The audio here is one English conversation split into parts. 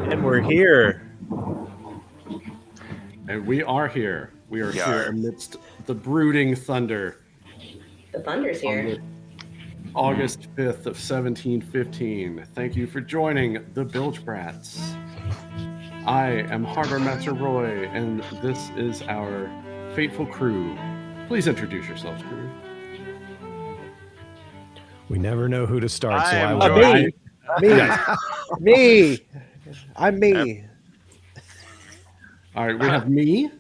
And we're here. And we are here. We are here amidst the brooding thunder. The thunder's here. August 5th of 1715. Thank you for joining the Bilge Brats. I am Harbor Master Roy, and this is our fateful crew. Please introduce yourselves, crew. We never know who to start, so I Me. will. Me. I'm me. All right, we have me.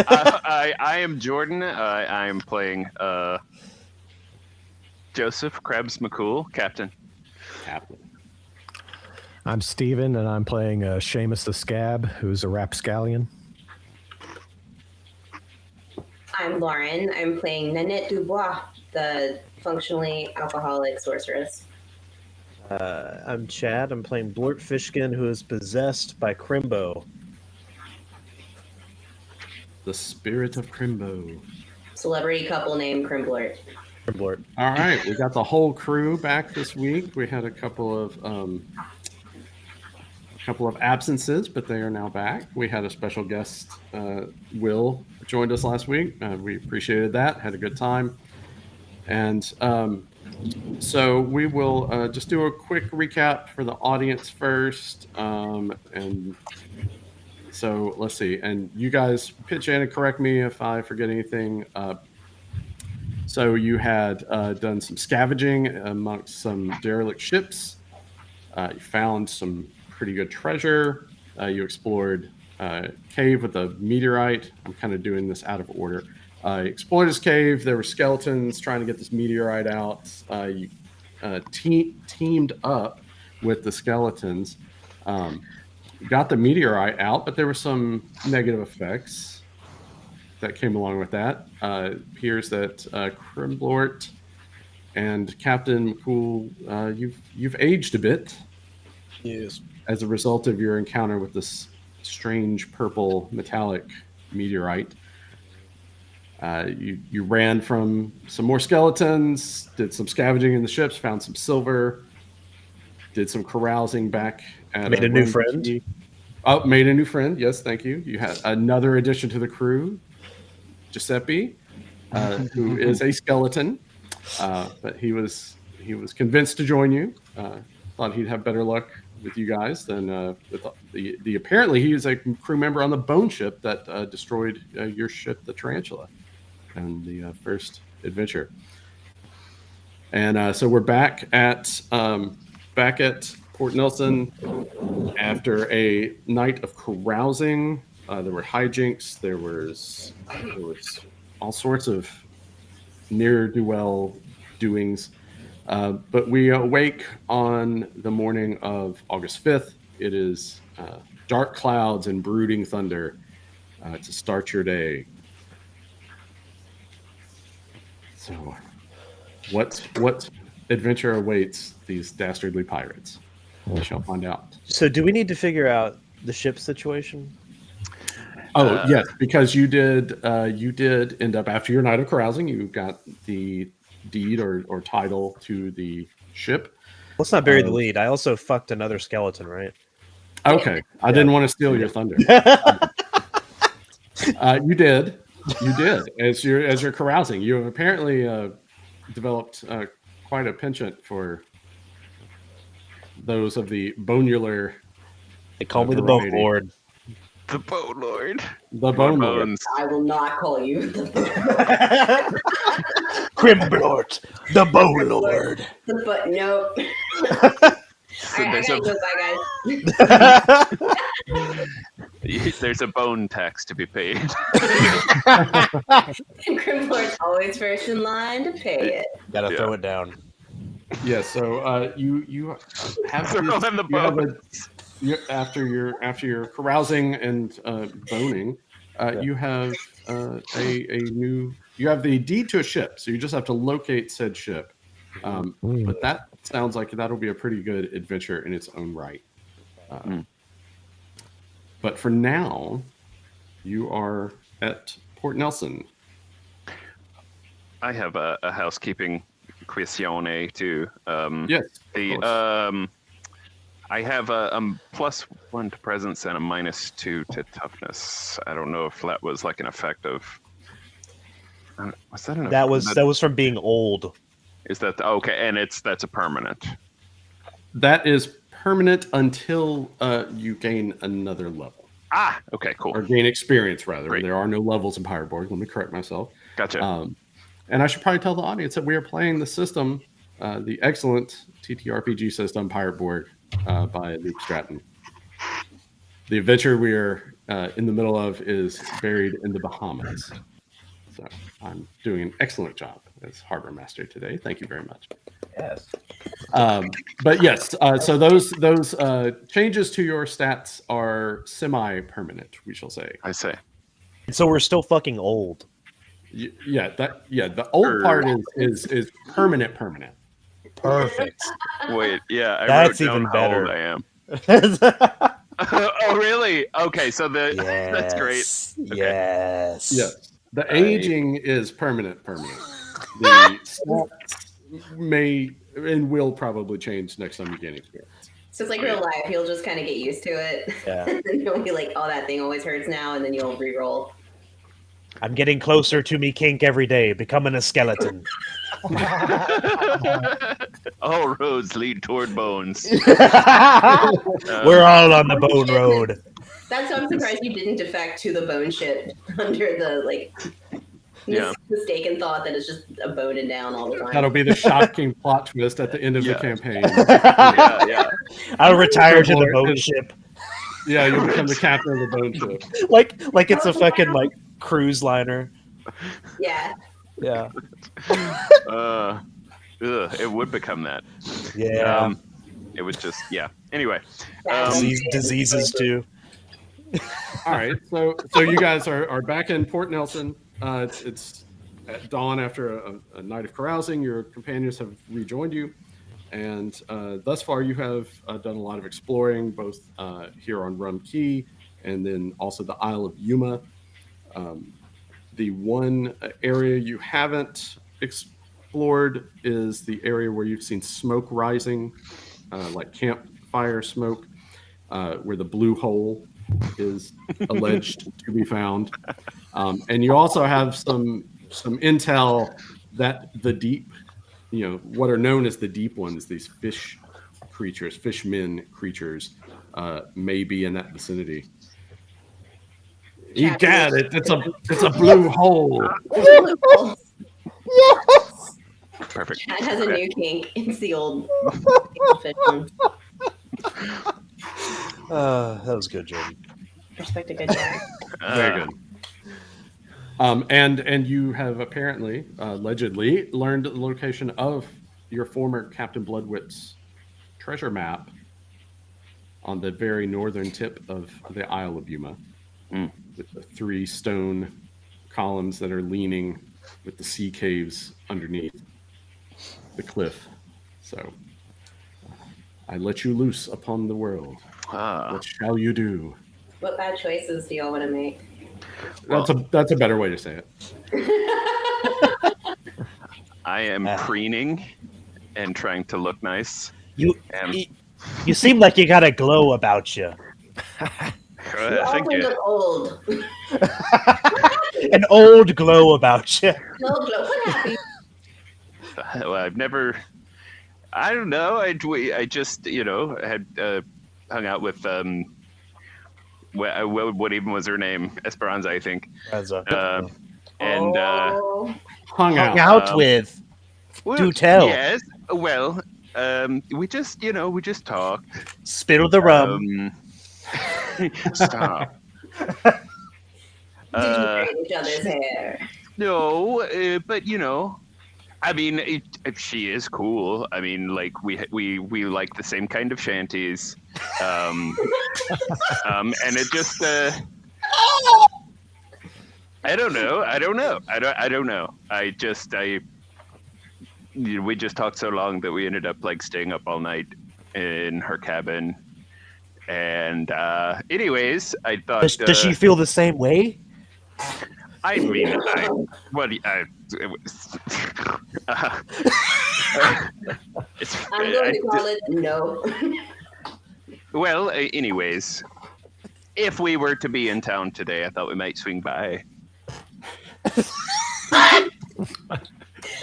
I am Jordan. I am playing Joseph Krebs McCool, Captain. I'm Steven, and I'm playing Seamus the Scab, who's a rapscallion. I'm Lauren. I'm playing Nanette Dubois, the functionally alcoholic sorceress. I'm Chad. I'm playing Blort Fishkin, who is possessed by Crimbo. The spirit of Crimbo. Celebrity couple named Crimblort. Crimblort. All right, we got the whole crew back this week. We had a couple of absences, but they are now back. We had a special guest, Will, joined us last week. We appreciated that. Had a good time. And so we will just do a quick recap for the audience first. And so let's see. And you guys pitch in and correct me if I forget anything. So you had done some scavenging amongst some derelict ships. You found some pretty good treasure. You explored a cave with a meteorite. I'm kind of doing this out of order. Explored this cave. There were skeletons trying to get this meteorite out. You teamed up with the skeletons. Got the meteorite out, but there were some negative effects that came along with that. Appears that Crimblort and Captain McCool, you've aged a bit. Yes. As a result of your encounter with this strange purple metallic meteorite. You ran from some more skeletons, did some scavenging in the ships, found some silver, did some carousing back at Made a new friend. Oh, made a new friend. Yes, thank you. You had another addition to the crew, Giuseppe, who is a skeleton, but he was convinced to join you. Thought he'd have better luck with you guys than with the apparently he is a crew member on the bone ship that destroyed your ship, the Tarantula, in the first adventure. And so we're back at Port Nelson after a night of carousing. There were hijinks. There was all sorts of ne'er-do-well doings. But we awake on the morning of August 5th. It is dark clouds and brooding thunder to start your day. So, what adventure awaits these dastardly pirates? We shall find out. So do we need to figure out the ship situation? Oh, yes, because you did end up, after your night of carousing, you got the deed or title to the ship. Let's not bury the lead. I also fucked another skeleton, right? Okay, I didn't want to steal your thunder. You did as you're carousing. You have apparently developed quite a penchant for those of the bonular. They call me the Bone Lord. The Bone Lord. The Bone Lord. I will not call you the Crimblort, the Bone Lord. But no. So I there's, gotta go, bye guys. there's a bone tax to be paid. Crimblort's always first in line to pay it. Gotta throw it down. Yeah. So you have Throw in the bones. After your carousing and boning, you have you have the deed to a ship, so you just have to locate said ship. But that sounds like that'll be a pretty good adventure in its own right. But for now, you are at Port Nelson. I have a housekeeping questione too. Yes. I have a +1 to presence and a -2 to toughness. I don't know if that was like an effect of. Was that an? That was from being old. Is that okay? And that's a permanent. That is permanent until you gain another level. Ah, okay, cool. Or gain experience, rather. Great. There are no levels in Pirate Borg. Let me correct myself. Gotcha. And I should probably tell the audience that we are playing the system, the excellent TTRPG system, Pirate Borg, by Luke Stratton. The adventure we are in the middle of is buried in the Bahamas. So I'm doing an excellent job as hardware master today. Thank you very much. Yes. But yes, so those changes to your stats are semi-permanent, we shall say. I say. So we're still fucking old. The old part is permanent. Perfect. Wait, yeah, I That's wrote down even how better. old I am. Oh, really? Okay, so that's great. Okay. Yes. Yes. The aging is permanent. The stats may and will probably change next time you gain experience. So it's like real life. You'll just kind of get used to it. Yeah. And then you'll be like, oh, that thing always hurts now. And then you'll re-roll. I'm getting closer to me kink every day, becoming a skeleton. All roads lead toward bones. We're all on the bone road. That's why I'm surprised you didn't defect to the bone ship under the mistaken thought that it's just a bone and down all the time. That'll be the shocking plot twist at the end of the campaign. Yeah. I'll retire to the bone ship. Yeah, you'll become the captain of the bone ship. Like it's a fucking cruise liner. Yeah. Yeah. It would become that. Yeah. It was just Anyway, diseases too. All right, so you guys are back in Port Nelson. It's at dawn after a night of carousing. Your companions have rejoined you, and thus far you have done a lot of exploring, both here on Rum Key and then also the Isle of Yuma. The one area you haven't explored is the area where you've seen smoke rising, like campfire smoke, where the blue hole is alleged to be found. And you also have some intel that the deep, what are known as the deep ones, these fishmen creatures, may be in that vicinity. You got it. It's a blue hole. Yes. perfect. Chad has a new kink. It's the old fish one. That was good, Jordan. Respect a good job. Very good. And you have apparently, allegedly, learned the location of your former Captain Bloodwit's treasure map on the very northern tip of the Isle of Yuma, with the 3 stone columns that are leaning with the sea caves underneath the cliff. So I let you loose upon the world. What shall you do? What bad choices do y'all want to make? That's a better way to say it. I am preening and trying to look nice. You seem like you got a glow about you. Thank you. Look old. An old glow about you. No glow. What happened? Well, I've never. I don't know. I just had hung out with what even was her name? Esperanza, I think. Esperanza. And hung out with. Well, Do tell. Yes. Well, we just talked. Spill the rum. Stop. Did you braid each other's hair? No, but I mean, she is cool. I mean, like we like the same kind of shanties, and it just I don't know. We just talked so long that we ended up staying up all night in her cabin. And anyways, I thought. Does she feel the same way? I mean, I'm going to call it no. Well, anyways, if we were to be in town today, I thought we might swing by.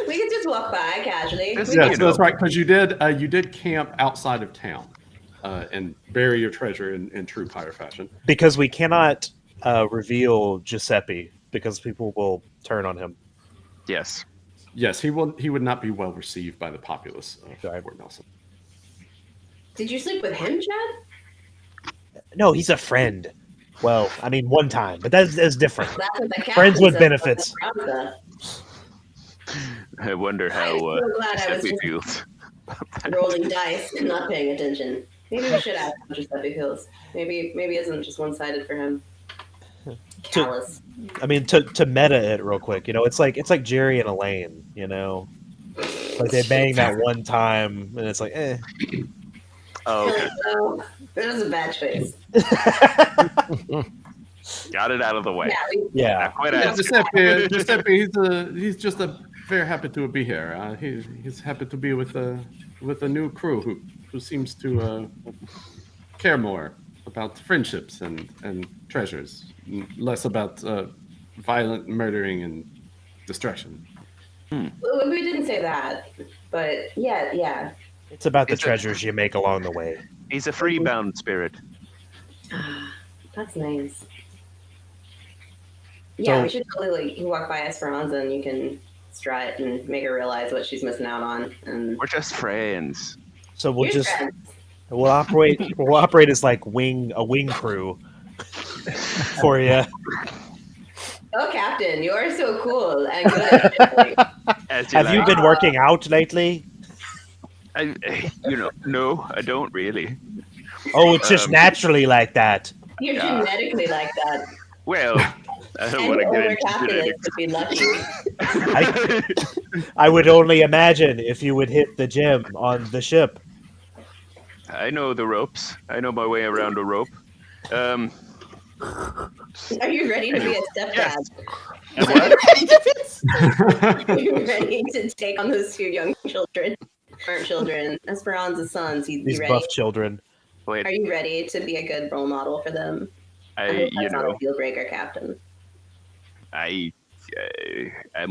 We could just walk by casually. Just- Yes, you know. that's right. Because you did camp outside of town and bury your treasure in true pirate fashion. Because we cannot reveal Giuseppe because people will turn on him. Yes. Yes, he would not be well received by the populace of Fort Nelson. Did you sleep with him, Chad? No, he's a friend. Well, I mean, one time, but that's different. That's what the captain Friends with said benefits. about the Franza. I wonder how I'm so glad I was Giuseppe just feels. rolling dice and not paying attention. Maybe we should ask how Giuseppe feels. Maybe it isn't just one-sided for him. Callous. I mean, to meta it real quick, it's like Jerry and Elaine, like they bang that one time, and it's like, eh. Oh, okay. Oh, that was a bad choice. Got it out of the way. Yeah. Quit Yeah, asking. Giuseppe, he's just very happy to be here. He's happy to be with a new crew who seems to care more about friendships and treasures, less about violent murdering and destruction. Well, we didn't say that, but yeah. It's about the treasures you make along the way. He's a free-bound spirit. That's nice. Yeah, So- we should totally you walk by Esperanza and you can strut and make her realize what she's missing out on. And We're just friends. So we'll You're just friends. we'll operate as like a wing crew for you. Oh, Captain, you are so cool and good at everything. As Have you like. been working out lately? No, I don't really. Oh, it's just naturally like that. You're Yeah. genetically like that. Well, I don't And want to you're get into overcalculated to be lucky. genetics. I would only imagine if you would hit the gym on the ship. I know the ropes. I know my way around a rope. Are you ready to be a stepdad? Yes. Are you ready to take on those two young children? Aren't children. Esperanza's sons. You These ready? buff children. Wait, Are you ready to be a good role model for them? I hope you that's not a know, deal breaker, Captain. I'm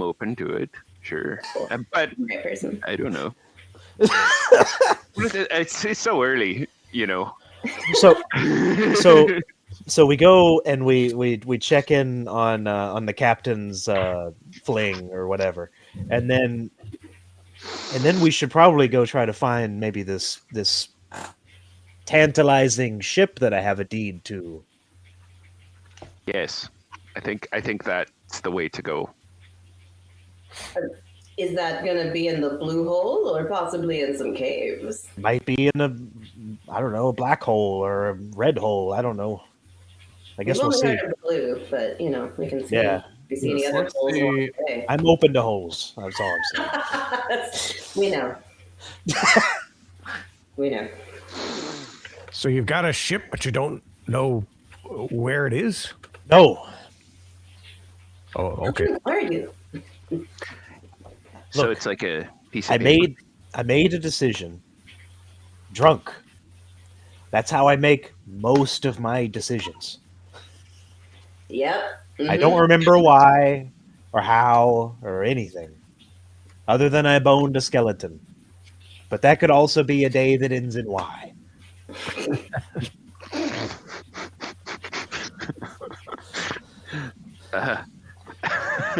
open to it. Sure, Cool. but Right person. I don't know. It's so early, So we go and we check in on the captain's fling or whatever, and then we should probably go try to find maybe this tantalizing ship that I have a deed to. Yes, I think that's the way to go. Is that going to be in the blue hole or possibly in some caves? Might be in a a black hole or a red hole. I don't know. I guess We've we'll only see. heard of blue, but we can see. Yeah. If we see any Yes, other let's holes see. along the way. I'm open to holes. That's all I'm saying. We know. We know. So you've got a ship, but you don't know where it is? No. Oh, okay. Where are you? So Look, it's like a piece of I paper. made a decision. Drunk. That's how I make most of my decisions. Yep. I don't remember why or how or anything, other than I boned a skeleton. But that could also be a day that ends in Y.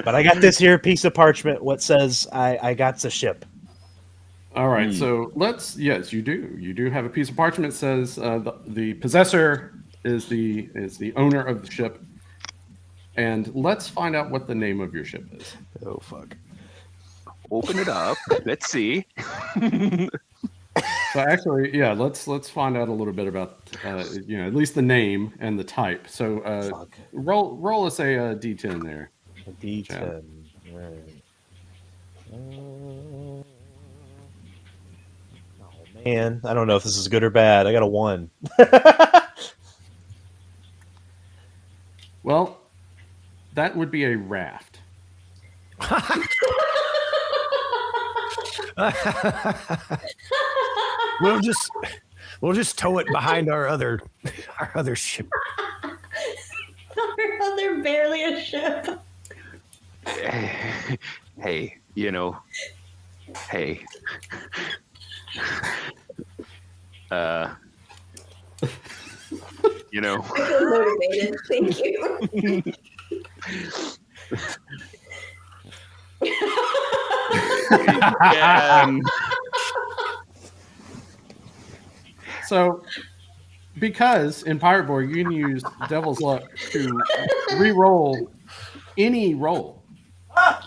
But I got this here piece of parchment. What says I got the ship? All right, so yes, you do have a piece of parchment that says the possessor is the owner of the ship, and let's find out what the name of your ship is. Oh fuck! Open it up. Let's see. So actually, yeah, let's find out a little bit about at least the name and the type. So Fuck. roll us a D10 there. A D10. Right. Oh man, I don't know if this is good or bad. I got a 1. Well, that would be a raft. We'll just We'll just tow it behind our other ship. They're barely a ship. Hey, hey. I feel motivated. Thank you. So, because in Pirate Borg you can use Devil's Luck to re-roll any roll. Oh,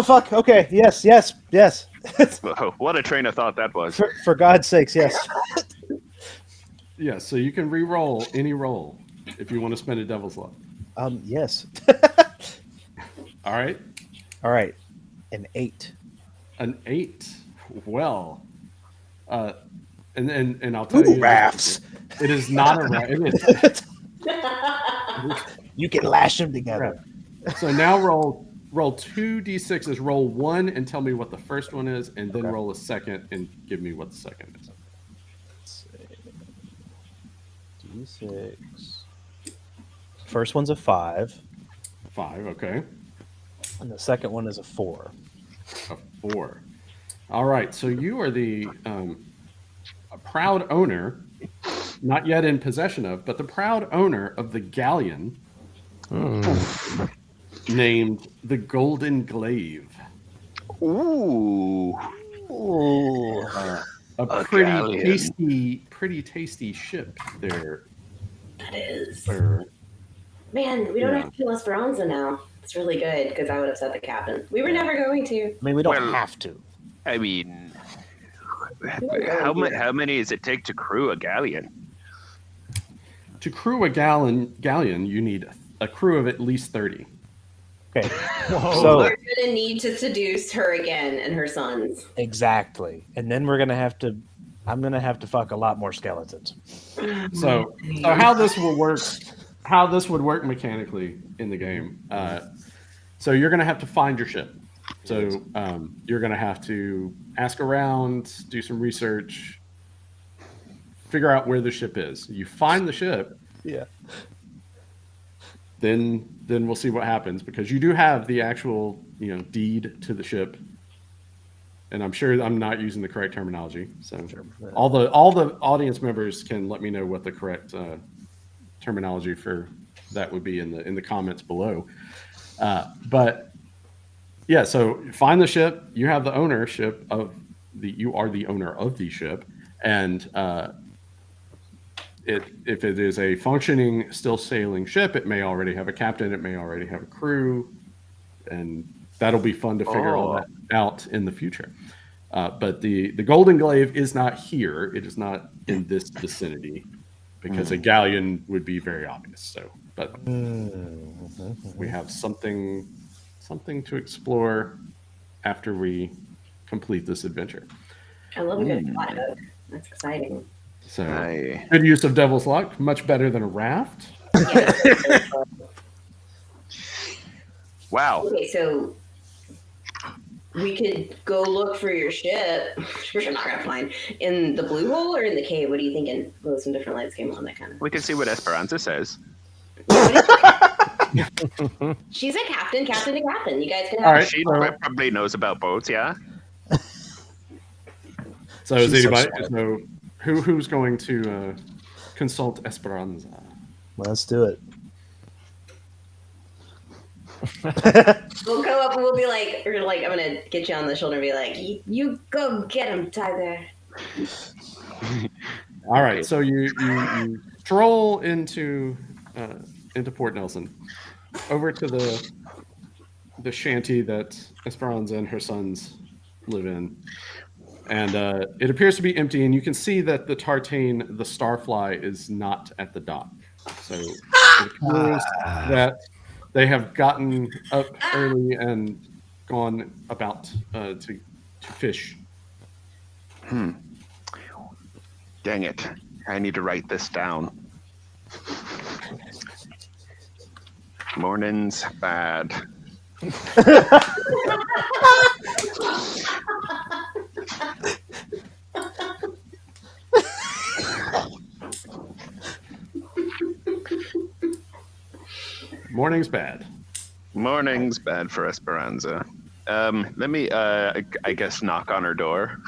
fuck. Okay. Yes. What a train of thought that was. For God's sakes, yes. Yeah, so you can re-roll any roll if you want to spend a Devil's Luck. Yes. All right. An 8. An 8. Well, and I'll tell you, rafts. It is not a raft. You can lash them together. So now roll 2d6s. Roll 1 and tell me what the first one is, and then roll a second and give me what the second is. D6. First one's a 5. 5, okay. And the second one is a 4. A 4. All right, so you are the a proud owner, not yet in possession of, but the proud owner of the galleon named the Golden Glaive. Ooh. A pretty tasty ship there. That is. Sir. Man, we don't have to kill Esperanza now. It's really good because I would upset the captain. We were never going to. I mean, we don't have to. I mean, how many does it take to crew a galleon? To crew a galleon, you need a crew of at least 30. Okay. So we're gonna need to seduce her again and her sons. Exactly. And then I'm gonna have to fuck a lot more skeletons. So how this would work mechanically in the game. So you're gonna have to find your ship. So you're gonna have to ask around, do some research, figure out where the ship is. You find the ship. Yeah. Then we'll see what happens, because you do have the actual deed to the ship, and I'm sure I'm not using the correct terminology. So all the audience members can let me know what the correct terminology for that would be in the comments below. But yeah, so find the ship. You have the ownership of you are the owner of the ship, and if it is a functioning, still sailing ship, it may already have a captain, it may already have a crew, and that'll be fun to figure all that out in the future. But the Golden Glaive is not here. It is not in this vicinity, because a galleon would be very obvious. So, but we have something to explore after we complete this adventure. I love a good plot hook. That's exciting. So, good use of Devil's Luck, much better than a raft. Wow. Okay, so we could go look for your ship, which I'm not gonna find, in the blue hole or in the cave. What are you thinking? Well, some different lights came on, that kind of. We can see what Esperanza says. She's a captain to captain. You guys can have. All right, She probably knows about boats, yeah? So is anybody? So who's going to consult Esperanza? Let's do it. We'll go up and we'll be like, I'm gonna get you on the shoulder and be like, you go get him, Tyler. All right, so you stroll into Port Nelson, over to the shanty that Esperanza and her sons live in. And it appears to be empty, and you can see that the Tartane, the Starfly, is not at the dock. So it appears that they have gotten up early and gone about to fish. Dang it. I need to write this down. Morning's bad. Morning's bad. Morning's bad for Esperanza. Let me, I guess, knock on her door.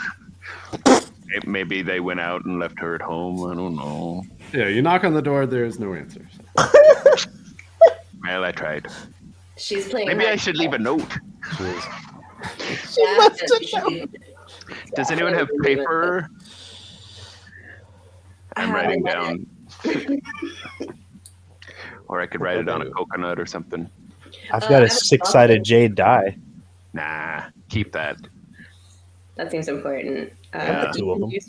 Maybe they went out and left her at home. I don't know. Yeah, you knock on the door, there's no answer. Well, I tried. She's playing. Maybe I should leave a note. Does anyone have paper? I'm writing down. Or I could write it on a coconut or something. I've got a 6-sided jade die. Nah, keep that. That seems important. Yeah, 2 of them. You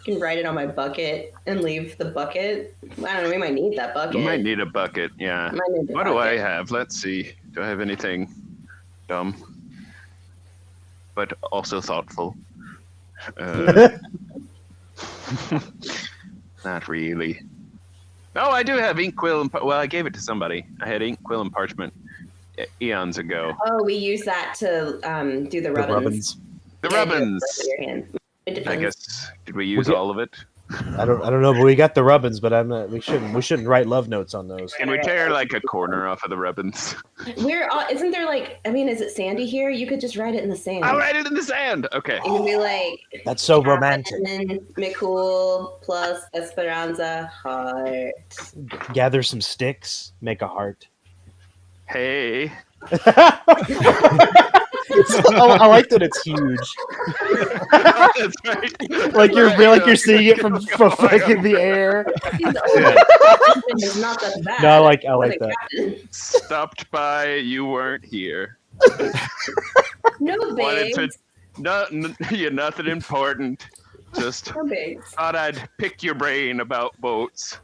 can write it on my bucket and leave the bucket. I don't know. We might need that bucket. You might need a bucket, yeah. What do I have? Let's see. Do I have anything dumb? But also thoughtful. Not really. No, I do have ink, quill, and well, I gave it to somebody. I had ink, quill, and parchment eons ago. Oh, we use that to do the rubbins. The rubbins. I guess. Did we use all of it? I don't know, but we got the rubbins. But I'm not. We shouldn't write love notes on those. Can we tear like a corner off of the rubbins? Isn't there like? I mean, is it sandy here? You could just write it in the sand. I'll write it in the sand. Okay. You can be like. That's so romantic. McCool plus Esperanza heart. Gather some sticks, make a heart. Hey. I like that it's huge. That's right. Like you're seeing it from fucking the air. It's not that bad. No, I like that. Stopped by, you weren't here. No bigs. Nothing important. Just No bigs. thought I'd pick your brain about boats.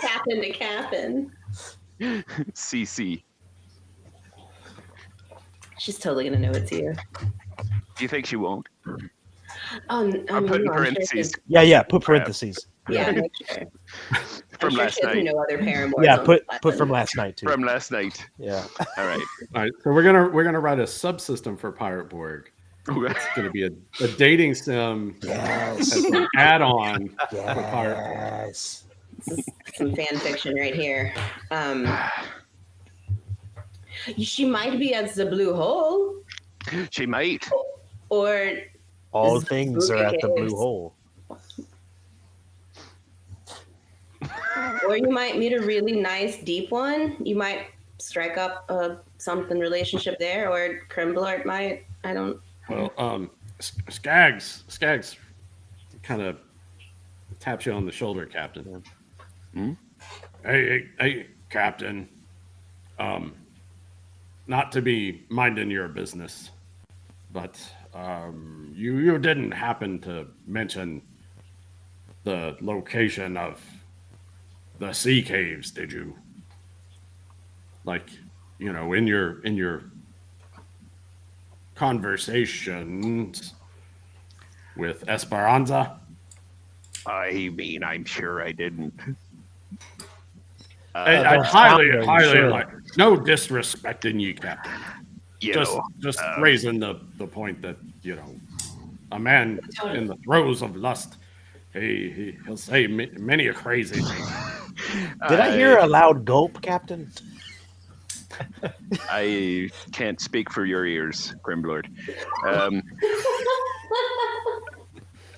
Captain to captain. CC. She's totally gonna know it's you. Do you think she won't? I'll put in parentheses. Yeah. Put parentheses. Yeah, make sure. From last night. No other paramours. Yeah, put from last night too. From last night. Yeah. All right. All right, so we're gonna write a subsystem for Pirate Borg. It's gonna be a dating sim as an add-on for Pirate Borg. Yes. Some fan fiction right here. She might be at the blue hole. She might. Or All things are at the blue caves. hole. Or you might meet a really nice deep one. You might strike up something relationship there, or Crimblart might. I don't. Well, Skaggs kind of taps you on the shoulder, Captain. Hmm? Hey, Captain. Not to be minding your business, but you didn't happen to mention the location of the sea caves, did you? Like, in your conversations with Esperanza? I mean, I'm sure I didn't. I highly sure. like. No disrespecting you, Captain. Just raising the point that a man in the throes of lust, he'll say many a crazy thing. Did I hear a loud gulp, Captain? I can't speak for your ears, Grimblord.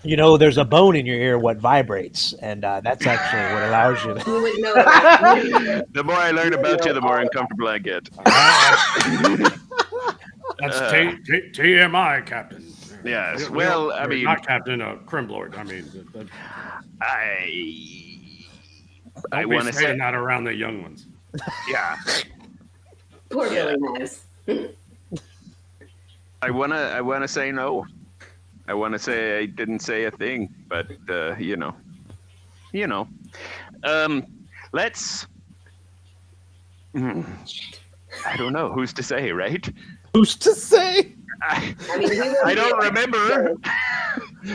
There's a bone in your ear what vibrates, and that's actually what allows you to... You would know that. The more I learn about you, the more uncomfortable I get. That's TMI, Captain. Yes. Well, I mean, not Captain Crimblord. I mean, I don't want be to saying say that around the young ones. yeah. Poor Billy Knives. I wanna say no. I want to say I didn't say a thing, but let's. I don't know who's to say, right? Who's to say? I don't remember.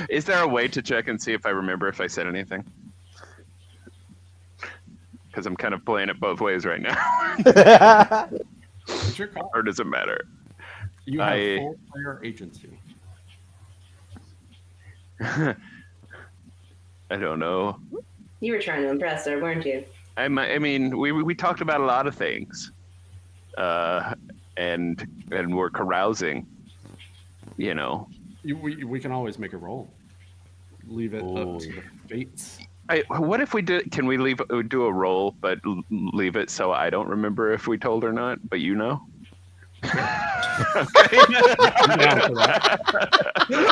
Is there a way to check and see if I remember if I said anything? Because I'm kind of playing it both ways right now. What's your call? Or does it matter? You have full player agency. I don't know. You were trying to impress her, weren't you? I mean, we talked about a lot of things, and we're carousing. You know, We can always make a roll. Leave it up to the fates. What if we can we do a roll, but leave it so I don't remember if we told or not, but you know? Okay.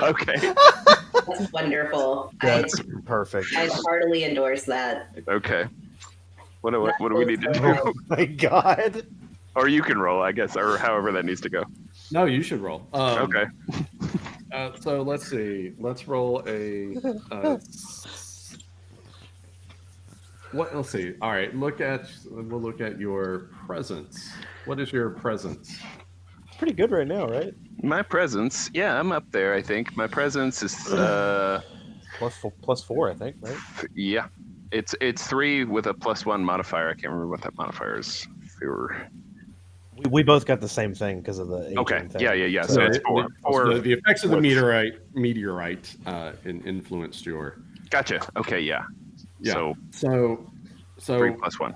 Okay. That's wonderful. That's perfect. I heartily endorse that. Okay. What do we need to do? Oh my god. Or you can roll, I guess, or however that needs to go. No, you should roll. Okay. So let's see. Let's roll a. Let's see. All right. We'll look at your presence. What is your presence? It's pretty good right now, right? My presence, yeah, I'm up there. I think my presence is Plus four, I think, right? yeah, it's 3 with a +1 modifier. I can't remember what that modifier is. We both got the same thing because of the Okay. aging thing. Yeah. So it's 4. The effects of the meteorite influenced your. Gotcha. Okay. Yeah. Yeah. So So 3 + 1.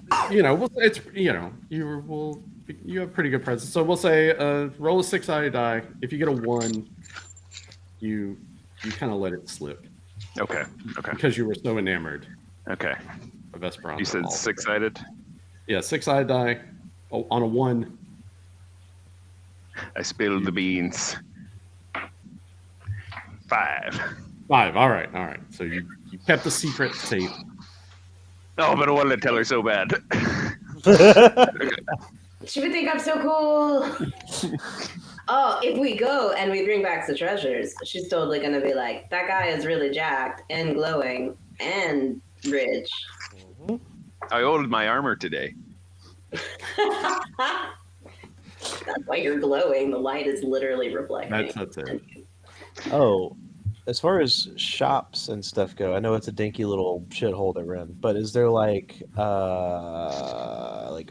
You have pretty good presence. So we'll say roll a 6-sided die. If you get a 1, you kind of let it slip. Okay. Because you were so enamored Okay. of Esperanza. You said 6-sided. Yeah, 6-sided die. Oh, on a 1. I spilled the beans. 5. 5. All right. So you kept the secret safe. Oh, but I wanted to tell her so bad. She would think I'm so cool. Oh, if we go and we bring back the treasures, she's totally gonna be like, that guy is really jacked and glowing and rich. I ordered my armor today. That's why you're glowing. The light is literally reflecting. That's it. Oh, as far as shops and stuff go, I know it's a dinky little shithole that we're in, but is there like armor?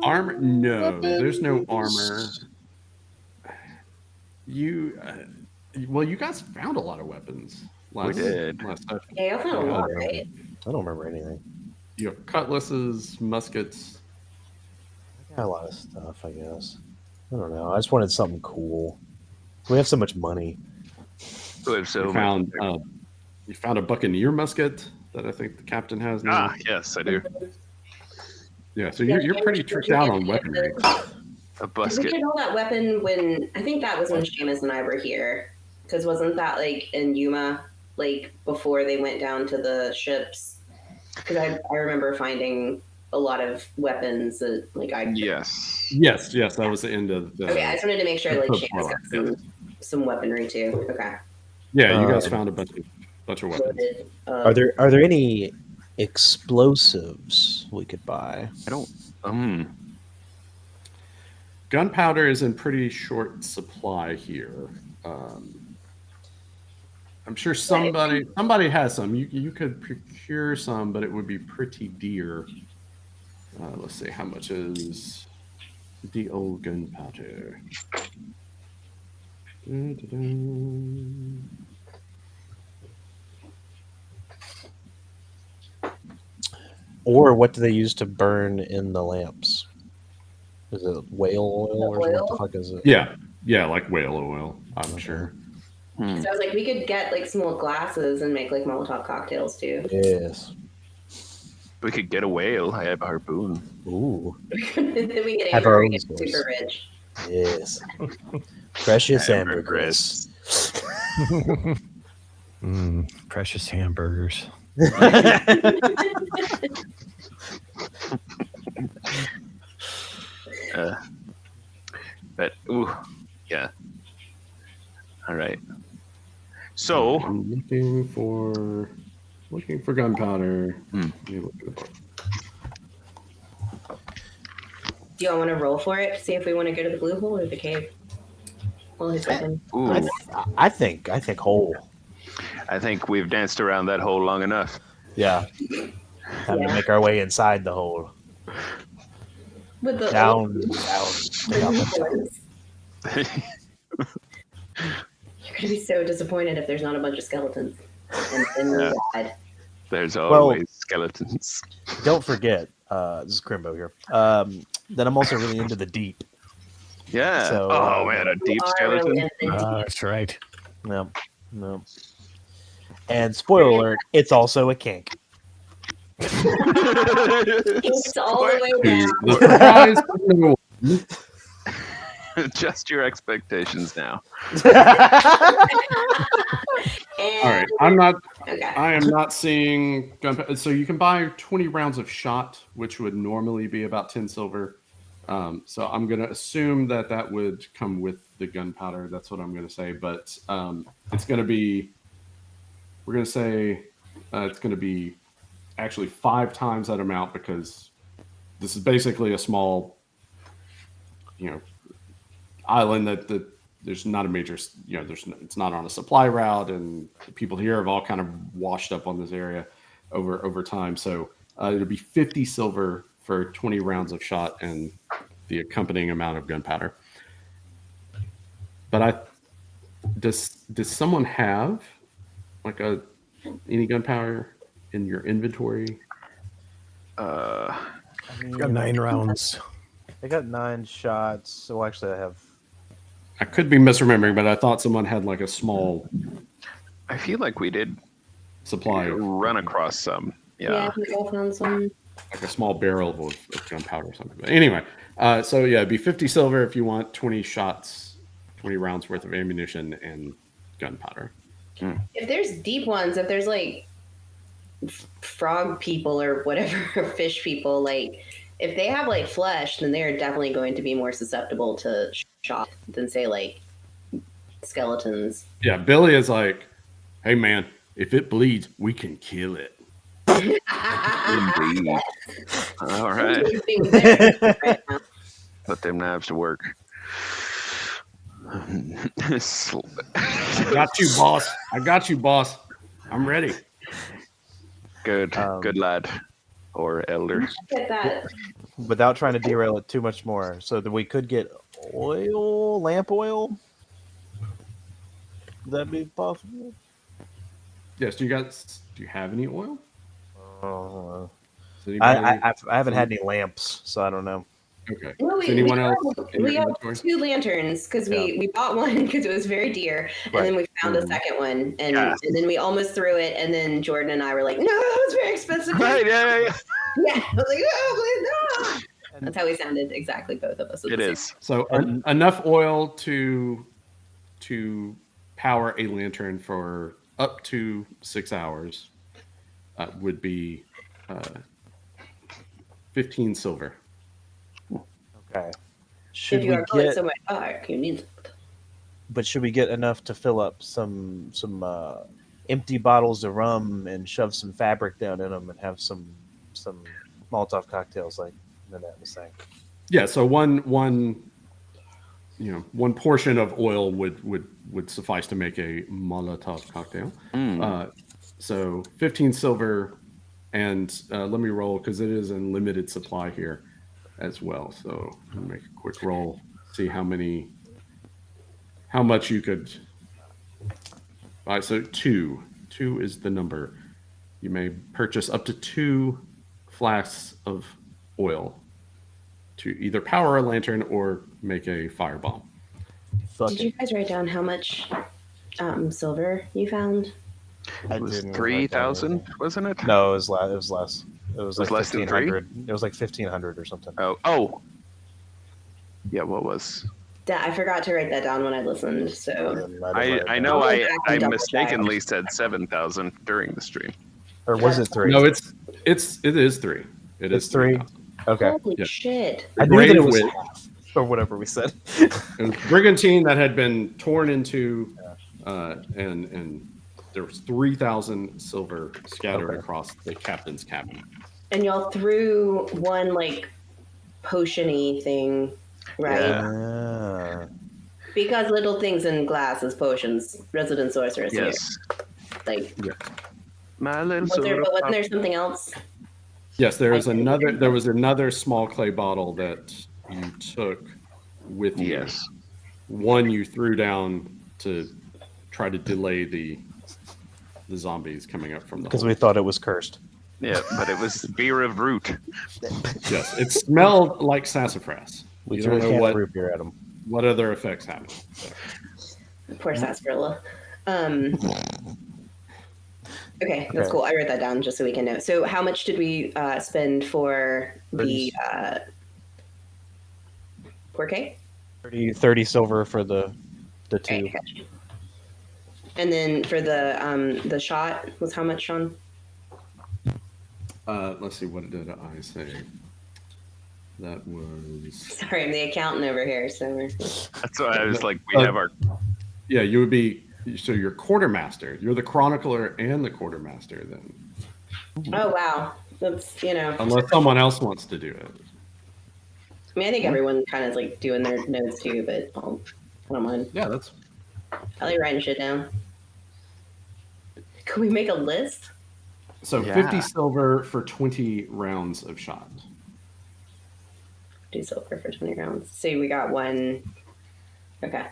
Armor? No, there's no armor. You guys found a lot of weapons. We did. Last session. Yeah, you found a lot, right? I don't remember anything. You have cutlasses, muskets. I got a lot of stuff, I guess. I don't know. I just wanted something cool. We have so much money. We have so You found a buccaneer musket that I think the captain has now. Yes, I do. Yeah, so you're pretty tricked out on weaponry. A We busket. did all that weapon when I think that was when Seamus and I were here. Because wasn't that like in Yuma, like before they went down to the ships? Because I remember finding a lot of weapons that like I. Yes. Yes, that was the end of the. Okay, I just wanted to make sure like the Seamus got some weaponry too. Okay. Yeah, you guys found a bunch of weapons. Loaded, Are there any explosives we could buy? I don't. Gunpowder is in pretty short supply here. I'm sure somebody has some. You could procure some, but it would be pretty dear. Let's see, how much is the old gunpowder? Or what do they use to burn in the lamps? Is it whale oil or what the fuck is it? Yeah, like whale oil, I'm sure. So I was like, we could get like small glasses and make like Molotov cocktails too. Yes. We could get a whale. I have a harpoon. Ooh. Then we get Have our own super stores. rich. Yes. Precious Ambergris. ambergris. Precious hamburgers. But yeah. All right. So I'm looking for gunpowder. Let me look at the book. Do y'all want to roll for it to see if we want to go to the blue hole or the cave? Well, his weapon. ooh, I think whole. I think we've danced around that hole long enough. Yeah. Time to make our way inside the hole. With the Down. You're gonna be so disappointed if there's not a bunch of skeletons. And then you died. There's always skeletons. Don't forget, this is Crimbo here. That I'm also really into the deep. Yeah. So, oh man, a deep You are really skeleton. into the deep. That's right. No, no. And spoiler alert, it's also a kink. It's all the way down. The surprise number one. Adjust your expectations now. All right, Okay. I am not seeing gunpowder. So you can buy 20 rounds of shot, which would normally be about 10 silver. So I'm going to assume that would come with the gunpowder. That's what I'm going to say. But it's going to be, we're going to say it's going to be actually 5 times that amount, because this is basically a small, island that there's not a major, it's not on a supply route, and the people here have all kind of washed up on this area over time. So it'll be 50 silver for 20 rounds of shot and the accompanying amount of gunpowder. But does someone have like any gunpowder in your inventory? I Got 9 rounds. I got 9 shots. So actually, I have. I could be misremembering, but I thought someone had like a small I feel like we did supply, run across some. Yeah, Yeah. I think I found some. like a small barrel of gunpowder or something. But anyway, so yeah, it'd be 50 silver if you want 20 shots, 20 rounds worth of ammunition and gunpowder. If there's deep ones, if there's like frog people or whatever, or fish people, like if they have like flesh, then they're definitely going to be more susceptible to shot than say like skeletons. Yeah, Billy is like, hey man, if it bleeds, we can kill it. Indeed. All right. Right now. Put them knives to work. I got you, boss. I got you, boss. I'm ready. Good. Good lad. Or elder. Get that. Without trying to derail it too much more, so that we could get oil, lamp oil. Would that be possible? Yes. Do you have any oil? Oh, Does I anybody- haven't had any lamps, so I don't know. Okay. No, Does anyone else? in we your have inventory? 2 lanterns because we bought one because it was very dear, and then we found a second one, and then we almost threw it, and then Jordan and I were like, "No, that was very expensive." Right, yeah. Yeah, I was like, "Oh, please, no!" That's how we sounded exactly, both of us. at It the same is. So enough oil to power a lantern for up to 6 hours would be 15 silver. Okay. If Should you we are going get? somewhere dark, you need. But should we get enough to fill up some empty bottles of rum and shove some fabric down in them and have some Molotov cocktails like Nanette was saying? Yeah. So one portion of oil would suffice to make a Molotov cocktail. So 15 silver, and let me roll because it is in limited supply here as well. So I'll make a quick roll, see how much you could. All right, so 2 is the number. You may purchase up to 2 flasks of oil to either power a lantern or make a firebomb. Fuck Did it. you guys write down how much silver you found? I It was didn't write down 3,000, anything. wasn't it? No, it was less. It was less. It was like less than 3? 1,500. It was like 1,500 or something. Oh. Yeah, what was? I forgot to write that down when I listened. So And I didn't write I it know down. I'll go back I and double mistakenly said 7,000 during the stream. Or was it 3? No, it is 3. It It's is 3. 3,000. Okay. holy Yeah. shit! I knew that it was Grave half, or whatever we said. It was brigantine that had been torn into, and there was 3,000 silver scattered Okay. across the captain's cabin. And y'all threw one like potion-y thing, right? Yeah. Because little things in glass is potions. Resident sorceress Yes. here. Like, My little wasn't soda there something else? Yes, there was another small clay bottle that you took with you. Yes. One you threw down to try to delay the the zombies coming up from the because hole. we thought it was cursed. Yeah, but it was beer of root. Yes, it smelled like sassafras. We You threw a don't know can what of root beer at them. what other effects happened. So. Poor sarsaparilla. Okay, that's Okay. cool. I wrote that down just so we can know. So, how much did we spend for the porquet? 30 silver for the two. Okay, gotcha. And then for the shot was how much, Sean? Let's see, what did I say? That was Sorry, I'm the accountant over here. So That's why I was like, we have our. yeah. You would be so you're quartermaster. You're the chronicler and the quartermaster then, oh wow, that's unless someone else wants to do it. I mean, I think everyone kind of like doing their notes too, but I don't mind. Yeah, that's I like writing shit down. Can we make a list? so Yeah. 50 silver for 20 rounds of shot. Do silver for 20 rounds. See, we got one. Okay.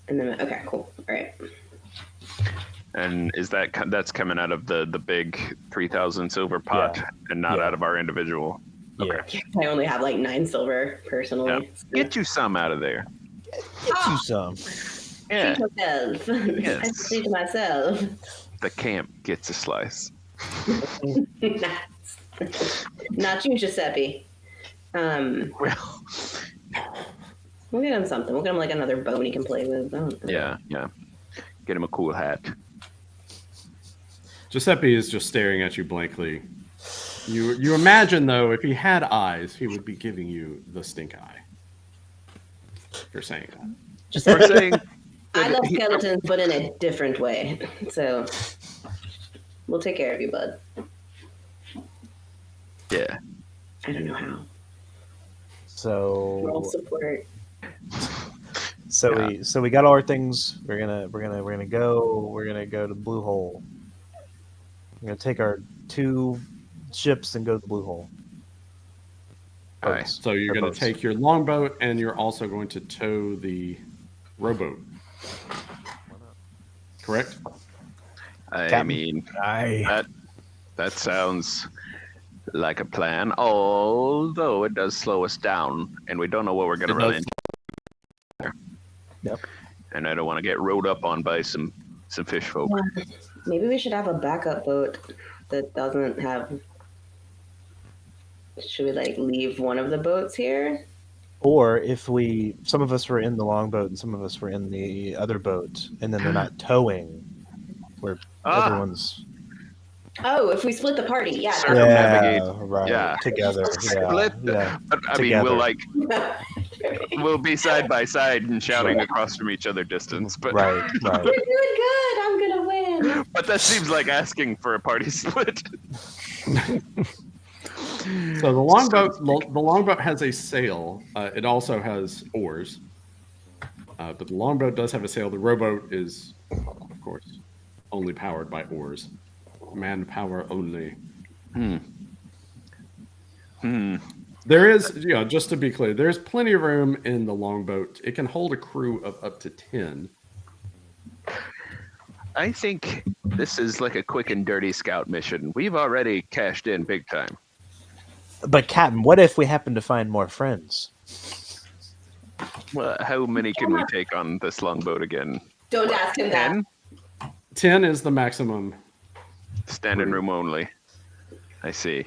And then okay, cool. All right. And is that's coming out of the big 3,000 silver pot Yeah. and not Yeah. out of our individual? Yeah. I only have like 9 silver personally. Yeah. Get you some out of there. Get you some. Yeah. Treat myself. Yes. I treat myself. The camp gets a slice. Not you, Giuseppe. Well, We'll get him something. We'll get him like another bone he can play with. I don't know. yeah. Get him a cool hat. Giuseppe is just staring at you blankly. You imagine though, if he had eyes, he would be giving you the stink eye. For saying that. We're saying I love skeletons, but in a different way. So we'll take care of you, bud. yeah. I don't know how. Moral So support. we got all our things. We're gonna go to the blue hole. We're gonna take our 2 ships and go to the blue hole. All right. Boats. So you're Or going boats. to take your longboat and you're also going to tow the rowboat. Correct? I Captain. mean, I that sounds like a plan. Although it does slow us down, and we don't know what we're going to It run does. into. Yep. And I don't want to get rode up on by some fish folk. Maybe we should have a backup boat that doesn't have. Should we like leave one of the boats here? Or if some of us were in the longboat and some of us were in the other boat, and then they're not towing, where everyone's Oh, if we split the party, yeah. Circumnavigate. right, Yeah. together, Split the- yeah. But I mean, Together. we'll be side by side and shouting across from each other distance. But Right. We're doing good. I'm gonna win. but that seems like asking for a party split. So the longboat has a sail. It also has oars. But the longboat does have a sail. The rowboat is, of course, only powered by oars. Manpower only. There is, just to be clear, there's plenty of room in the longboat. It can hold a crew of up to 10. I think this is like a quick and dirty scout mission. We've already cashed in big time. But Captain, what if we happen to find more friends? Well, how many can we take on this longboat again? Don't ask him that. 10? 10 is the maximum. Standing room only. I see.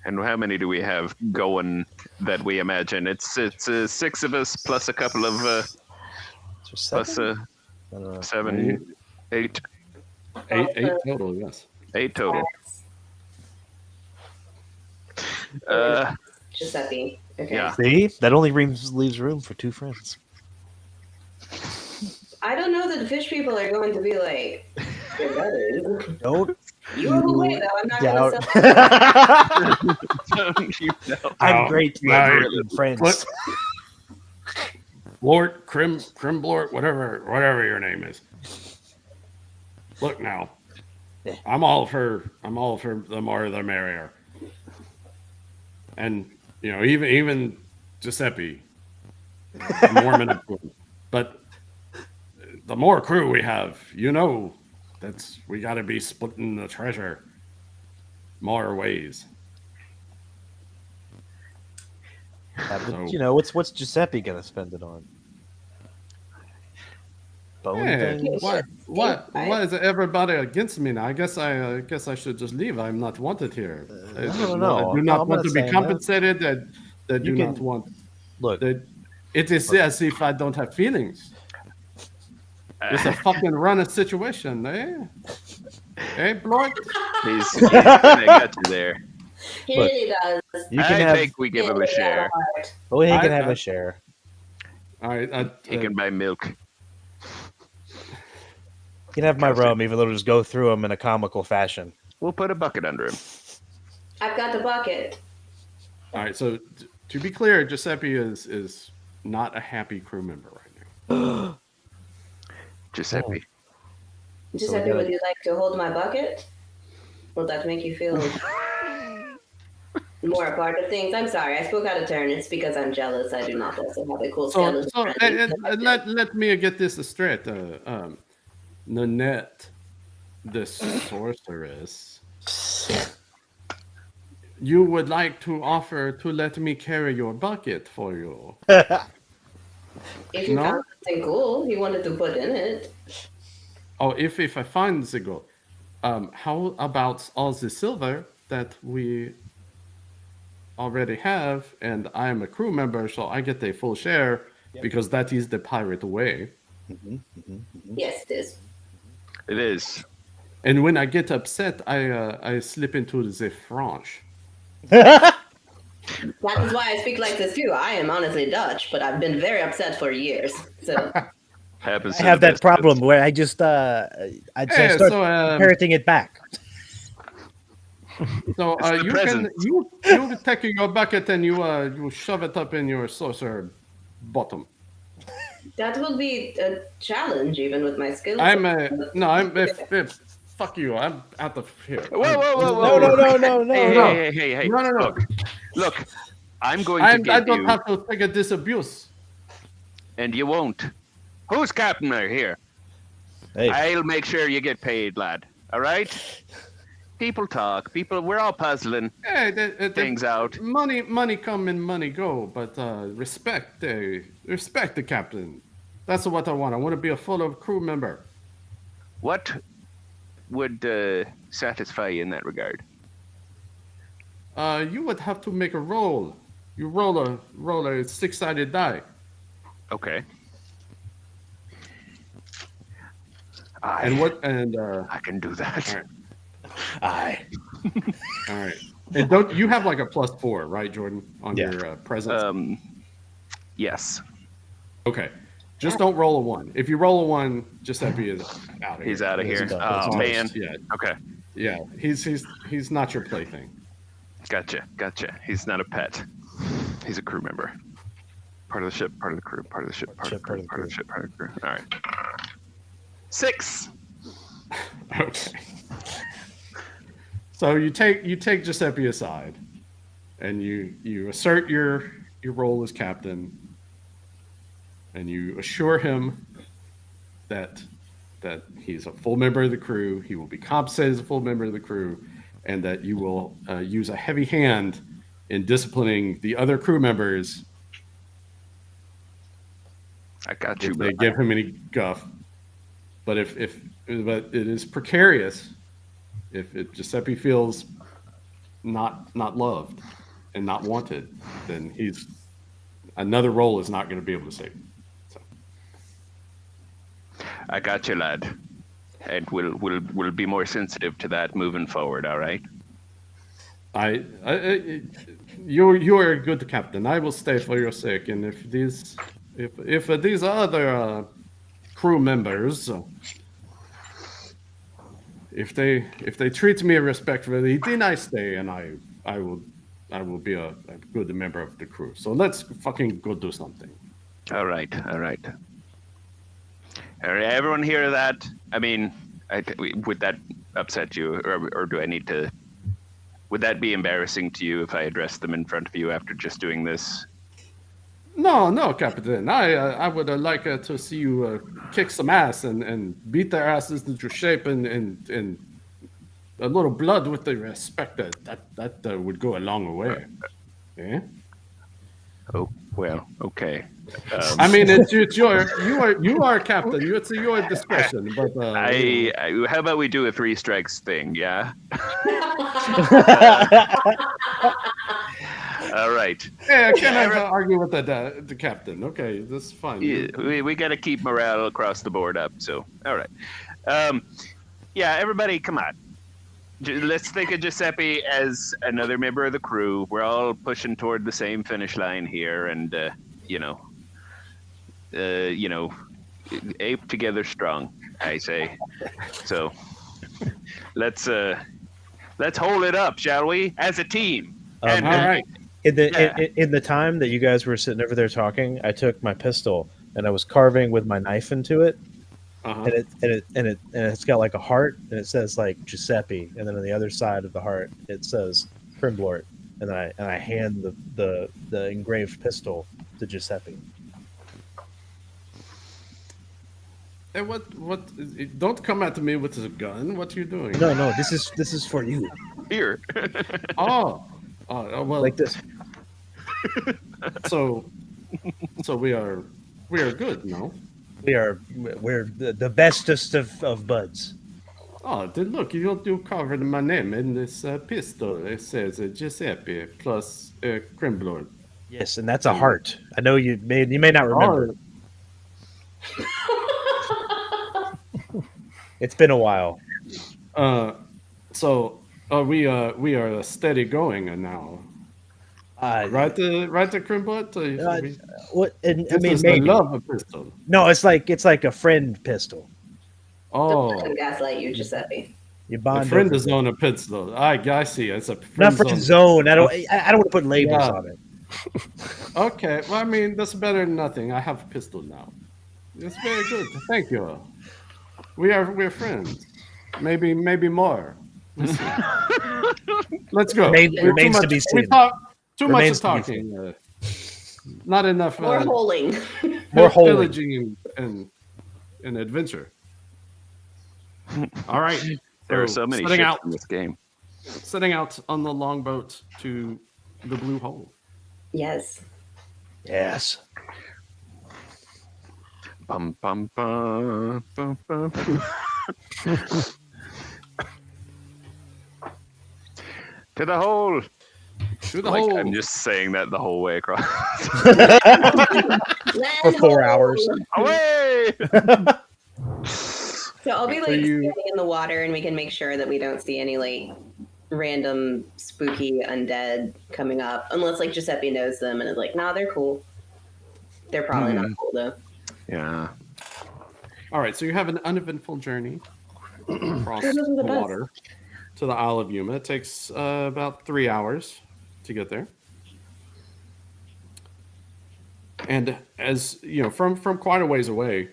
And how many do we have going that we imagine? It's 6 of us plus a couple of plus I don't know. 7, 8. 8 total, yes. 8 total. Giuseppe. Okay. Yeah. See, that only leaves room for 2 friends. I don't know that the fish people are going to be like your brothers. Don't You have a way though. I'm not doubt. gonna sell. You know. I'm great no, with friends. What? Lord Crimblort, whatever your name is. Look now, Yeah. I'm all for the more the merrier. And even Giuseppe, the Mormon, but the more crew we have, we got to be splitting the treasure more ways. But, you know, what's Giuseppe gonna spend it on? Bone Hey, things? why is everybody against me now? I guess I should just leave. I'm not wanted here. I don't know. I do No, not I'm want not to be saying compensated. That You do not can- want. Look, That it is as if I don't have feelings. It's a fucking running situation, eh? Hey, Blood? He's gonna get you there. He Look, really does. you can I have. think we give him a share. Oh, he can I- have I- a share. All right. He can buy milk. You can have my Kelsey. rum, even though it'll just go through him in a comical fashion. We'll put a bucket under him. I've got the bucket. All right. So to be clear, Giuseppe is not a happy crew member right now. Giuseppe. Giuseppe, would you like to hold my bucket? Will that make you feel more a part of things? I'm sorry, I spoke out of turn. It's because I'm jealous. I do not also have a cool So, skeleton. let me get this straight. Nanette, the sorceress, you would like to offer to let me carry your bucket for you. If you No? found something cool you wanted to put in it. Oh, if I find the gold, how about all the silver that we already have? And I am a crew member, so I get a full share because that is the pirate way. Yes, it is. It is. And when I get upset, I slip into the French. That is why I speak like this too. I am honestly Dutch, but I've been very upset for years. So Happens I to have the that best of problem us. where I just Hey, start so parroting it back. So It's the you present. you take your bucket and you shove it up in your saucer bottom. that will be a challenge, even with my skills. Fuck you. I'm out of here. Whoa, whoa, whoa, whoa. No. Hey. No. Look. I'm going I to give don't you, have to take a disabuse. and you won't. Who's captain here? Hey, I'll make sure you get paid, lad. All right? People talk. We're all puzzling Hey, things out. money come and money go, but respect the captain. That's what I want. I want to be a fellow crew member. What would satisfy you in that regard? You would have to make a roll. You roll a six-sided die. Okay. And I can do that. All right. All right. And don't you have like a +4, right, Jordan, on Yeah. your presence? Yes. Okay. Just don't roll a 1. If you roll a 1, Giuseppe is out of here. He's out of here. done. Oh It's man. toast. Yeah. Okay. Yeah. He's not your plaything. Gotcha. He's not a pet. He's a crew member. Part of the ship, part of the crew, part of the ship, part of the crew, part of the ship, part of the crew. All right. 6. Okay. So you take Giuseppe aside, and you assert your role as captain, and you assure him that he's a full member of the crew. He will be compensated as a full member of the crew, and that you will use a heavy hand in disciplining the other crew members I got you. if they Bro. give him any guff. But but it is precarious if Giuseppe feels not loved and not wanted, then another role is not going to be able to save him. So. I got you, lad. And we'll be more sensitive to that moving forward. All right. You are a good captain. I will stay for your sake. And if these other crew members, if they treat me respectfully, then I stay, and I will be a good member of the crew. So let's fucking go do something. All right. Everyone hear that? I mean, would that upset you, or do I need to? Would that be embarrassing to you if I addressed them in front of you after just doing this? No, Captain. I would like to see you kick some ass and beat their asses into shape and a little blood with the respect that would go a long way. Yeah. Oh well, okay. I mean, it's you are captain. It's your discretion. But I how about we do a 3 strikes thing? Yeah. All right. yeah, I can't argue with the captain. Okay, that's fine. Yeah, we got to keep morale across the board up. So all right. Yeah, everybody, come on. Let's think of Giuseppe as another member of the crew. We're all pushing toward the same finish line here, and ape together strong, I say. So let's hold it up, shall we, as a team? All right. In the time that you guys were sitting over there talking, I took my pistol and I was carving with my knife into it. Uh-huh. And it's got like a heart, and it says like Giuseppe, and then on the other side of the heart it says Primblort, and I hand the engraved pistol to Giuseppe. Hey, what? Don't come at me with a gun. What are you doing? No, this is for you. Here. Oh, well, Like this. So we are good, no? We're the bestest of buds. Oh, then look, you covered my name in this pistol. It says Giuseppe plus Crimblord. Yes, and that's a heart. I know you may not remember. It's been a while. So we are steady going now. Right, the Crimblord. What? I mean, I maybe. love a pistol. No, it's like a friend pistol. Oh, Don't let him gaslight you, Giuseppe. You a bond. friend over is it. on a pistol. I see. It's a Not friend friend zone. I don't want to put labels Yeah. on it. Okay, well, I mean that's better than nothing. I have a pistol now. It's very good. Thank you. We're friends. Maybe more. Let's go. Remains to be seen. We talk too much Remains of to be talking. Not enough. More holing. More holy. pillaging and adventure. All right. There are so many setting ships out, in this game. setting out on the longboat to the Blue Hole. Yes. Yes. Bum, bum, bum, bum, bum. To the hole. To the Like, hole. I'm just saying that the whole way across. For 4 hours. Away! So I'll be like you- standing in the water, and we can make sure that we don't see any like random spooky undead coming up, unless like Giuseppe knows them and is like, nah, they're cool. They're probably not cool though. Yeah. All right, so you have an uneventful journey across Those are the the best. water to the Isle of Yuma. It takes about 3 hours to get there. And as you know, from quite a ways away,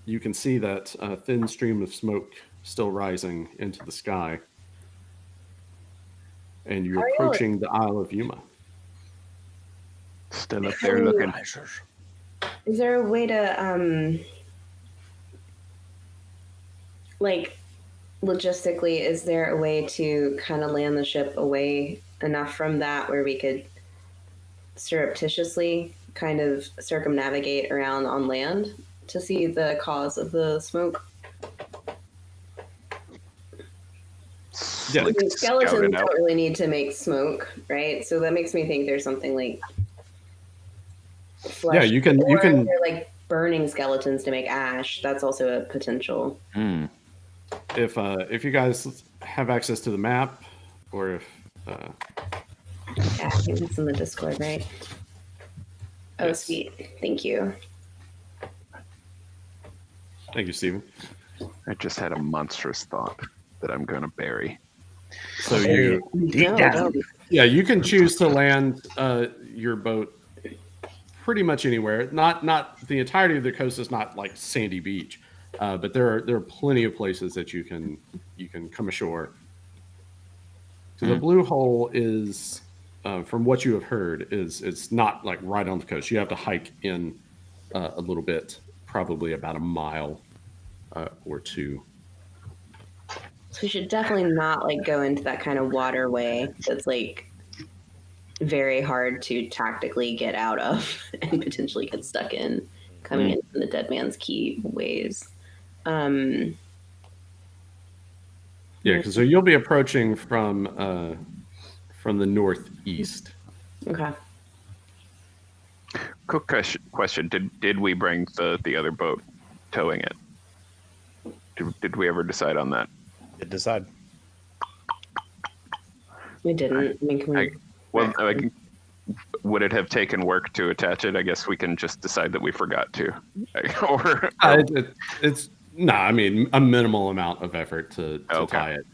you can see that thin stream of smoke still rising into the sky. And you're Are you- approaching the Isle of Yuma. Still up there looking. Is there a way to like logistically, is there a way to kind of land the ship away enough from that where we could surreptitiously kind of circumnavigate around on land to see the cause of the smoke? Yeah. I mean, Scout skeletons it out. don't really need to make smoke, right? So that makes me think there's something like flesh. Yeah, you can- or if they're like burning skeletons to make ash. That's also a potential. Hmm. If you guys have access to the map, or if Yeah, I think it's in the Discord, right? Oh, Yes. sweet. Thank you. thank you, Stephen. I just had a monstrous thought that I'm going to bury. So you Deep down. Yeah, you can choose to land your boat pretty much anywhere. Not the entirety of the coast is not like sandy beach, but there are plenty of places that you can come ashore. So the Blue Hole is, from what you have heard, is it's not like right on the coast. You have to hike in a little bit probably about a mile or two. So we should definitely not like go into that kind of waterway that's like very hard to tactically get out of and potentially get stuck in coming in from the Dead Man's Key ways. Yeah, because so you'll be approaching from the northeast. Okay. Quick question: Did we bring the other boat towing it? Did we ever decide on that? Decide. We didn't. I mean, can we... Would it have taken work to attach it? I guess we can just decide that we forgot to. It's I mean, a minimal amount of effort to tie it.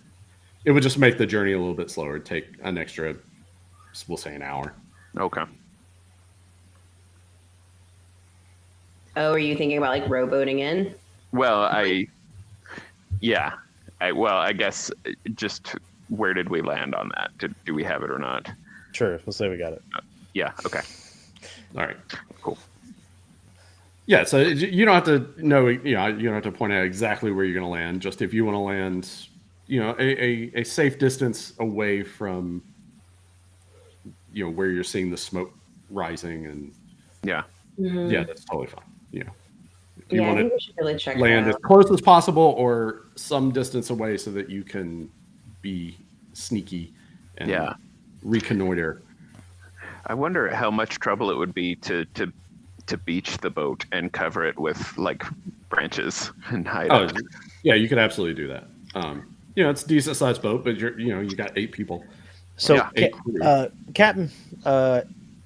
It would just make the journey a little bit slower. It'd take an extra, we'll say, an hour. Okay. Oh, are you thinking about like rowboating in? Well, I guess just where did we land on that? Do we have it or not? Sure, we'll say we got it. Yeah. Okay. All right. Cool. Yeah. So you don't have to know. You don't have to point out exactly where you're going to land. Just if you want to land, a safe distance away from, where you're seeing the smoke rising, and yeah, that's totally fine. If you I want think to we should really check land that as out. close as possible or some distance away so that you can be sneaky and reconnoiter. I wonder how much trouble it would be to beach the boat and cover it with like branches and hide it. Yeah, you could absolutely do that. It's a decent sized boat, but you got 8 people. So, Yeah. Captain,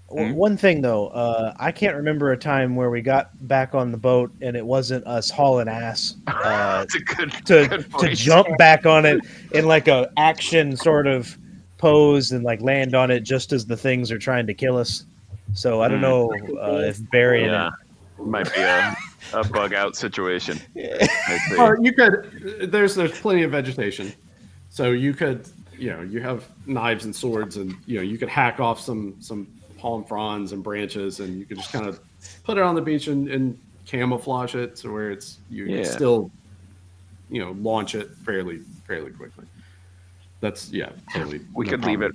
one thing though, I can't remember a time where we got back on the boat and it wasn't us hauling ass That's a good to point. jump back on it in like a action sort of pose and like land on it just as the things are trying to kill us. So I don't know if burying it might be a bug out situation. Or you could. There's plenty of vegetation, so you could. You have knives and swords, and you could hack off some palm fronds and branches, and you could just kind of put it on the beach and camouflage it to where it's you can still launch it fairly quickly. That's totally. We could leave it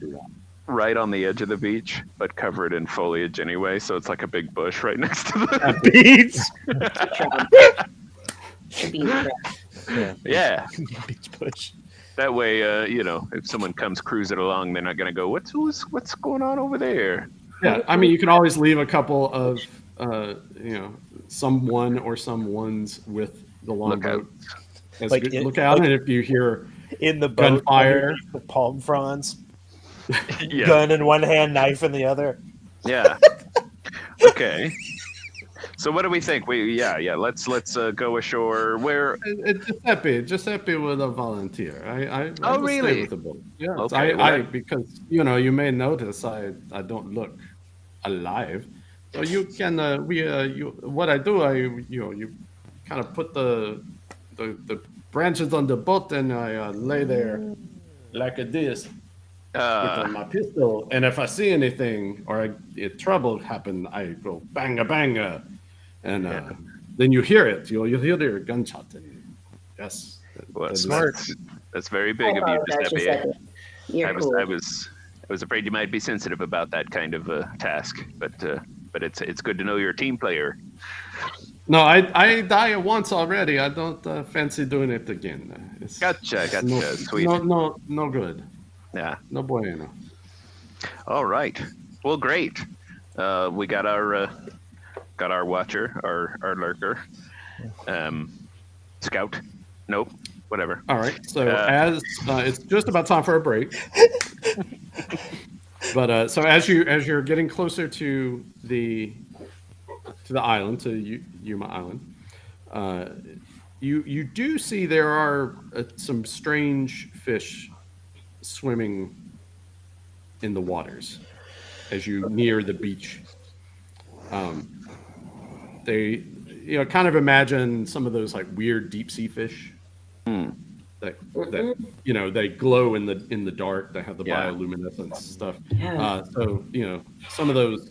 right on the edge of the beach, but cover it in foliage anyway, so it's like a big bush right next to the beach. Yeah. Beach bush. That way, if someone comes cruising along, they're not going to go, what's going on over there? Yeah, I mean, you can always leave a couple of, someone or someones with the longboat. Look out, and if you hear in the boat, gunfire, with palm fronds, gun in one hand, knife in the other. Yeah. Okay. So what do we think? Let's go ashore. Where? Giuseppe was a volunteer. I really? Stay with the boat. Yeah. Okay, because you may notice I don't look alive. So you can what I do you kind of put the branches on the boat and I lay there like this with my pistol, and if I see anything or trouble happen, I go banga banga. And then you hear it. You'll hear their gunshot. And yes, that's smart. That's very big of you, Giuseppe. You're cool. I was afraid you might be sensitive about that kind of task, but it's good to know you're a team player. No, I died once already. I don't fancy doing it again. Gotcha. Sweet. No good. Yeah. No bueno. All right. Well, great. We got our watcher, our lurker, scout. Nope. Whatever. All right. So as it's just about time for a break. But so as you're getting closer to the island, to Yuma Island, you do see there are some strange fish swimming in the waters as you near the beach. They kind of imagine some of those like weird deep sea fish that they glow in the dark. They have the bioluminescence stuff. Yeah. So some of those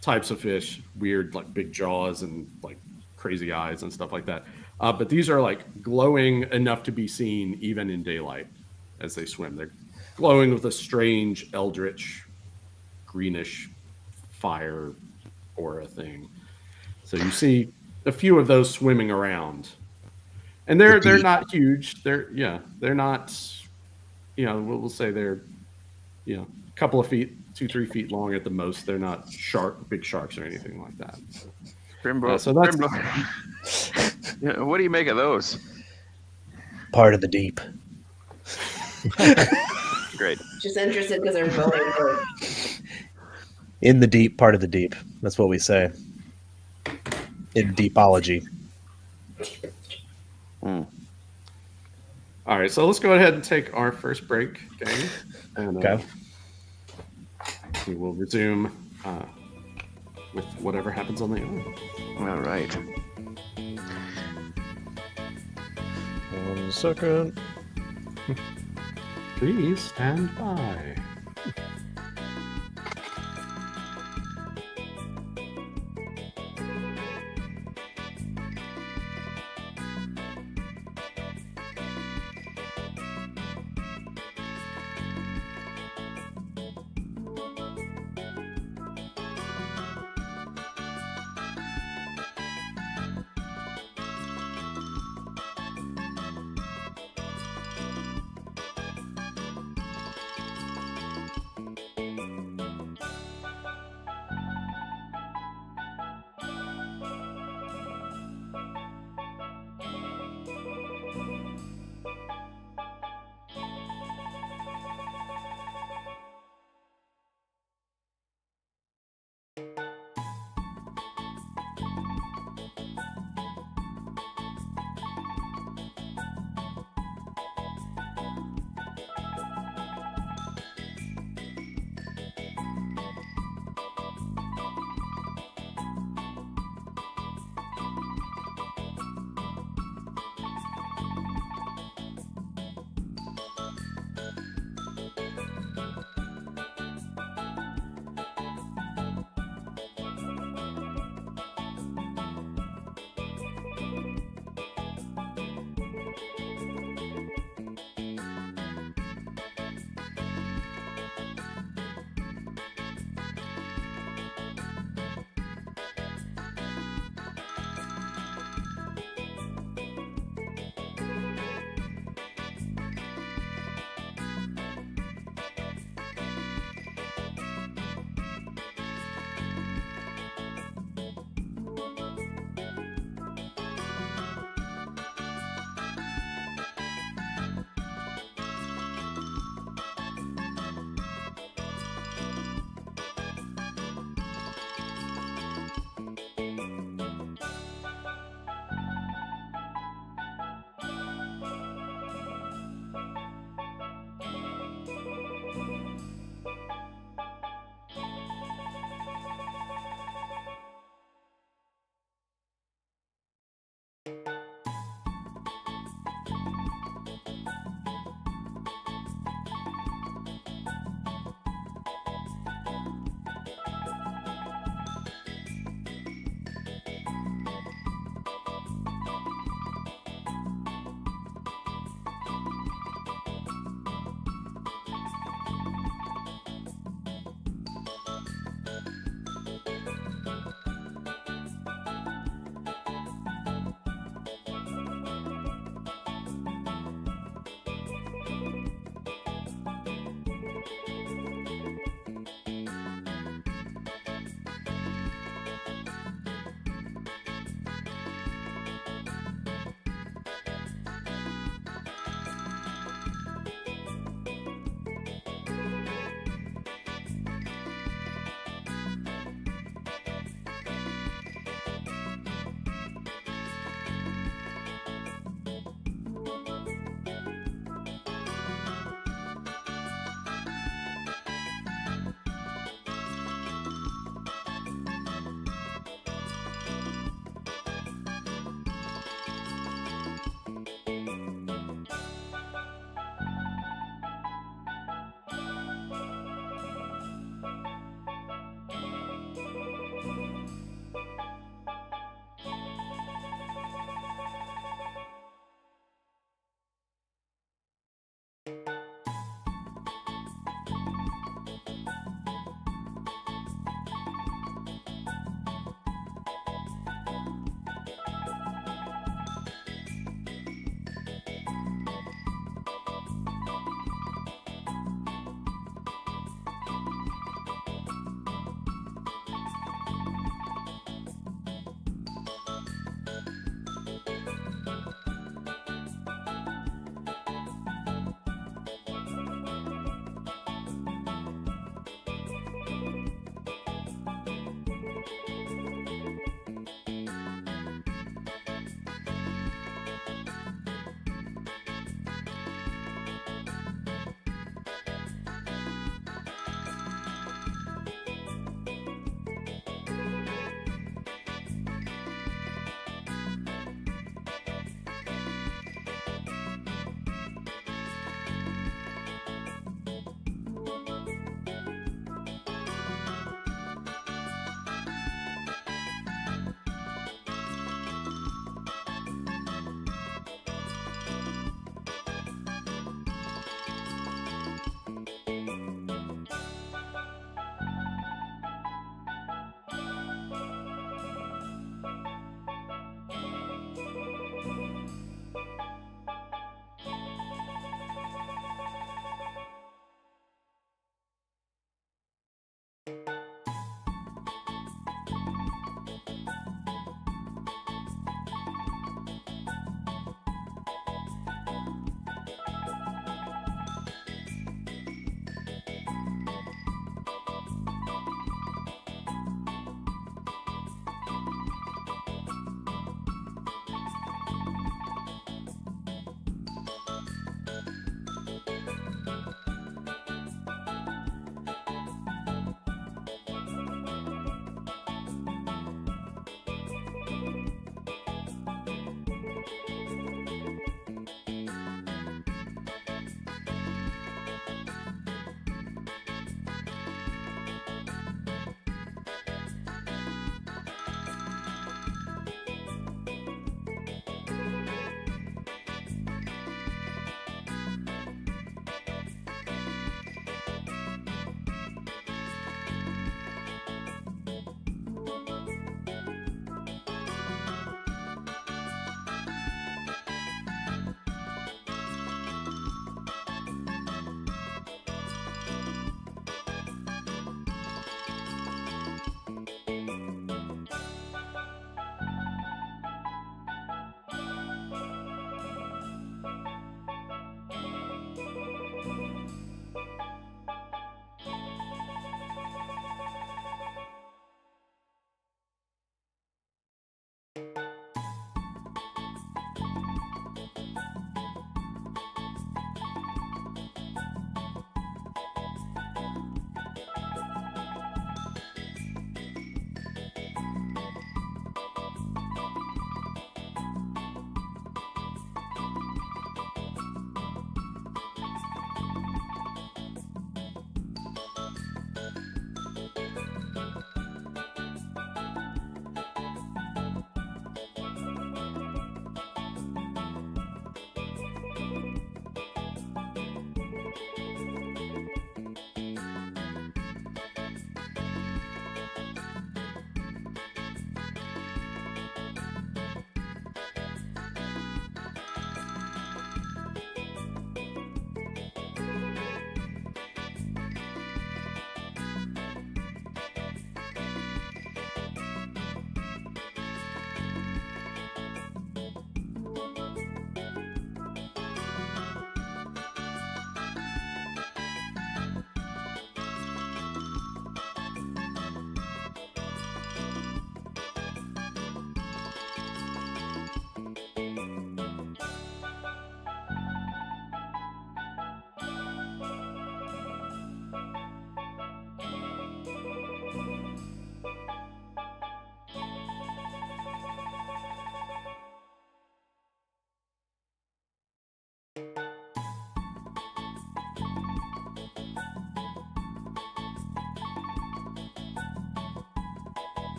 types of fish, weird like big jaws and like crazy eyes and stuff like that. But these are like glowing enough to be seen even in daylight as they swim. They're glowing with a strange eldritch greenish fire aura thing. So you see a few of those swimming around. And they're not huge. They're not, we'll say they're, a couple of feet, 2-3 feet long at the most. They're not big sharks or anything like that. Grimbo, So that's yeah, what do you make of those? Part of the deep. Great. Just interested because they're going In the deep, part of the deep. That's what we say. In deepology. All right, so let's go ahead and take our first break, gang. And Okay. we will resume with whatever happens on the island. All right. 1 second. Please stand by.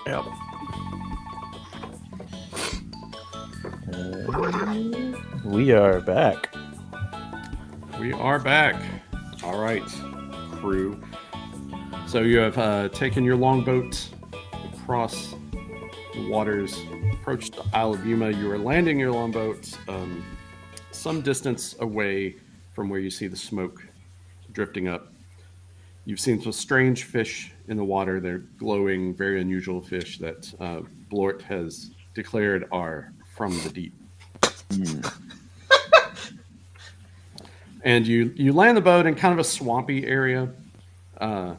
Yep. We are back. We are back. All right, crew. So you have taken your longboat across the waters, approached the Isle of Yuma. You are landing your longboat some distance away from where you see the smoke drifting up. You've seen some strange fish in the water. They're glowing, very unusual fish that Blort has declared are from the deep. And you land the boat in kind of a swampy area. So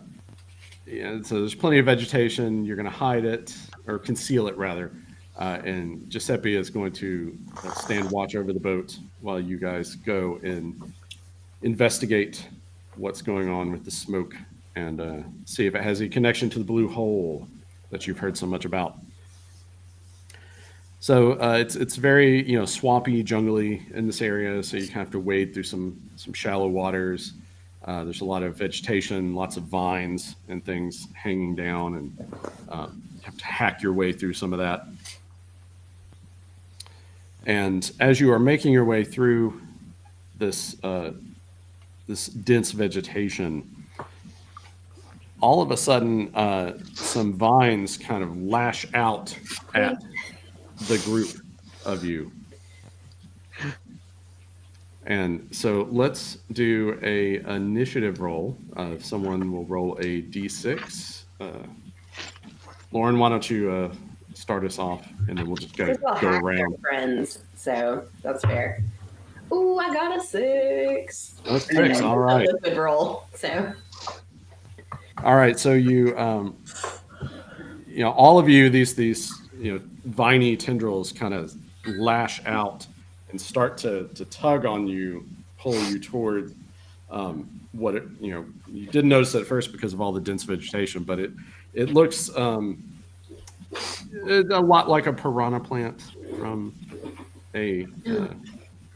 there's plenty of vegetation. You're going to hide it, or conceal it rather. And Giuseppe is going to stand watch over the boat while you guys go and investigate what's going on with the smoke and see if it has any connection to the blue hole that you've heard so much about. So it's very swampy, jungly in this area. So you kind of have to wade through some shallow waters. There's a lot of vegetation, lots of vines and things hanging down, and you have to hack your way through some of that. And as you are making your way through this dense vegetation, all of a sudden, some vines kind of lash out at the group of you. And so let's do a initiative roll. If someone will roll a d6. Lauren, why don't you start us off, and then we'll just go around. Friends, so that's fair. Ooh, I got a 6. That's 6. All right. That's a good roll. So. All right. So you, all of you, these viney tendrils kind of lash out and start to tug on you, pull you toward you didn't notice at first because of all the dense vegetation, but it looks a lot like a piranha plant from a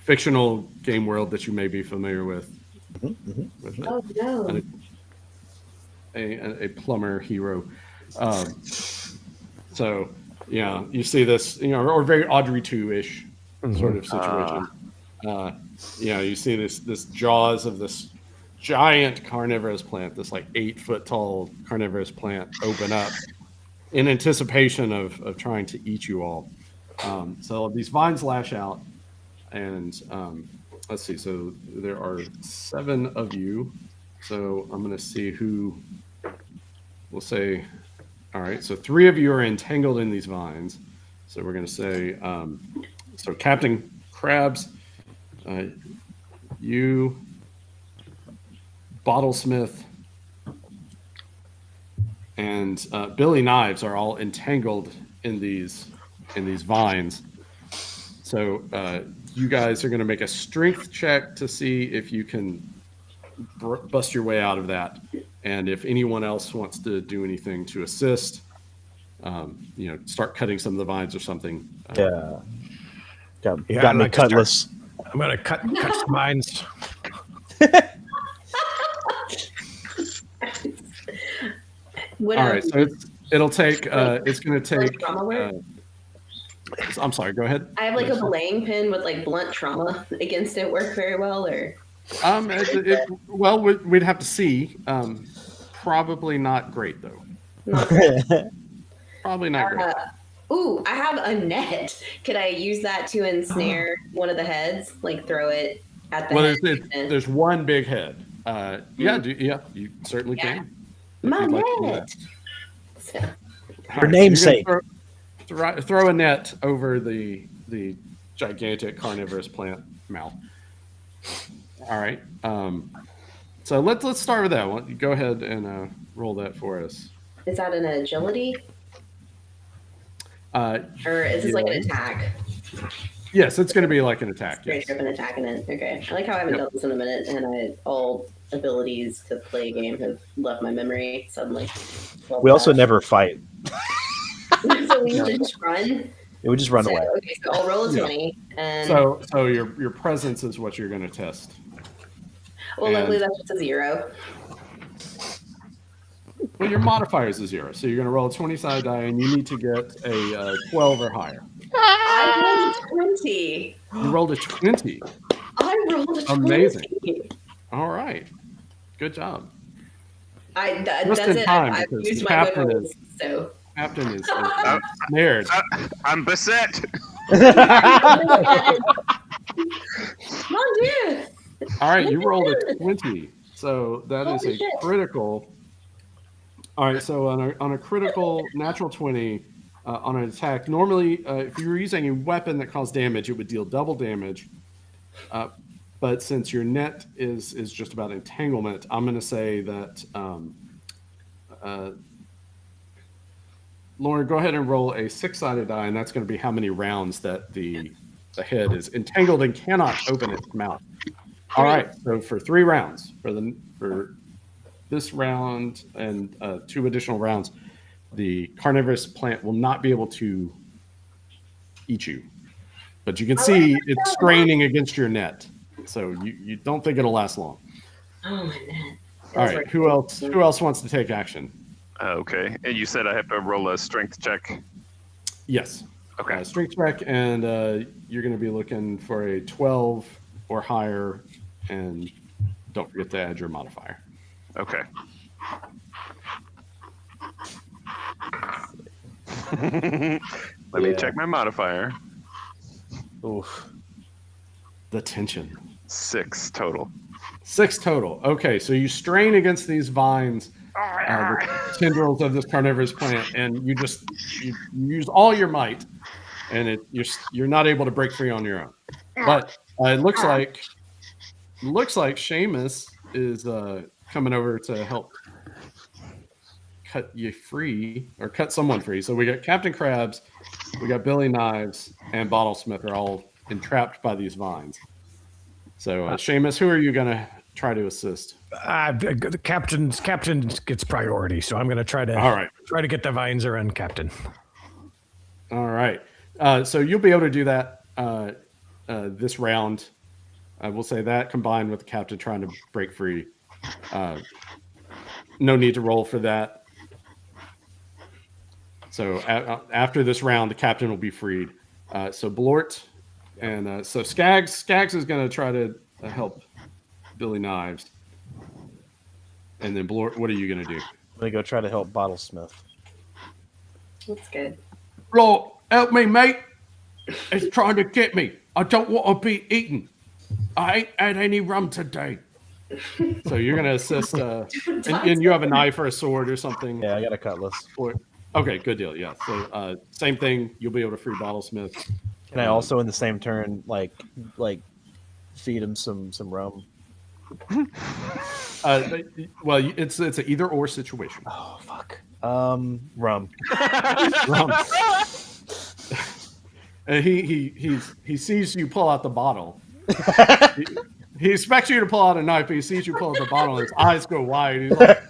fictional game world that you may be familiar with. Oh no! A plumber hero. So you see this, or very Audrey 2-ish sort of situation. You see this jaws of this giant carnivorous plant, this like 8-foot tall carnivorous plant open up in anticipation of trying to eat you all. So these vines lash out, and let's see. So there are 7 of you. So I'm going to see who will say. All right. So 3 of you are entangled in these vines. So we're going to say. So Captain Krabs, you, Bottlesmith, and Billy Knives are all entangled in these vines. So you guys are going to make a strength check to see if you can bust your way out of that, and if anyone else wants to do anything to assist, start cutting some of the vines or something. Got me cutlass. I'm going to cut some vines. All right, so it'll take. It's going to take. I'm sorry. Go ahead. I have like a belaying pin with like blunt trauma against it. Work very well, or? Well, we'd have to see. Probably not great though. Probably not great. Ooh, I have a net. Could I use that to ensnare one of the heads? Like throw it at the head? There's one big head. You certainly can. My net. For namesake. Throw a net over the gigantic carnivorous plant mouth. All right. So let's start with that. Go ahead and roll that for us. Is that an agility? Or is this like an attack? Yes, it's going to be like an attack. Straight up an attack in it. Okay. I like how I haven't done this in a minute, and all abilities to play a game have left my memory suddenly. We also never fight. So we just run. It would just run away. Okay, so I'll roll a 20. And so your presence is what you're going to test. Well, luckily that's just a 0. Well, your modifier is a 0, so you're going to roll a 20-sided die, and you need to get a 12 or higher. I rolled a 20. You rolled a 20. I rolled a 20. Amazing. All right. Good job. That's in it. time, I've because used the my captain winners, is- so. Captain is snared. I'm beset. Mon Dieu. All right, you rolled a 20, so that is Holy a shit. critical. All right, so on a critical natural 20 on an attack, normally if you were using a weapon that caused damage, it would deal double damage. But since your net is just about entanglement, I'm going to say that Lauren, go ahead and roll a 6-sided die, and that's going to be how many rounds that the head is entangled and cannot open its mouth. All right, so for 3 rounds for this round and 2 additional rounds, the carnivorous plant will not be able to eat you, but you can see it's straining against your net, so you don't think it'll last long. Oh, my net. All right, who else wants to take action? Okay, and you said I have to roll a strength check. Yes. Okay. Strength check, and you're going to be looking for a 12 or higher, and don't forget to add your modifier. Okay. Let me check my modifier. Oof. The tension. 6 total. 6 total. Okay, so you strain against these vines, the tendrils of this carnivorous plant, and you use all your might, and you're not able to break free on your own. But it looks like Seamus is coming over to help cut you free, or cut someone free. So we got Captain Krabs, we got Billy Knives, and Bottlesmith are all entrapped by these vines. So Seamus, who are you going to try to assist? The captain gets priority, so I'm going to try to get the vines around Captain. All right. So you'll be able to do that this round. I will say that combined with the captain trying to break free. No need to roll for that. So after this round, the captain will be freed. So Blort and so Skaggs is going to try to help Billy Knives. And then Blort, what are you going to do? I'm gonna go try to help Bottlesmith. That's good. Blort, help me, mate. It's trying to get me. I don't want to be eaten. I ain't had any rum today. So you're going to assist, and you have a knife or a sword or something. Yeah, I got a cutlass. Okay, good deal. Yeah. So same thing. You'll be able to free Bottlesmith. Can I also, in the same turn, like feed him some rum? Well, it's an either or situation. Oh fuck. Rum. Rum. And he sees you pull out the bottle. He expects you to pull out a knife, but he sees you pull out the bottle, and his eyes go wide. He's like,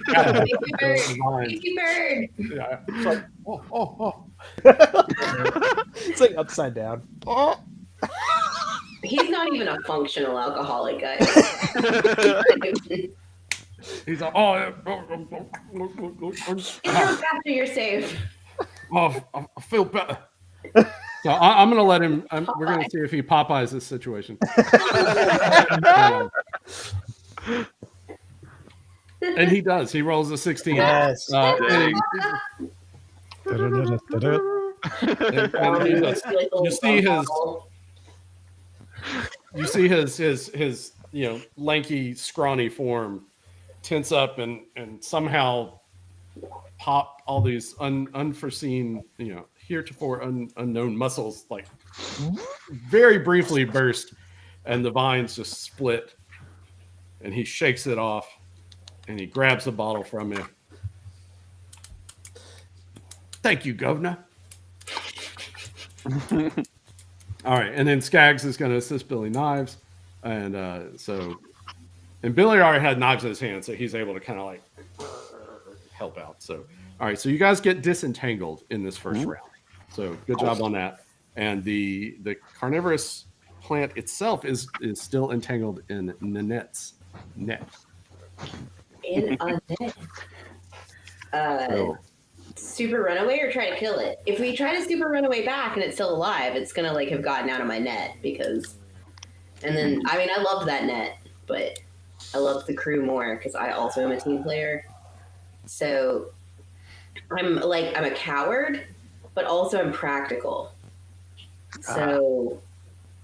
Thank bird. yeah. It's like, oh. It's like upside down. He's not even a functional alcoholic, guys. He's like, oh. Get drunk after you're safe. Oh, I feel better. So I'm going to let him. We're going to see if he Popeyes this situation. And he does. He rolls a 16. Yes. And you see his lanky, scrawny form tense up and somehow pop all these unforeseen, heretofore unknown muscles, like very briefly burst, and the vines just split, and he shakes it off, and he grabs the bottle from you. Thank you, Governor. All right, and then Skaggs is going to assist Billy Knives, and Billy already had knives in his hand, so he's able to kind of like help out. So, all right, so you guys get disentangled in this first round. So good job on that. And the carnivorous plant itself is still entangled in Nanette's net. In a net. Super runaway or try to kill it? If we try to super runaway back and it's still alive, it's gonna like have gotten out of my net because. And then I mean I loved that net, but I love the crew more because I also am a team player. So I'm a coward, but also I'm practical. So,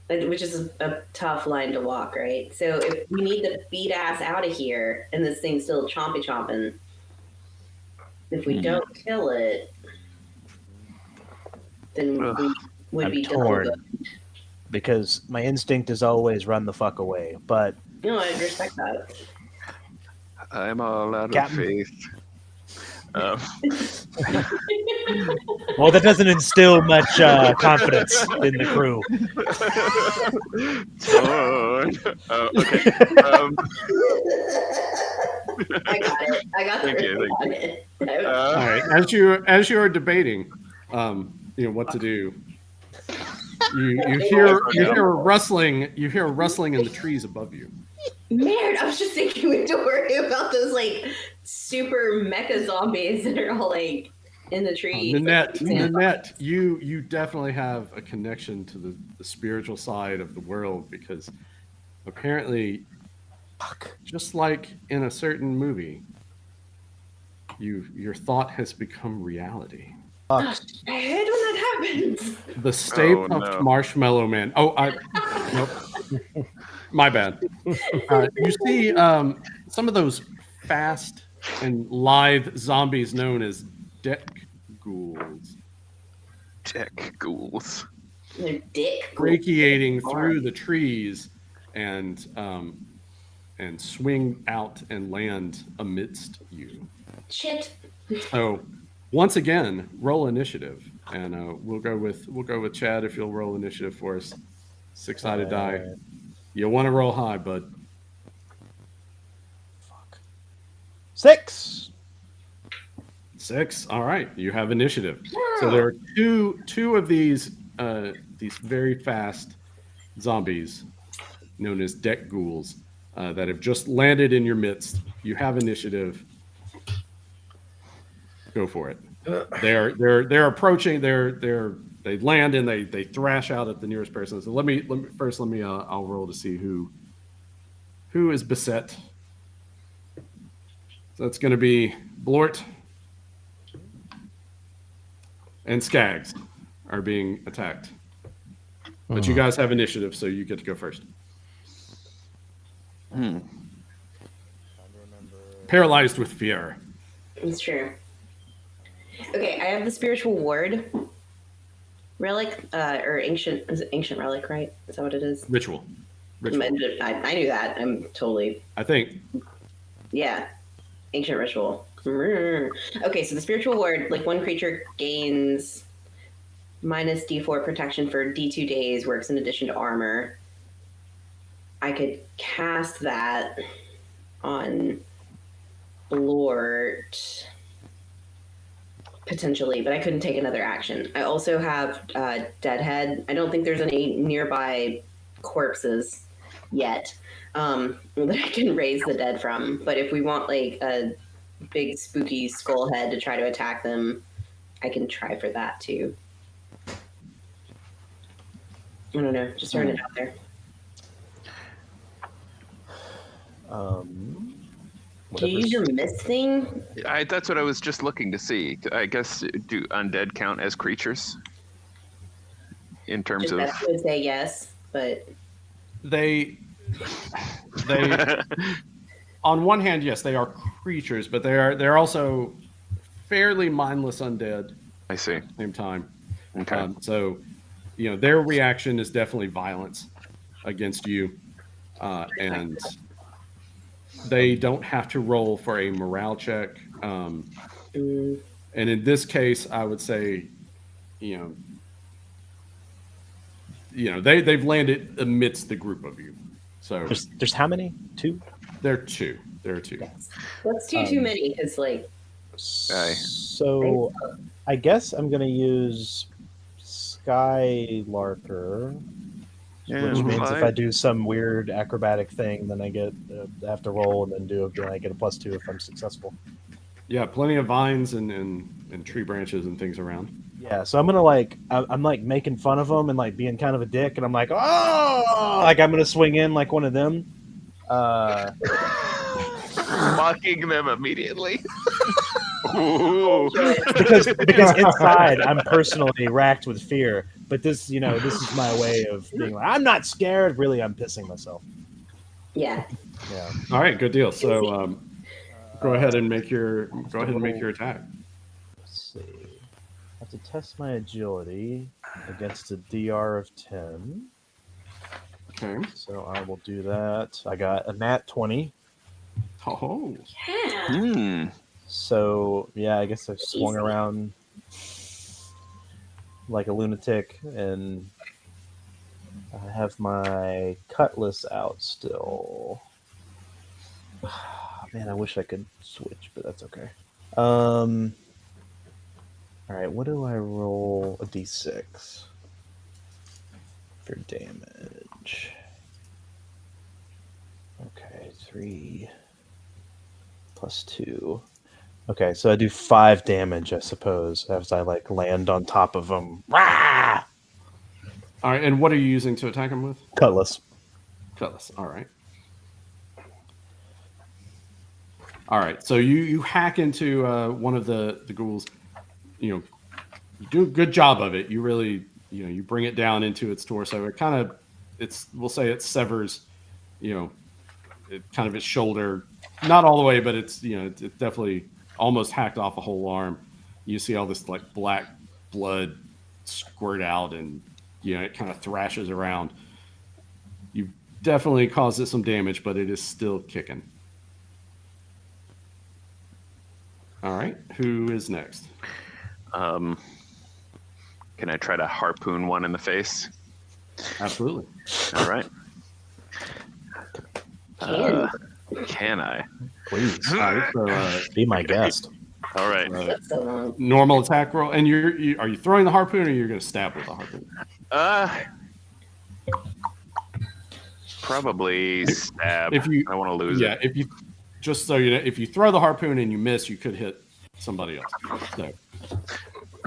which is a tough line to walk, right? So if we need to beat ass out of here and this thing's still chomping, if we don't kill it, then we would I'm be torn done. because my instinct is always run the fuck away, but No, I respect that. I'm all out of Captain. faith. well, that doesn't instill much confidence in the crew. Okay. I got it. I got Thank the you, rhythm on it. All right. As you are debating, what to do, you hear a rustling. You hear a rustling in the trees above you. Man, I was just thinking we don't worry about those like super mecha zombies that are all like in the trees. Nanette, you definitely have a connection to the spiritual side of the world because apparently, just like in a certain movie, your thought has become reality. I hate when that happens. The Stay Puft Marshmallow Man. Nope. My bad. You see some of those fast and lithe zombies known as deck ghouls. Deck ghouls. They're dick. Brachiating through the trees and swing out and land amidst you. Shit. So once again, roll initiative, and we'll go with Chad if you'll roll initiative for us. 6-sided die. You want to roll high, bud. 6. 6. All right, you have initiative. So there are two of these very fast zombies, known as deck ghouls, that have just landed in your midst. You have initiative. Go for it. They're approaching. They land and they thrash out at the nearest person. So let me I'll roll to see who is beset. So it's going to be Blort and Skaggs are being attacked. But you guys have initiative, so you get to go first. Paralyzed with fear. It's true. Okay, I have the spiritual ward relic, or ancient. Is it ancient relic? Right? Is that what it is? Ritual. I knew that. I'm totally. I think. Yeah, ancient ritual. Okay, so the spiritual ward, like one creature gains minus D4 protection for D2 days, works in addition to armor. I could cast that on Blort potentially, but I couldn't take another action. I also have Deadhead. I don't think there's any nearby corpses yet that I can raise the dead from. But if we want like a big spooky skull head to try to attack them, I can try for that too. I don't know. Just throwing it out there. Do you use your mist thing? That's what I was just looking to see. I guess, do undead count as creatures? In terms Just of... I would say yes, but... They on one hand, yes, they are creatures, but they're also fairly mindless undead. I see. At the same time. Okay. So, their reaction is definitely violence against you. And they don't have to roll for a morale check. And in this case, I would say, they've landed amidst the group of you. So there's how many? 2? There are 2. That's too many, because like... So I guess I'm going to use Skylarker Yeah, which means if fine. I do some weird acrobatic thing, then I have to roll and then I get a +2 if I'm successful. Yeah, plenty of vines and tree branches and things around. Yeah, so I'm gonna I'm like making fun of them and like being kind of a dick, and I'm like, oh, like I'm gonna swing in like one of them. Mocking them immediately. Ooh. because inside I'm personally racked with fear, but this is my way of being like, I'm not scared. Really, I'm pissing myself. Yeah. Yeah. All right, good deal. So go ahead and make your attack. Let's see. I have to test my agility against a DR of 10. Okay. So I will do that. I got a nat 20. Oh. Yeah. Hmm. So yeah, I guess I've swung around like a lunatic, and I have my cutlass out still. Man, I wish I could switch, but that's okay. All right, what do I roll? A d6 for damage. Okay, 3 plus 2. Okay, so I do 5 damage, I suppose, as I like land on top of them. Rah! All right, and what are you using to attack him with? Cutlass. Cutlass. All right. All right. So you hack into one of the ghouls. You do a good job of it. You really you bring it down into its torso. It kind of we'll say it severs kind of its shoulder, not all the way, but it's it definitely almost hacked off a whole arm. You see all this like black blood squirt out, and it kind of thrashes around. You definitely caused it some damage, but it is still kicking. All right, who is next? Can I try to harpoon one in the face? Absolutely. All right. Can I? Please. All right, so Be my guest. All right. That's so long. normal attack roll, and are you throwing the harpoon, or you're going to stab with the harpoon? Probably stab. If you, I want to lose yeah, it. if you just so you know, if you throw the harpoon and you miss, you could hit somebody else. So,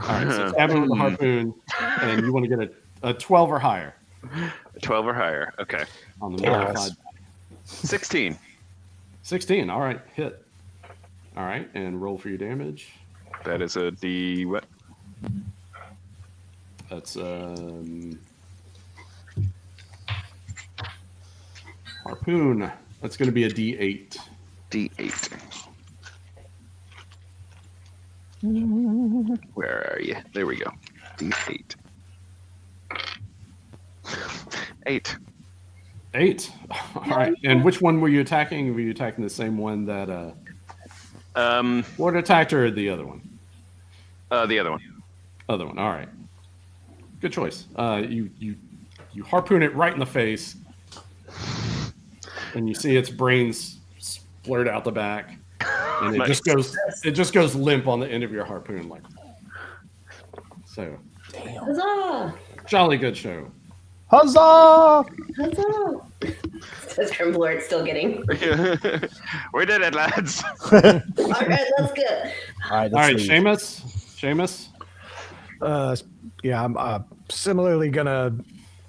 all right, so stab him with the harpoon, and you want to get a 12 or higher 12 or higher. Okay. on the Yes. modified. 16. 16. All right, hit. All right, and roll for your damage. That is a D. What? That's harpoon. That's going to be a D8. D8. Where are you? There we go. D8. 8. 8. All right. And which one were you attacking? Were you attacking the same one that Ward attacked, or the other one? The other one. Other one. All right. Good choice. You harpoon it right in the face, and you see its brains splurt out the back, and it Nice. just goes limp on the end of your harpoon, like so. Huzzah! Jolly good show. Huzzah! Huzzah! Says Grimblord's still getting. We did it, lads. All right, that's good. All right, All right, leave. Seamus. Yeah, I'm similarly gonna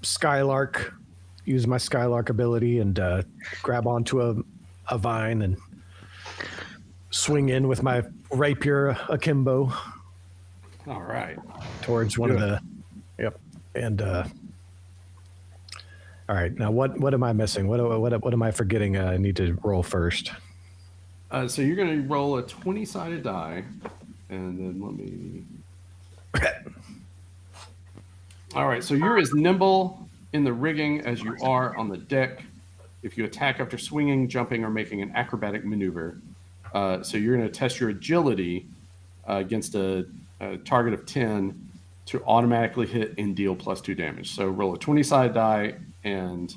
Skylark, use my Skylark ability and grab onto a vine and swing in with my rapier akimbo All right. towards one of the. Yep, and all right. Now, what am I missing? What am I forgetting? I need to roll first. So you're going to roll a 20-sided die, and then let me. All right. So you're as nimble in the rigging as you are on the deck. If you attack after swinging, jumping, or making an acrobatic maneuver, so you're going to test your agility against a target of 10 to automatically hit and deal +2 damage. So roll a 20-sided die, and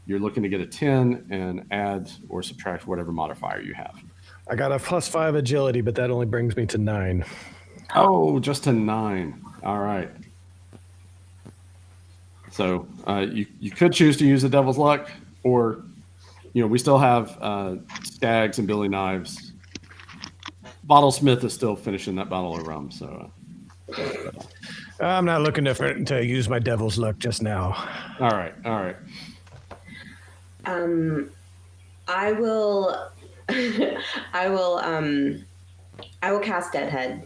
you're looking to get a 10 and add or subtract whatever modifier you have. I got a +5 agility, but that only brings me to 9. Oh, just a 9. All right. So you could choose to use the Devil's Luck, or we still have Skags and Billy Knives. Bottlesmith is still finishing that bottle of rum, so. I'm not looking to use my devil's luck just now. All right. I will I will cast Deadhead,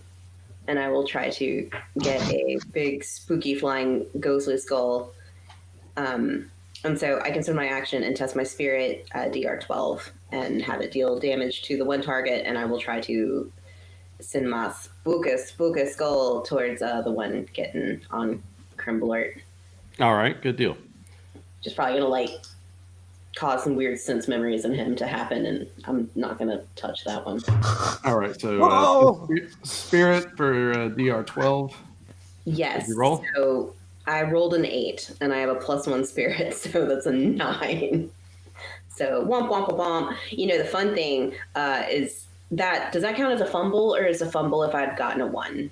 and I will try to get a big spooky flying ghostly skull. And so I can spend my action and test my spirit at DR12 and have it deal damage to the one target, and I will try to send my spooka skull towards the one getting on Crimblort. All right, good deal. Just probably gonna cause some weird sense memories in him to happen, and I'm not gonna touch that one. All right, so spirit for DR12. Yes. Did you roll? So I rolled an 8, and I have a +1 spirit, so that's a 9. So womp womp womp. The fun thing is that does that count as a fumble, or is a fumble if I'd gotten a 1?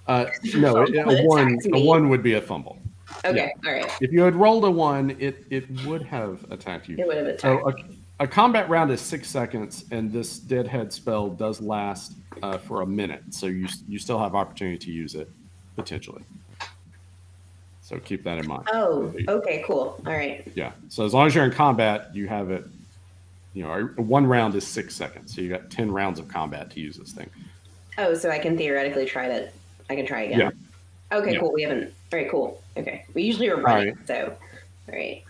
No, a 1 would be a fumble. Okay, yeah. All right. If you had rolled a 1, it would have attacked you. It would have attacked. So a combat round is 6 seconds, and this Deadhead spell does last for a minute. So you still have opportunity to use it potentially. So keep that in mind. Oh, okay, cool. All right. Yeah. So as long as you're in combat, you have it. 1 round is 6 seconds, so you got 10 rounds of combat to use this thing. Oh, so I can theoretically try again. Yeah. Okay, yeah. Cool. We haven't. Very cool. Okay. We usually are running, so all right.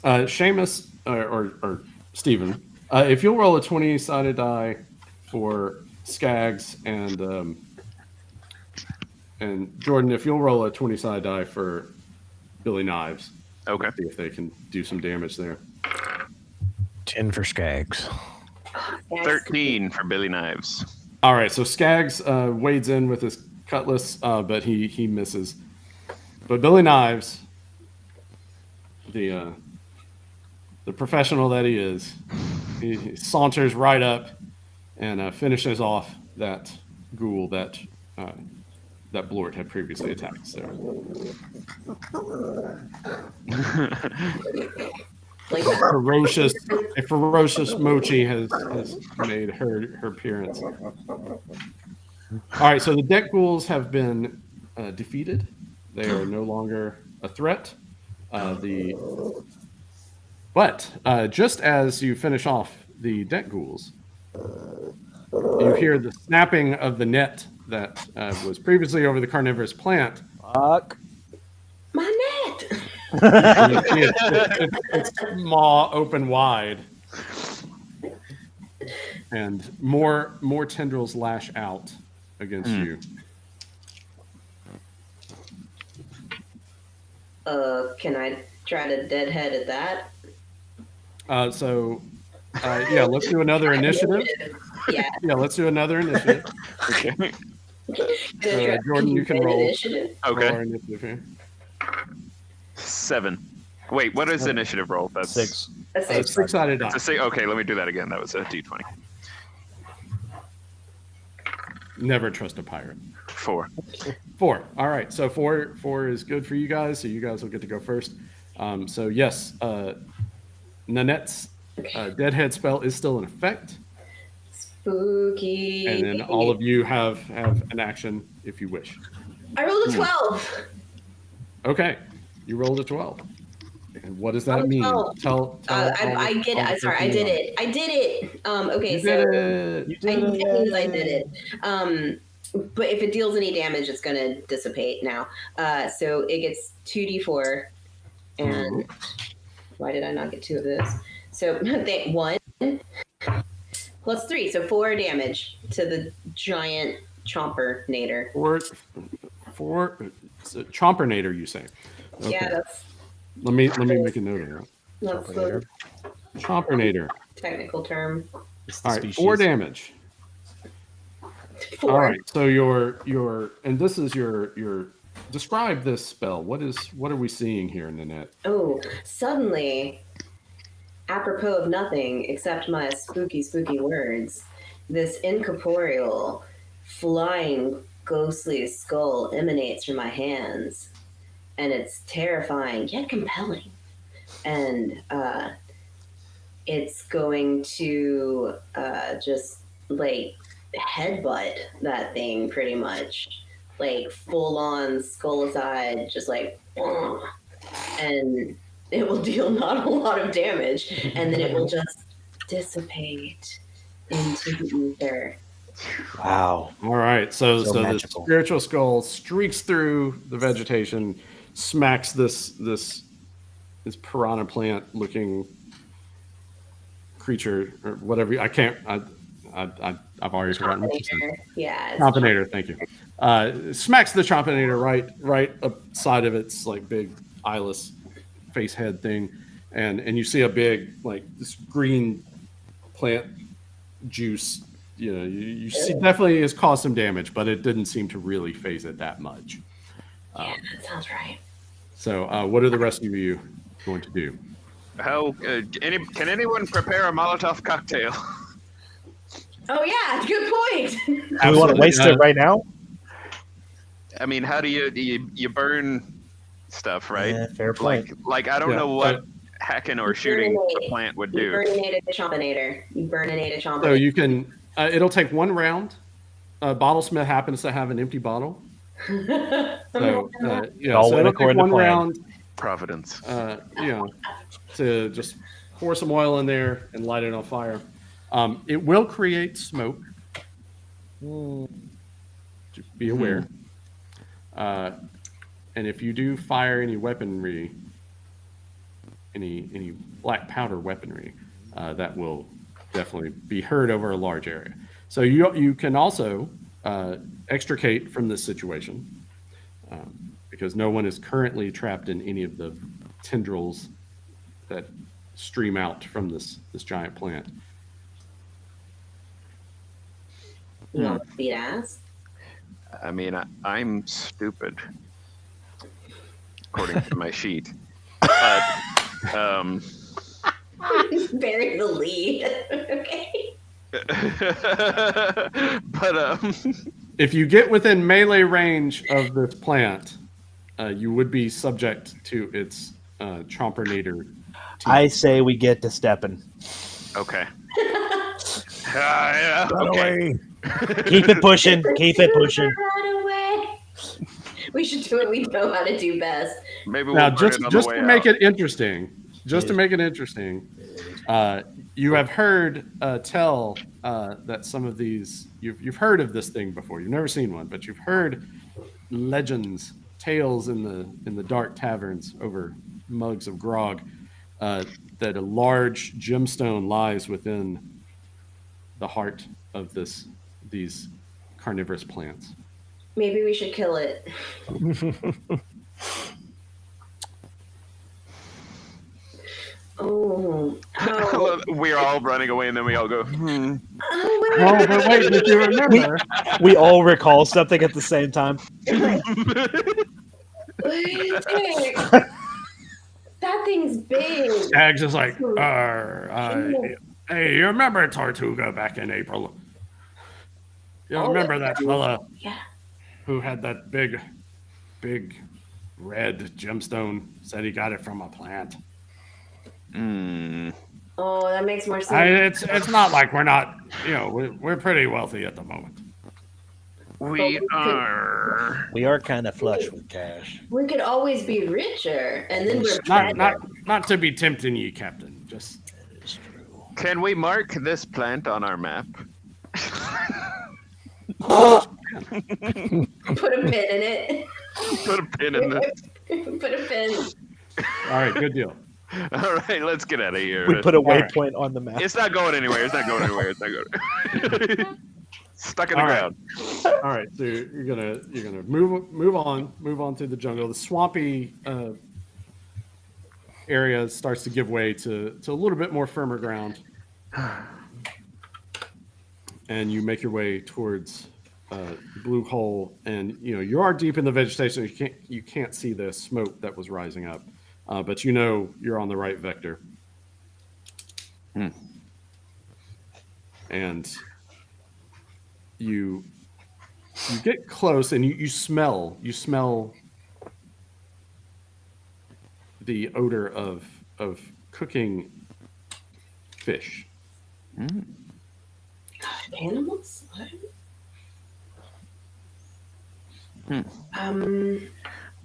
Seamus or Steven, if you'll roll a 20-sided die for Skags and Jordan, if you'll roll a 20-sided die for Billy Knives. Okay. See if they can do some damage there. 10 for Skags. 13 for Billy Knives. All right, so Skags wades in with his cutlass, but he misses. But Billy Knives, the professional that he is, he saunters right up and finishes off that ghoul that Blort had previously attacked. So. A ferocious Mochi has made her appearance. All right, so the deck ghouls have been defeated. They are no longer a threat. But just as you finish off the deck ghouls, you hear the snapping of the net that was previously over the carnivorous plant. Fuck. My net! And you see its maw open wide. And more tendrils lash out against you. Can I try to deadhead at that? Let's do another initiative. Yeah. Yeah, let's do another initiative. Okay. Jordan, you can roll. Initiative. Okay. Roll our initiative here. 7. Wait, what is initiative roll? That's 6. A 6. 6-sided die. Okay, let me do that again. That was a D20. Never trust a pirate. 4. 4. All right. So 4 is good for you guys. So you guys will get to go first. So yes, Nanette's Deadhead spell is still in effect. Spooky. And then all of you have an action if you wish. I rolled a 12. Okay. You rolled a 12. And what does that mean? Tell I get it. Sorry, I did it. Okay, you did it. I did it. But if it deals any damage, it's going to dissipate now. So it gets 2d4. And why did I not get 2 of those? So 1 plus 3. So 4 damage to the giant Chompernator. 4 Chompernator, you say? Okay. Yeah, that's... Let me make a note of that. That's the Chompernator. technical term. All right, 4 damage. 4. All right, so your and this is your describe this spell. What are we seeing here, Nanette? Oh, suddenly, apropos of nothing except my spooky words, this incorporeal, flying, ghostly skull emanates from my hands. and it's terrifying yet compelling. And it's going to just like headbutt that thing pretty much, like full on skull aside, just like, and it will deal not a lot of damage, and then it will just dissipate into the ether. Wow. All right, so the magical. spiritual skull streaks through the vegetation, smacks this piranha plant looking creature or whatever. I've already forgotten what you said. Yeah, Chompinator, thank you. Smacks the Chompinator right upside of its like big eyeless face head thing, and you see a big like this green plant juice. You know, you see definitely has caused some damage, but it didn't seem to really phase it that much. Yeah, that sounds right. So, what are the rest of you going to do? How can anyone prepare a Molotov cocktail? Oh yeah, good point. Do we want to waste it right now? I mean, how do you burn stuff, right? Yeah, fair point. Like I don't know what hacking or shooting a plant would do. You burninated the Chompinator. You burninated Chompinator. So you can. It'll take one round. Bottlesmith happens to have an empty bottle. So All so went it'll take according to one plan. round. Providence. To just pour some oil in there and light it on fire. It will create smoke. Just be aware. And if you do fire any weaponry, any black powder weaponry, that will definitely be heard over a large area. So you can also extricate from this situation because no one is currently trapped in any of the tendrils that stream out from this giant plant. You want to beat ass? I mean, I'm stupid, according to my sheet. But Bury the lead. Okay. but If you get within melee range of this plant, you would be subject to its Chompinator. I say we get to stepping. okay. Yeah, Run okay. away. Keep it pushing. Keep it pushing. Run away. We should do what we know how to do best. Maybe we'll Now, burn just it on just the way to make out. it interesting, you have heard tell that some of these you've heard of this thing before. You've never seen one, but you've heard legends, tales in the dark taverns over mugs of grog that a large gemstone lies within the heart of these carnivorous plants. Maybe we should kill it. Oh. We're all running away, and then we all go. Oh, Oh, but wait, did you remember? We all recall something at the same time. wait. That thing's big. Stag's just like, hey, you remember Tortuga back in April? You remember that fella Yeah. who had that big red gemstone? Said he got it from a plant. Oh, that makes more sense. It's not like we're not, we're pretty wealthy at the moment. We are. We are kind of flush with cash. We could always be richer, and then we're Not to be tempting you, Captain. Just It's true. Can we mark this plant on our map? put a pin in it. Put a pin in this. Put a pin. all right, good deal. All right, let's get out of here. We put a right. waypoint on the map. It's not going anywhere. It's not going anywhere. It's not going. Stuck in the All right. ground. All right, so you're gonna move on through the jungle. The swampy area starts to give way to a little bit more firmer ground, and you make your way towards the blue hole. And you are deep in the vegetation. You can't see the smoke that was rising up, but you're on the right vector. And you get close and you smell the odor of cooking fish. Animals? What?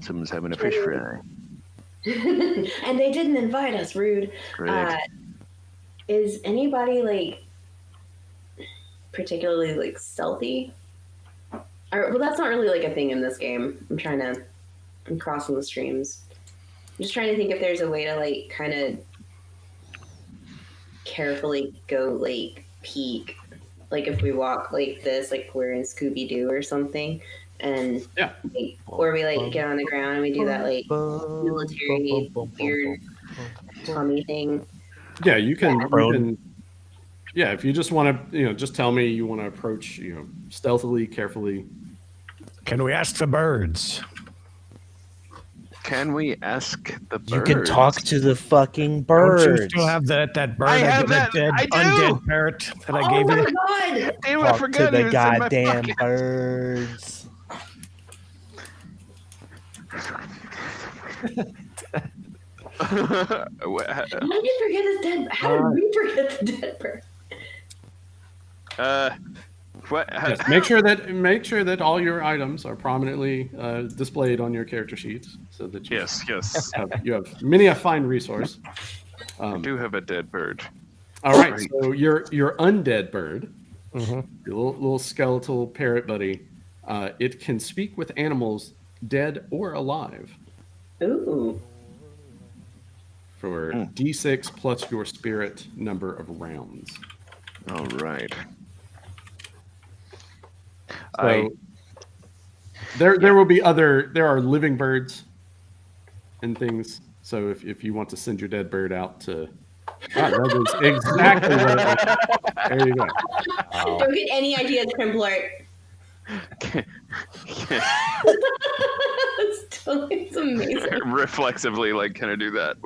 Someone's having a fish fry. And they didn't invite us, rude. Right. Is anybody like particularly like stealthy? Or, well, that's not really like a thing in this game. I'm crossing the streams. I'm just trying to think if there's a way to like kind of carefully go like peek, like if we walk like this, like we're in Scooby-Doo or something, and Yeah. like, or we like get on the ground and we do that like military weird tummy thing. Yeah, you can. Yeah, if you just want to, just tell me you want to approach, stealthily, carefully. Can we ask the birds? Can we ask the birds? You can talk to the fucking Don't you birds. still have that bird? I have that that. I do. undead parrot that I gave Oh you? my god! Damn, I Talk forgot to it the was in my goddamn pocket. birds. How did you forget the dead? How did we forget the dead bird? What? Yes, make sure that all your items are prominently displayed on your character sheets, so that you Yes. you have many a fine resource. I do have a dead bird. All right, so your undead bird, Mm-hmm. your little skeletal parrot buddy, it can speak with animals dead or alive Ooh. for D6 plus your spirit number of rounds. All right. So there will be there are living birds and things. So if you want to send your dead bird out to, that is exactly what it is. There you go. Don't get any ideas, Crimplart. It's amazing. Reflexively, like, can I do that?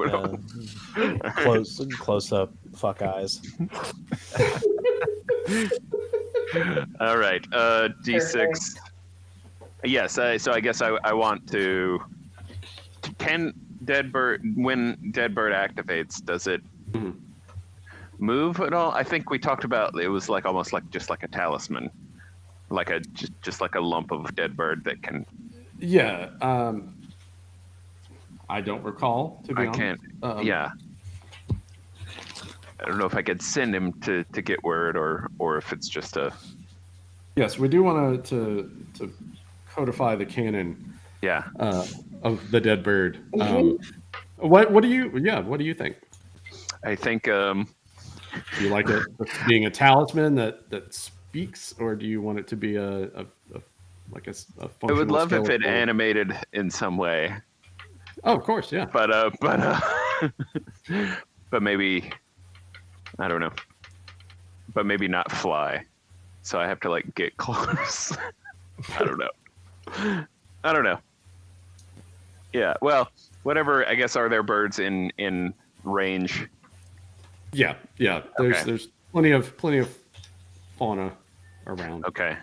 Close up, fuck eyes. All right. D6. Perfect. Yes. So I guess I want to. Can dead bird, when dead bird activates, does it move at all? I think we talked about it was like almost like just like a talisman, like just like a lump of dead bird that can. Yeah. I don't recall, to be honest. Can't. Yeah. I don't know if I could send him to get word or if it's just a. Yes, we do want to codify the canon. Yeah. Of the dead bird. What do you think? I think. Do you like it being a talisman that speaks, or do you want it to be a functional I would love if it skeletal? animated in some way. Oh, of course, yeah. But maybe I don't know. But maybe not fly. So I have to like get close. I don't know. Yeah. Well, whatever. I guess are there birds in range? Yeah. There's plenty of fauna around. Okay.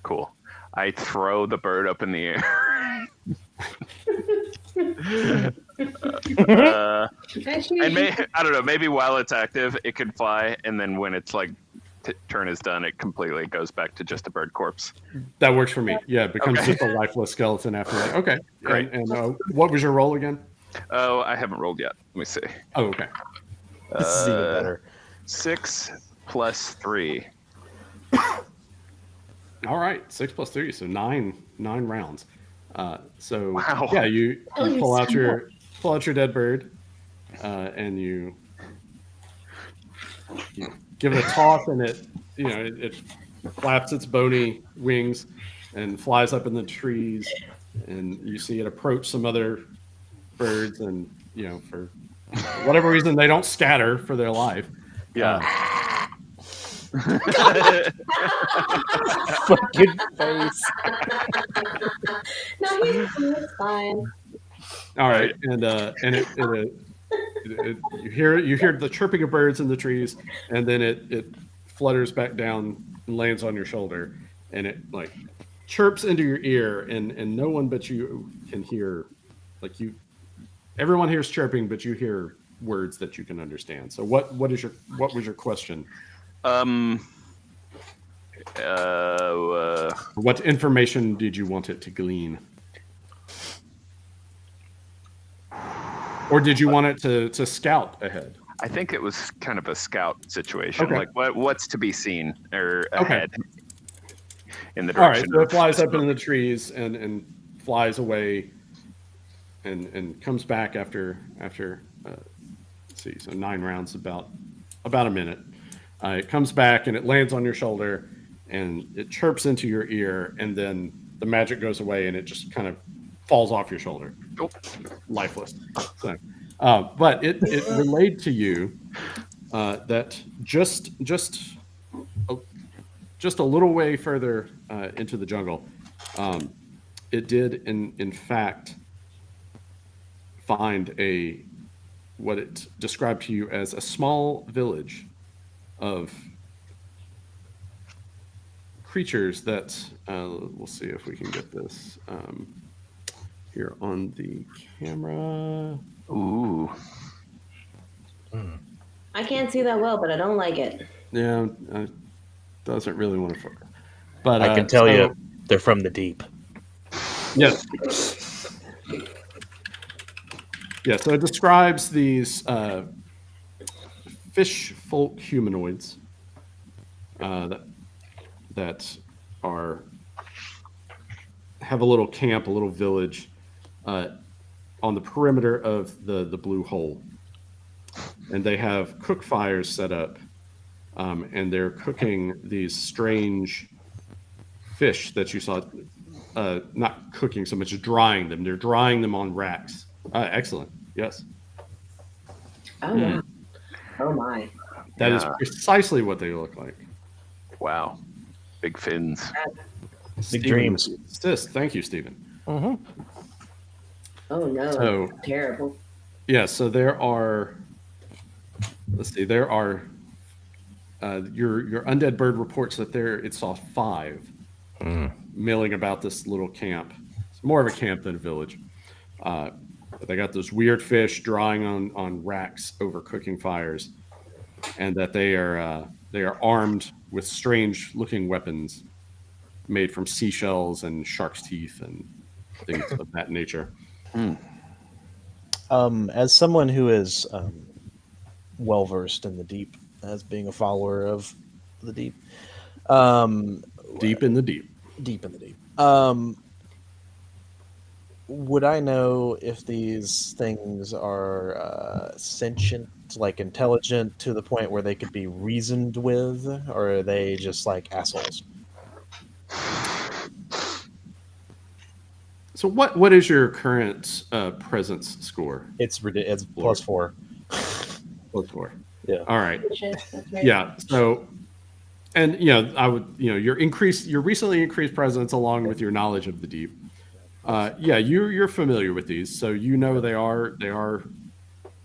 Cool. I throw the bird up in the air. And I don't know. Maybe while it's active, it can fly, and then when it's like turn is done, it completely goes back to just a bird corpse. That works for me. Yeah, it becomes just a lifeless skeleton after that. Okay, Great. And what was your roll again? Oh, I haven't rolled yet. Let me see. Oh, okay. This is even better. 6 plus 3. All right, 6 plus 3, so nine rounds. So Wow. yeah, you pull out your dead bird, and you give it a toss, and it flaps its bony wings and flies up in the trees, and you see it approach some other birds, and for whatever reason they don't scatter for their life. Yeah. Fucking face. No, he's fine. All right, and you hear the chirping of birds in the trees, and then it flutters back down and lands on your shoulder, and it like chirps into your ear, and no one but you can hear. Like everyone hears chirping, but you hear words that you can understand. So what was your question? What information did you want it to glean? Or did you want it to scout ahead? I think it was kind of a scout situation. Okay. Like what's to be seen or Okay. ahead in the All right, direction. so it flies up into the trees and flies away and comes back after let's see, so 9 rounds, about a minute. It comes back and it lands on your shoulder and it chirps into your ear, and then the magic goes away and it just kind of falls off your shoulder, lifeless. So, but it relayed to you that just a little way further into the jungle, it did in fact find what it described to you as a small village of creatures that we'll see if we can get this here on the camera. Ooh. I can't see that well, but I don't like it. Yeah, doesn't really want to. But I can tell you, they're from the deep. Yes. Yeah, so it describes these fish folk humanoids that have a little camp, a little village on the perimeter of the blue hole. And they have cook fires set up, and they're cooking these strange fish that you saw, not cooking so much as drying them. They're drying them on racks. Excellent. Yes. Oh, wow. Oh, my. That is precisely what they look like. Wow. Big fins. Big dreams. Thank you, Stephen. Oh, no. So, Terrible. Yeah, so there are, let's see, there are, your undead bird reports that it saw 5 milling about this little camp. It's more of a camp than a village. But they got those weird fish drying on racks over cooking fires, and that they are armed with strange looking weapons made from seashells and shark's teeth and things of that nature. As someone who is well versed in the deep, as being a follower of the deep, Deep in the deep. deep in the deep, would I know if these things are sentient, like intelligent to the point where they could be reasoned with, or are they just like assholes? So what is your current presence score? It's +4. +4. Yeah. All right. That's right. Yeah. So, and I would, your recently increased presence along with your knowledge of the deep. Yeah, you're familiar with these, so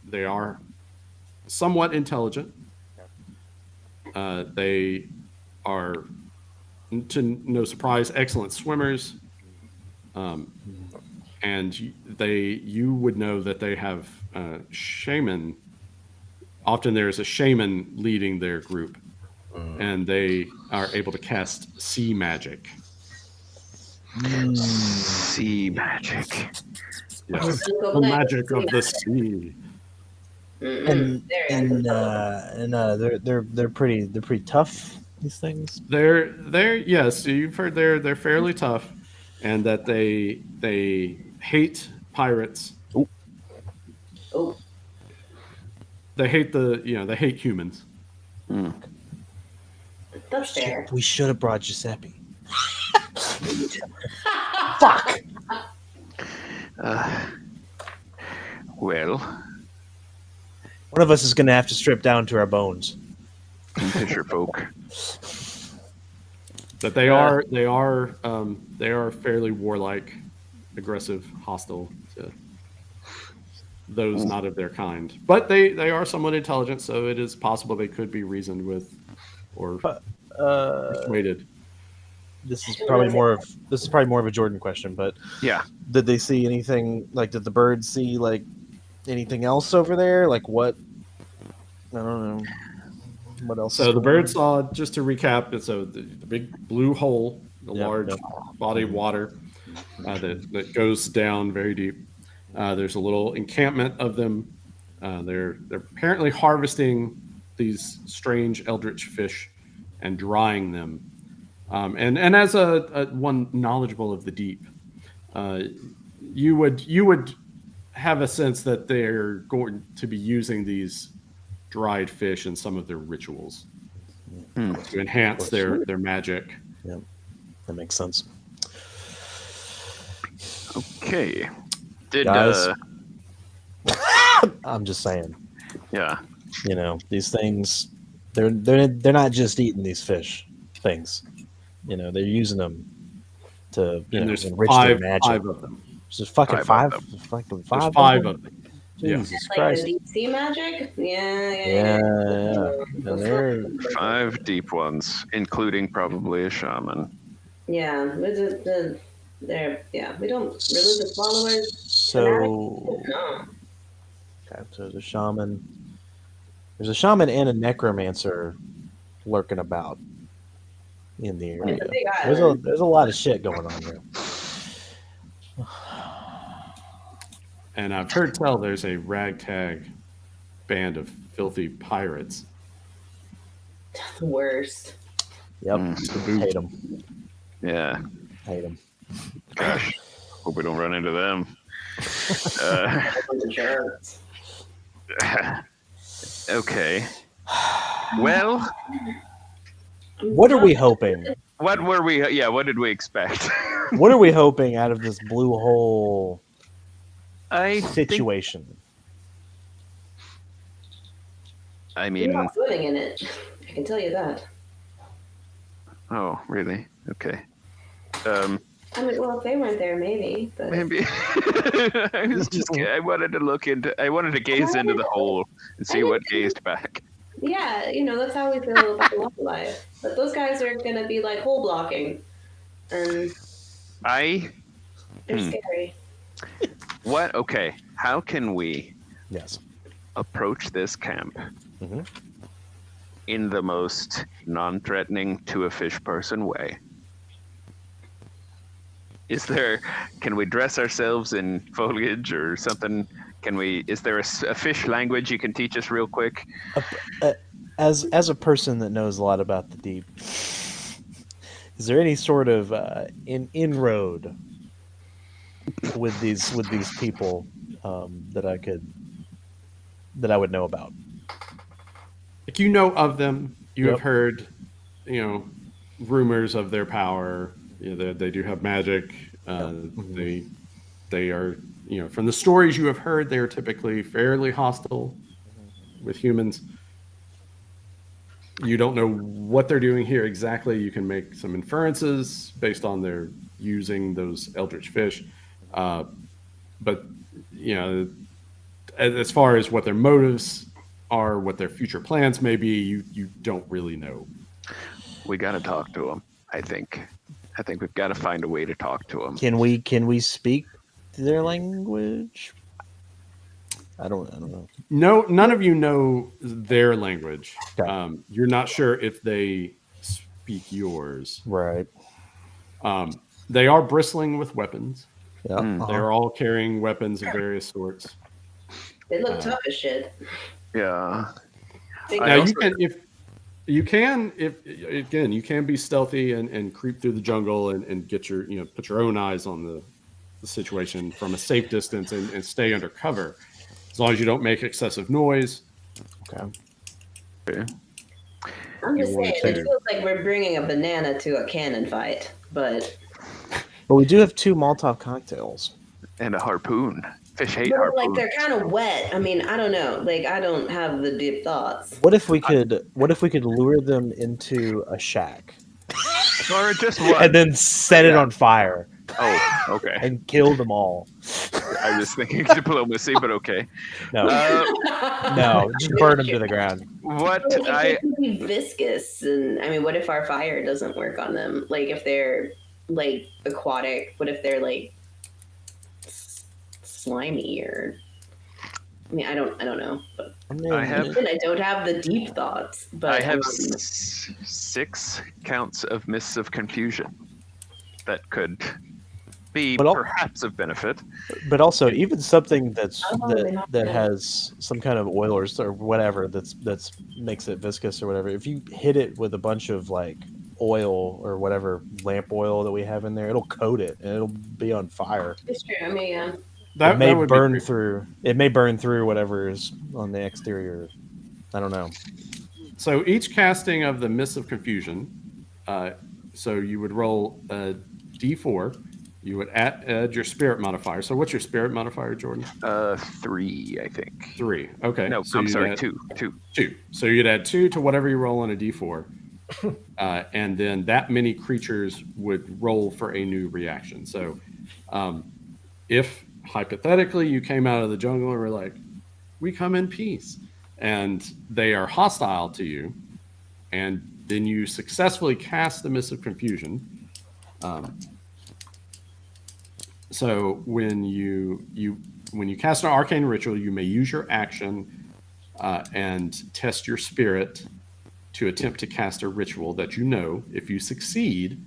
they are somewhat intelligent. They are, to no surprise, excellent swimmers. And you would know that they have shaman. Often there's a shaman leading their group, and they are able to cast sea magic. Sea magic. Yes, the magic of the sea. They're pretty tough. These things. They're yes, you've heard they're fairly tough, and that they hate pirates. Oh. They hate they hate humans. That's fair. We should have brought Giuseppe. Fuck. Well, one of us is going to have to strip down to our bones. fisher folk. But they are fairly warlike, aggressive, hostile to those not of their kind. But they are somewhat intelligent, so it is possible they could be reasoned with or persuaded. This is probably more of a Jordan question, but Yeah. did they see anything? Like, did the birds see like anything else over there? Like what? I don't know. What else? So the bird saw, just to recap, it's the big blue hole, the large body of water that goes down very deep. There's a little encampment of them. They're apparently harvesting these strange eldritch fish and drying them. And as a one knowledgeable of the deep, you would have a sense that they're going to be using these dried fish in some of their rituals to enhance their magic. Yeah, that makes sense. Okay. Guys, I'm just saying. Yeah. You know, these things, they're not just eating these fish things. You know, they're using them to There's enrich five their magic. of them. There's fucking five. Fucking five of them. Jesus Like Christ. the deep sea magic? Yeah. And they're 5 deep ones, including probably a shaman. Yeah, they're we don't religious followers. so. No. Okay, so there's a shaman. There's a shaman and a necromancer lurking about in the area. It's a big island. There's a lot of shit going on here. And I've heard tell there's a ragtag band of filthy pirates. The worst. Yep, boot. hate them. Yeah. Hate them. Gosh. Hope we don't run into them. Okay. Well, What are we hoping? what were we? Yeah, what did we expect? What are we hoping out of this blue hole I think. situation? I You're mean, not swimming in it. I can tell you that. oh, really? Okay. I mean, well, if they weren't there, maybe. But Maybe. I wanted to look into. I wanted to gaze into the hole and see what gazed back. yeah, that's how we feel about the wildlife. But those guys are gonna be like hole blocking, and they're scary. What? Okay. How can we Yes. approach this camp Mm-hmm. in the most non-threatening to a fish person way? Can we dress ourselves in foliage or something? Is there a fish language you can teach us real quick? As a person that knows a lot about the deep, is there any sort of inroad with these people that I would know about? Like, of them, you have heard, rumors of their power. They do have magic. They are, from the stories you have heard, they are typically fairly hostile with humans. You don't know what they're doing here exactly. You can make some inferences based on their using those eldritch fish. But, as far as what their motives are, what their future plans may be, you don't really know. We got to talk to them. I think we've got to find a way to talk to them. Can we speak their language? I don't know. No, none of you know their language. Okay. You're not sure if they speak yours. Right. They are bristling with weapons. Yeah. They're all carrying weapons of various sorts. They look tough as shit. Yeah. Now you can be stealthy and creep through the jungle and get put your own eyes on the situation from a safe distance and stay under cover, as long as you don't make excessive noise. Okay. I'm just saying, it feels like we're bringing a banana to a cannon fight, but we do have 2 Molotov cocktails And a harpoon. Fish hate harpoons. Like, they're kind of wet. I mean, I don't know. Like, I don't have the deep thoughts. What if we could lure them into a shack Or just one. and then set it on fire Oh, okay. and kill them all? I was thinking diplomacy, but okay. No, no, just burn them to the ground. What They could be viscous, and I mean, what if our fire doesn't work on them? Like, if they're like aquatic, what if they're like slimy or? I mean, I don't know, but I have and I don't have the deep thoughts. But I have 6 counts of mists of confusion that could be But perhaps of benefit. But also, even something Oh, they're not that good. has some kind of oil or whatever that's makes it viscous or whatever. If you hit it with a bunch of like oil or whatever lamp oil that we have in there, it'll coat it and it'll be on fire. It's true. I mean, yeah. It may would burn be through. It may burn through whatever is on the exterior. I don't know. So each casting of the Mists of Confusion, so you would roll a d4. You would add your spirit modifier. So what's your spirit modifier, Jordan? 3, I think. 3. Okay. No, so I'm you'd sorry, add 2. 2. So you'd add 2 to whatever you roll on a d4. And then that many creatures would roll for a new reaction. So if hypothetically you came out of the jungle and were like, we come in peace, and they are hostile to you, and then you successfully cast the Mist of Confusion. So when you cast an arcane ritual, you may use your action and test your spirit to attempt to cast a ritual that you know. If you succeed,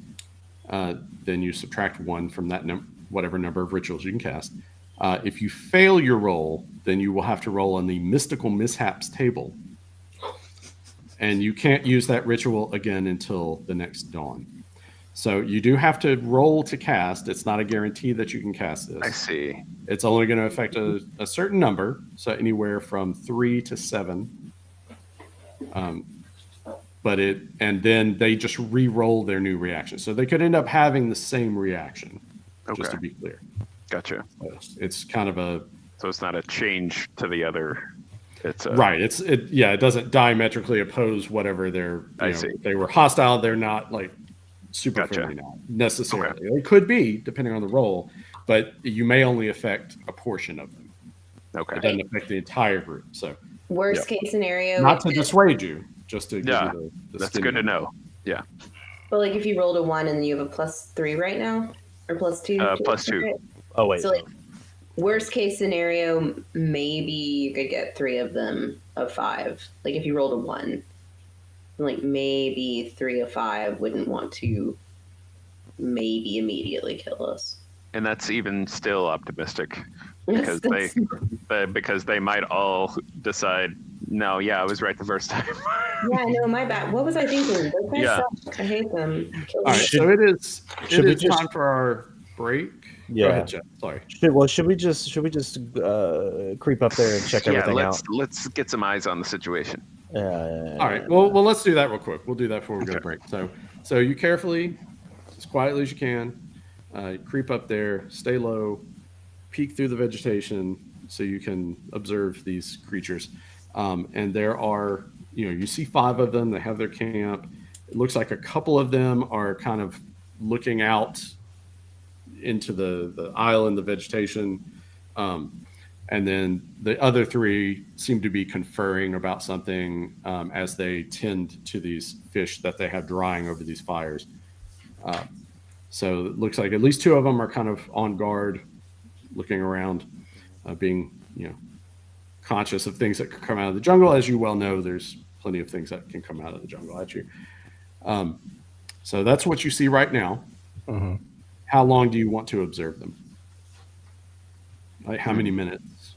then you subtract 1 from that whatever number of rituals you can cast. If you fail your roll, then you will have to roll on the mystical mishaps table. And you can't use that ritual again until the next dawn. So you do have to roll to cast. It's not a guarantee that you can cast this. I see. It's only going to affect a certain number, so anywhere from 3 to 7. And then they just re-roll their new reaction. So they could end up having the same reaction, just to be clear. Gotcha. So it's kind of a... So it's not a change to the other. It's a, right. It doesn't diametrically oppose whatever they're... I see. They were hostile. They're not like super friendly now, necessarily. Okay. It could be, depending on the roll, but you may only affect a portion of them. Okay. It doesn't affect the entire group. So Worst case scenario. not to dissuade you, just to give you the that's good to know. Yeah. But like if you rolled a 1 and you have a +3 right now, or +2. +2. Right? Oh wait. So like worst case scenario, maybe you could get 3 of them of 5. Like if you rolled a 1, like maybe 3 of 5 wouldn't want to maybe immediately kill us. And that's even still optimistic because they might all decide, no, yeah, I was right the first time. Yeah, I know, my bad. What was I thinking? Those guys Yeah. suck. I hate them. all right. So it is time for our break. Yeah. Go ahead, Jeff. Sorry. Should we just creep up there and check everything out? Let's get some eyes on the situation. All right. Well, let's do that real quick. We'll do that before we go to break. So you carefully, as quietly as you can, creep up there, stay low, peek through the vegetation so you can observe these creatures. And there are, you see 5 of them. They have their camp. It looks like a couple of them are kind of looking out into the island, the vegetation. And then the other 3 seem to be conferring about something as they tend to these fish that they have drying over these fires. So it looks like at least 2 of them are kind of on guard, looking around, being, conscious of things that could come out of the jungle. As you well know, there's plenty of things that can come out of the jungle at you. So that's what you see right now. Mm-hmm. How long do you want to observe them? Like how many minutes?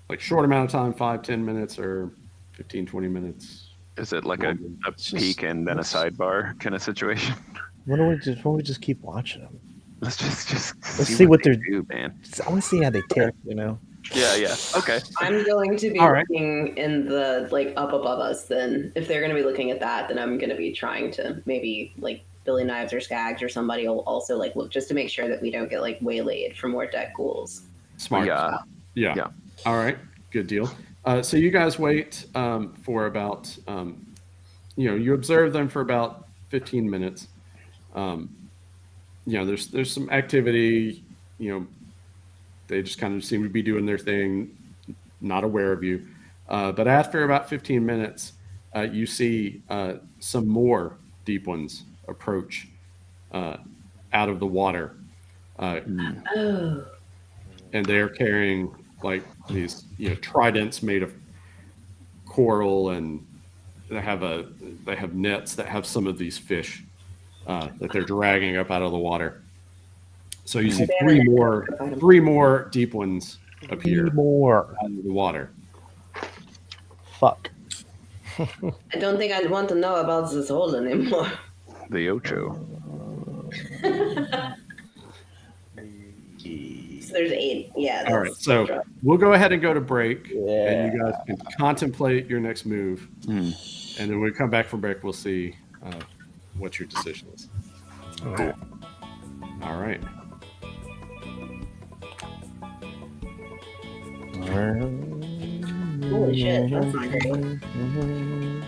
Like short amount of time, 5-10 minutes, or 15-20 minutes? Is it like a peek and then a sidebar kind of situation? Why don't we just keep watching them? Let's just see what they're do, man. I want to see how they tick. Yeah. Okay. I'm going to be looking in the up above us. Then, if they're going to be looking at that, then I'm going to be trying to maybe Billy Knives or Skags or somebody will also look just to make sure that we don't get waylaid for more dead ghouls. Smart. Yeah. All right. Good deal. So you guys wait for about you observe them for about 15 minutes. There's some activity. They just kind of seem to be doing their thing, not aware of you. But after about 15 minutes, you see some more deep ones approach out of the water. Oh. And they're carrying like these tridents made of coral, and they have nets that have some of these fish that they're dragging up out of the water. So you see three more deep ones appear More. out of the water. Fuck. I don't think I'd want to know about this hole anymore. The Ocho. So there's 8. Yeah. All right, so we'll go ahead and go to break, Yeah. and you guys can contemplate your next move. Hmm. And then when we come back from break, we'll see what your decision is. Okay. All right. Holy shit, that's not great.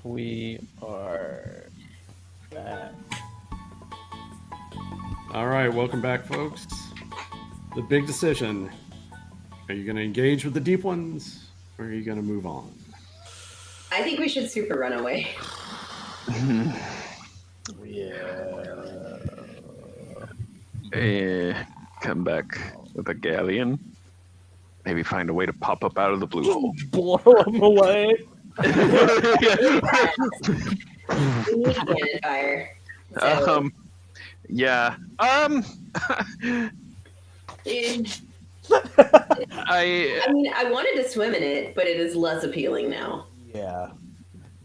We are back. All right, welcome back, folks. The big decision. Are you going to engage with the deep ones, or are you going to move on? I think we should super run away. Come back with a galleon. Maybe find a way to pop up out of the blue hole. Blow them away. We need cannon fire. So, Yeah. I mean, I wanted to swim in it, but it is less appealing now. Yeah.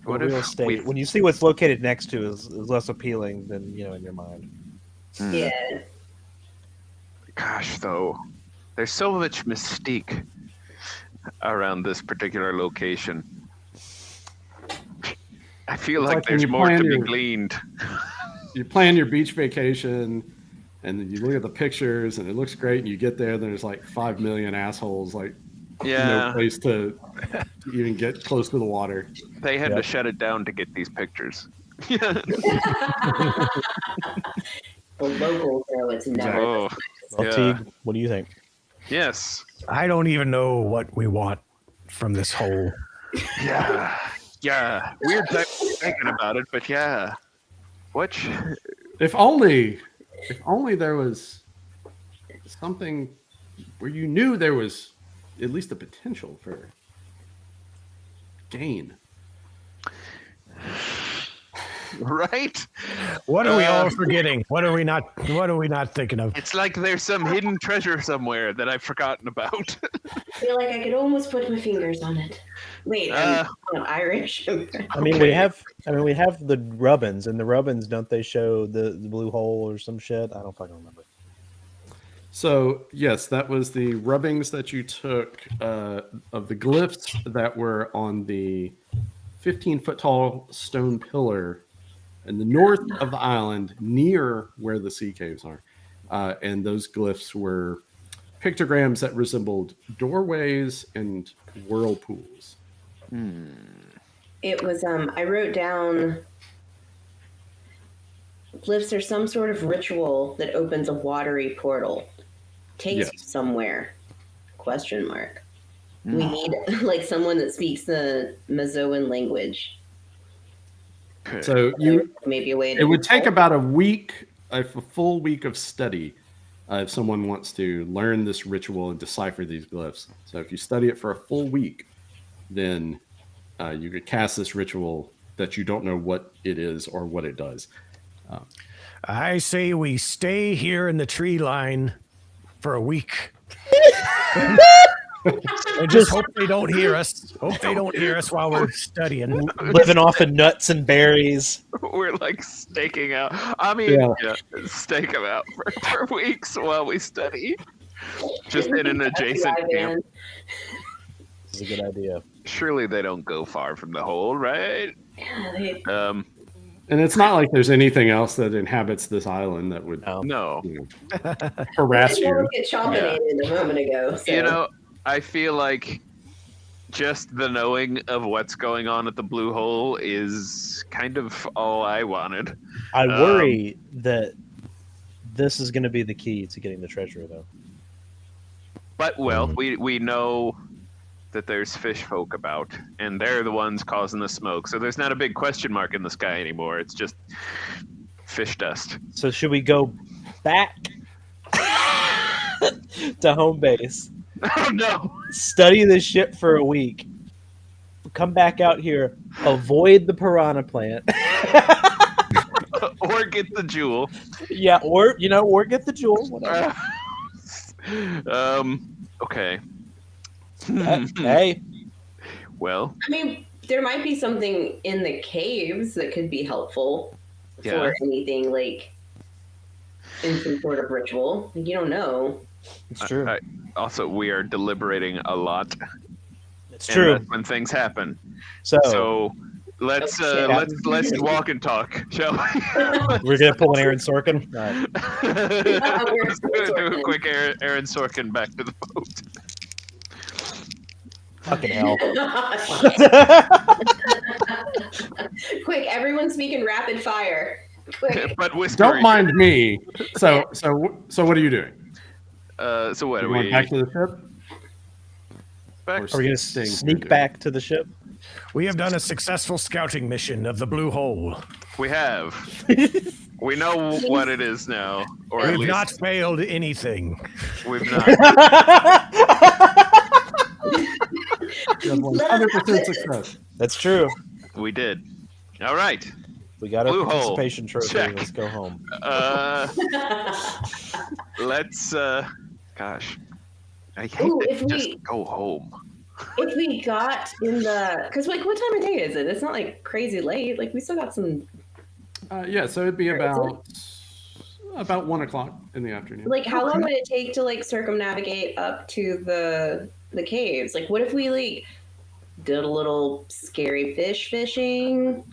What Real if estate, when you see what's located next to is less appealing than in your mind. Yeah. Gosh, though, there's so much mystique around this particular location. I feel like when there's you more to plan be your- gleaned. You plan your beach vacation, and then you look at the pictures, and it looks great, and you get there, and there's like 5 million assholes, like Yeah, no place to even get close to the water. they had to Yep. shut it down to get these pictures. Yeah. The locals know it's never. Oh, Well, yeah. Teague, what do you think? Yes. I don't even know what we want from this hole. Yeah. Yeah. Weird time thinking about it, but yeah. What? If only there was something where you knew there was at least the potential for gain. Right? What are we all forgetting? What are we not thinking of? It's like there's some hidden treasure somewhere that I've forgotten about. I feel like I could almost put my fingers on it. Wait, I'm Irish. I mean, we have the Rubbins, and the Rubbins, don't they show the blue hole or some shit? I don't fucking remember. So yes, that was the rubbings that you took of the glyphs that were on the 15-foot tall stone pillar in the north of the island, near where the sea caves are. And those glyphs were pictograms that resembled doorways and whirlpools. It was I wrote down glyphs are some sort of ritual that opens a watery portal. Takes you somewhere. Question mark. We need like someone that speaks the Mazoan language. So Maybe a way to it would take about a full week of study if someone wants to learn this ritual and decipher these glyphs. So if you study it for a full week, then you could cast this ritual that you don't know what it is or what it does. I say we stay here in the tree line for a week. And just hope they don't hear us. Hope they don't hear us while we're studying. Living off of nuts and berries. We're like staking out. I mean, stake them out for weeks while we study. Just in an adjacent camp. This is a good idea. Surely they don't go far from the hole, right? Yeah, they, And it's not like there's anything else that inhabits this island that would No. harass I you. get chompinated a moment ago. So. You know, I feel like just the knowing of what's going on at the blue hole is kind of all I wanted. I worry that this is going to be the key to getting the treasure, though. But, well, we know that there's fish folk about, and they're the ones causing the smoke. So there's not a big question mark in the sky anymore. It's just fish dust. So should we go back to home base? Oh, no. Study this shit for a week. Come back out here. Avoid the piranha plant. Or get the jewel. Yeah, or get the jewel. Whatever. Okay. Hey. Well, I mean, there might be something in the caves that could be helpful for anything like in some sort of ritual. You don't know. It's true. Also, we are deliberating a lot. It's true. And that's when things happen. So let's let's walk and talk, shall we? we're gonna pull an Aaron Sorkin. All right. Let's do a quick Aaron Sorkin back to the boat. Fucking hell. Quick, everyone speaking rapid fire. Quick. But whisper. Don't mind me. So what are you doing? So what You are going we? back to the ship? Back? Or Are we going to staying here, sneak dude? back to the ship? We have done a successful scouting mission of the Blue Hole. We have. We know what it is now, or at We've least not failed anything. we've not. You have 100% success. That's true. We did. All right. We got our Blue hole. participation trophy. Check. Let's go home. Let's. Gosh, I hate Ooh, to if just we- go home. If we got in the, because like, what time of day is it? It's not like crazy late. Like we still got some. Yeah, so it'd be Where is about 1 o'clock in the afternoon. Like, how long would it take to like circumnavigate up to the caves? Like, what if we like did a little scary fish fishing?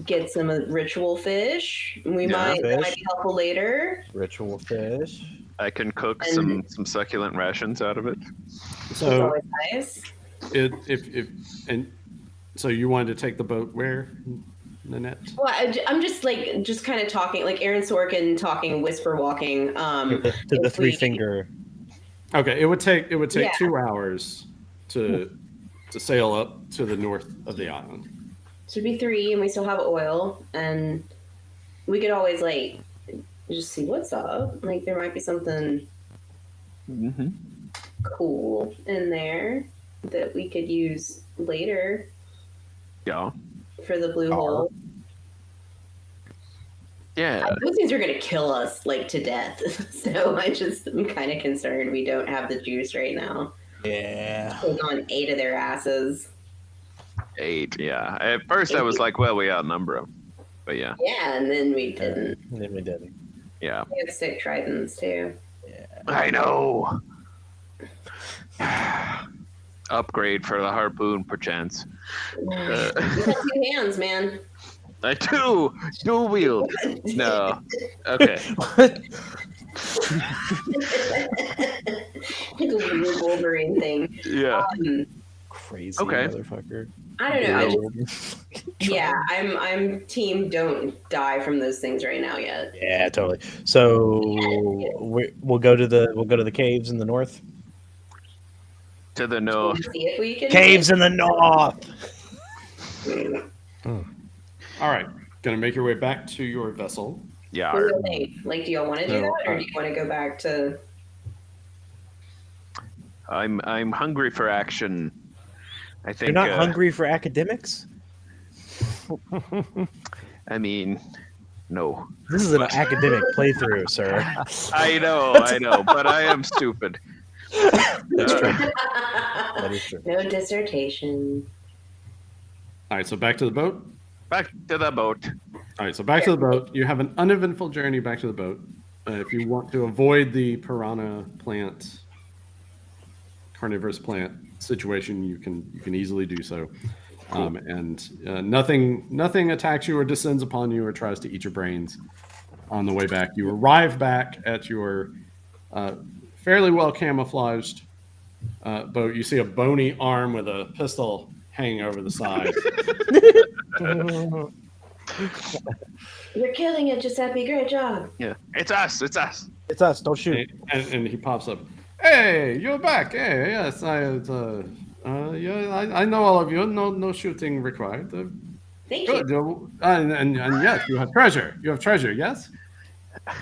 Get some ritual fish. We Yeah, that might fish. be helpful later. Ritual fish. I can cook And- some succulent rations out of it. It's So always nice. so you wanted to take the boat where, Nanette? Well, I'm just like kind of talking like Aaron Sorkin talking, whisper walking. To the if we- 3-finger. Okay, it would take Yeah. 2 hours to sail up to the north of the island. Should be 3, and we still have oil, and we could always like just see what's up. Like there might be something Mm-hmm. cool in there that we could use later Yeah. for the blue hole. Yeah. Those things are gonna kill us like to death. So I'm kind of concerned we don't have the juice right now. Yeah. Take on 8 of their asses. 8. Yeah. At first, I was like, well, we outnumber them. But yeah. Yeah, and then we didn't. Then we didn't. Yeah. We have sick tridents too. I know. Upgrade for the harpoon, perchance. You got 2 hands, man. I do. Dual wield. No. Okay. Like a weird Wolverine thing. Yeah. Crazy Okay. motherfucker. I don't know. Yeah, I'm team don't die from those things right now yet. Yeah, totally. So we'll go to the caves in the north. To the north. See if we can Caves in the north. All right, gonna make your way back to your vessel. Yeah. What do you think? Like, do y'all want to do So, that, or do you want to go back to? I'm hungry for action. I think. You're not hungry for academics? I mean, no. This is an academic playthrough, sir. I know, but I am stupid. That's true. That is true. No dissertation. All right, so back to the boat. Back to the boat. All right, so back to the boat. You have an uneventful journey back to the boat. If you want to avoid the piranha plant, carnivorous plant situation, you can easily do so. And nothing attacks you or descends upon you or tries to eat your brains on the way back. You arrive back at your fairly well camouflaged boat. You see a bony arm with a pistol hanging over the side. You're killing it, Giuseppe. Great job. Yeah. It's us. It's us. It's us. Don't shoot. And he pops up. Hey, you're back. Hey, yes, I know all of you. No shooting required. Thank Good. you. And yes, you have treasure. You have treasure. Yes.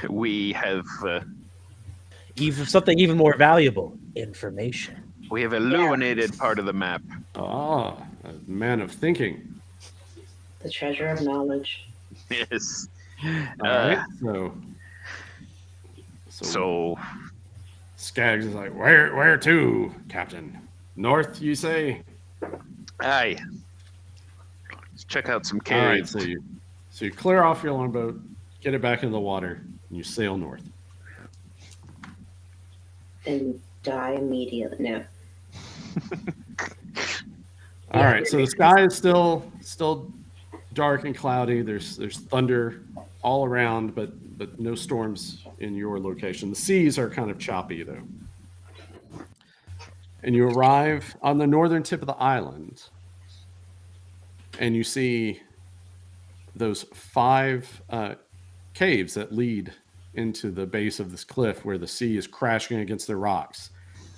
We have Something even more valuable. Information. illuminated part of the map. Ah, a man of thinking. The treasure of knowledge. Yes. All right. So Skaggs is like, where to, Captain? North, you say? aye. Let's check out some All right. caves. So you clear off your longboat, get it back into the water, and you sail north. And die immediately. No. All right. So the sky is still dark and cloudy. There's thunder all around, but no storms in your location. The seas are kind of choppy though. And you arrive on the northern tip of the island. and you see those 5 caves that lead into the base of this cliff where the sea is crashing against the rocks.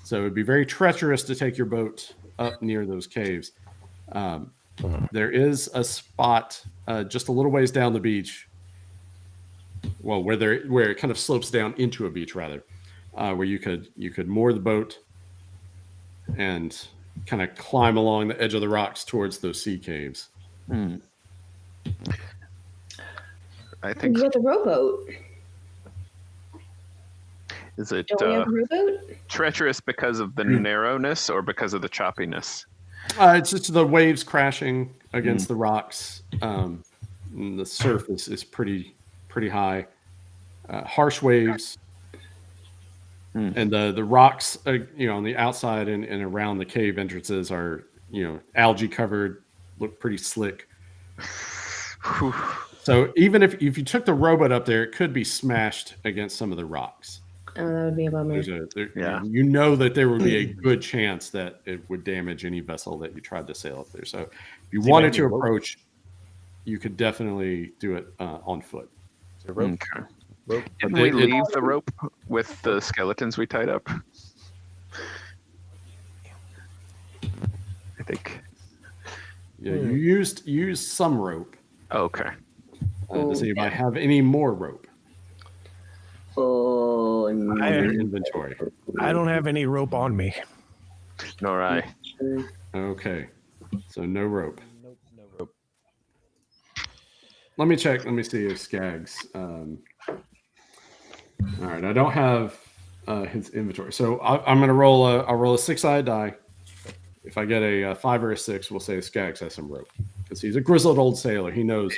So it would be very treacherous to take your boat up near those caves. There is a spot just a little ways down the beach. Well, where it kind of slopes down into a beach, rather, where you could moor the boat and kind of climb along the edge of the rocks towards those sea caves. I think. With a rowboat. Is it Don't we have a rowboat? treacherous because of the narrowness or because of the choppiness? It's just the waves crashing against the rocks. And the surface is pretty high. Harsh waves. And the rocks, on the outside and around the cave entrances are, algae covered, look pretty slick. So even if you took the rowboat up there, it could be smashed against some of the rocks. Oh, that would be a bummer. You know that there would be a good chance that it would damage any vessel that you tried to sail up there. So if you wanted to approach, you could definitely do it on foot. Okay. Didn't we leave the rope with the skeletons we tied up? I think. Yeah, you used some rope. Okay. Does anybody have any more rope in your inventory? I don't have any rope on me. Nor I. Okay, so no rope. Nope, no rope. Let me check. Let me see if Skaggs. All right, I don't have his inventory, so I'm going to roll I'll roll a 6-sided die. If I get a 5 or a 6, we'll say Skaggs has some rope because he's a grizzled old sailor. He knows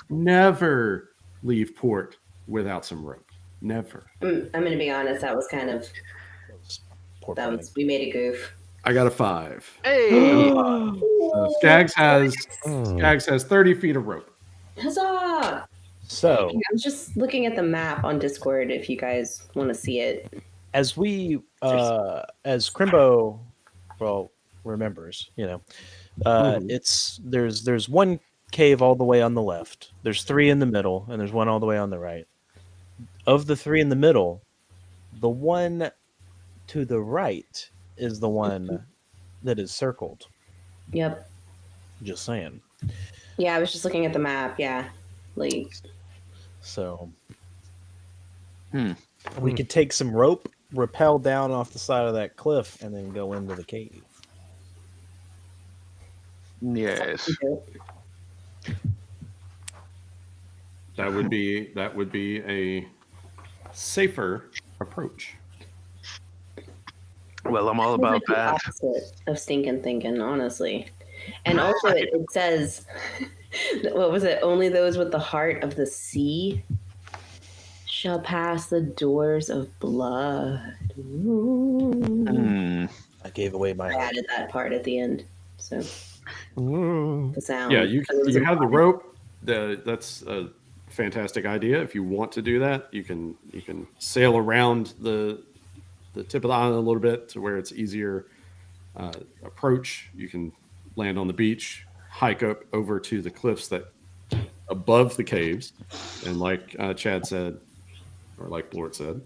never leave port without some rope. Never. I'm going to be honest. That was kind of we made a goof. I got a 5. Hey! Skaggs has 30 feet of rope. Huzzah! So I was just looking at the map on Discord if you guys want to see it. as Crimbo remembers, it's there's one cave all the way on the left. There's 3 in the middle, and there's one all the way on the right. Of the 3 in the middle, the one to the right is the one that is circled. Yep. Just saying. Yeah, I was just looking at the map. Yeah, So we could take some rope, rappel down off the side of that cliff, and then go into the cave. Yes. That would be a safer approach. Well, I'm all about the that. opposite of stinking thinking, honestly. And also, it says, what was it? Only those with the heart of the sea shall pass the doors of blood. Ooh. I gave away my I heart. added that part at the end. So the sound. Yeah, you have the rope. That's a fantastic idea. If you want to do that, you can sail around the tip of the island a little bit to where it's easier approach. You can land on the beach, hike up over to the cliffs that above the caves, and like Chad said, or like Blort said,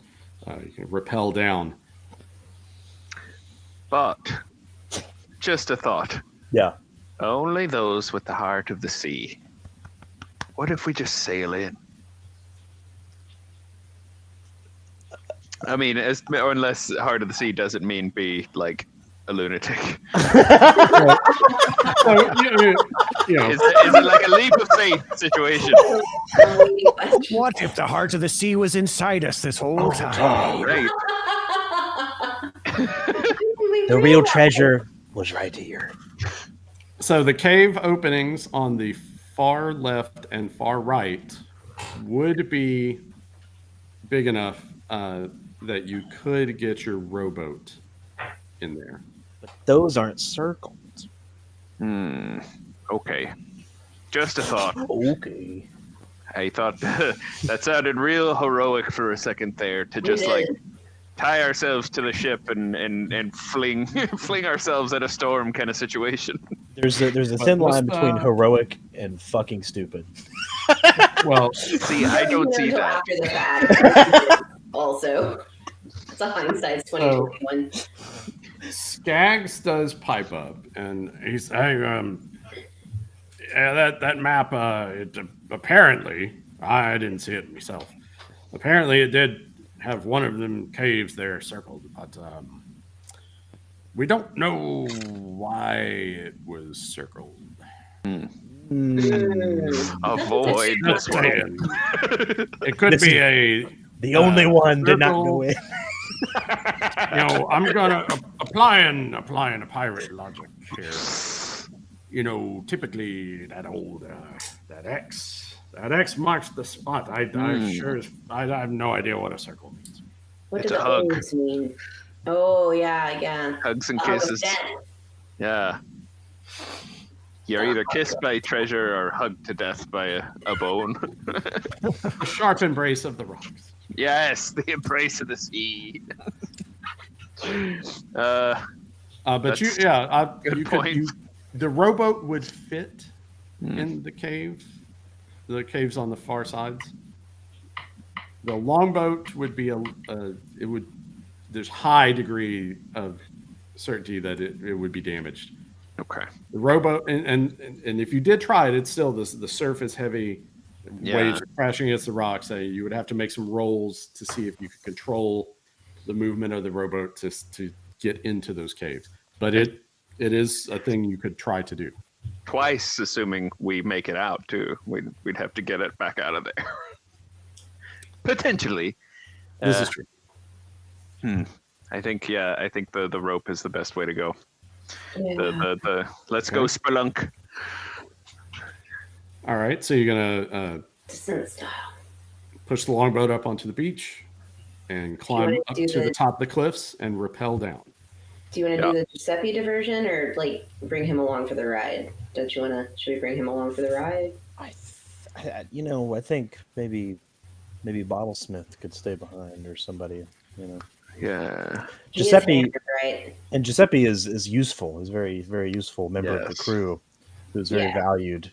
you can rappel down. But just a thought. Yeah. Only those with the heart of the sea. What if we just sail in? I mean, unless heart of the sea doesn't mean be like a lunatic. So, Is it like a leap of faith situation? What if the heart of the sea was inside us this whole time? Great. The real treasure was right here. So the cave openings on the far left and far right would be big enough that you could get your rowboat in there. But those aren't circled. Okay. Just a thought. Okay. I thought that sounded real heroic for a second there to just like tie ourselves to the ship and fling ourselves at a storm kind of situation. There's a thin line between heroic and fucking stupid. Well, See, I don't see until that. after the fact. Also, it's a hindsight's 2021. Skaggs does pipe up, and he's saying, yeah, that map, it apparently, I didn't see it myself. Apparently, it did have one of them caves there circled, but we don't know why it was circled. Avoid Just this one. saying. It could be The only one did not circle. go in. I'm gonna applying a pirate logic here. Typically that old that X marks the spot. I have no idea what a circle means. What It's does a hug. O's mean? Oh yeah. Hugs and The hug of kisses. death. Yeah. You're either kissed by treasure or hugged to death by a bone. The sharp embrace of the rocks. Yes, the embrace of the sea. But That's good point. The rowboat would fit in the cave. The caves on the far sides. The longboat would be there's high degree of certainty that it would be damaged. Okay. The rowboat and if you did try it, it's still the surface heavy. Waves are crashing against the rocks. You would have to make some rolls to see if you could control the movement of the rowboat to get into those caves. But it is a thing you could try to do. Twice, assuming we make it out too. We'd have to get it back out of there. Potentially. This is true. I think the rope is the best way to go. Yeah. The let's go spelunk. All right, so you're gonna Descent style. push the longboat up onto the beach and climb wanna up do to the the- top of the cliffs and rappel down. Do you want to do the Giuseppe diversion or bring him along for the ride? Don't you want to? Should we bring him along for the ride? I think maybe Bottlesmith could stay behind or somebody. Yeah. He is Giuseppe hammered, right? and Giuseppe is useful. Is very very useful member of the Yes. crew, who's very Yeah. valued.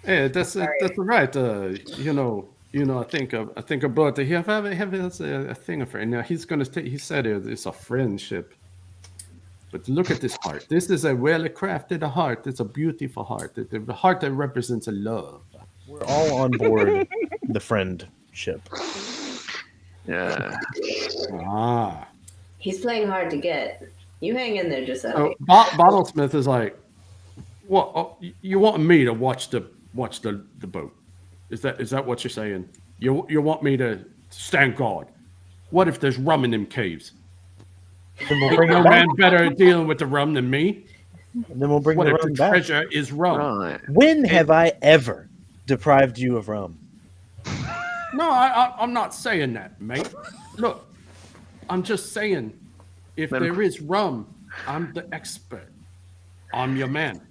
Yeah, that's right. I think about it. Have a thing of it. Now he said it's a friendship. But look at this heart. This is a well-crafted heart. It's a beautiful heart. The heart that represents a love. We're all on board the friendship. Yeah. Ah. He's playing hard to get. You hang in there, Giuseppe. So Bottlesmith is like, what? Oh, you want me to watch the boat? Is that what you're saying? You want me to stand guard? What if there's rum in them caves? Then we'll bring No it back. man better at dealing with the rum than me. And then we'll bring What the if the rum back. treasure is rum? Right. When have I ever deprived you of rum? No, I'm not saying that, mate. Look, I'm just saying, if Then- there is rum, I'm the expert. I'm your man.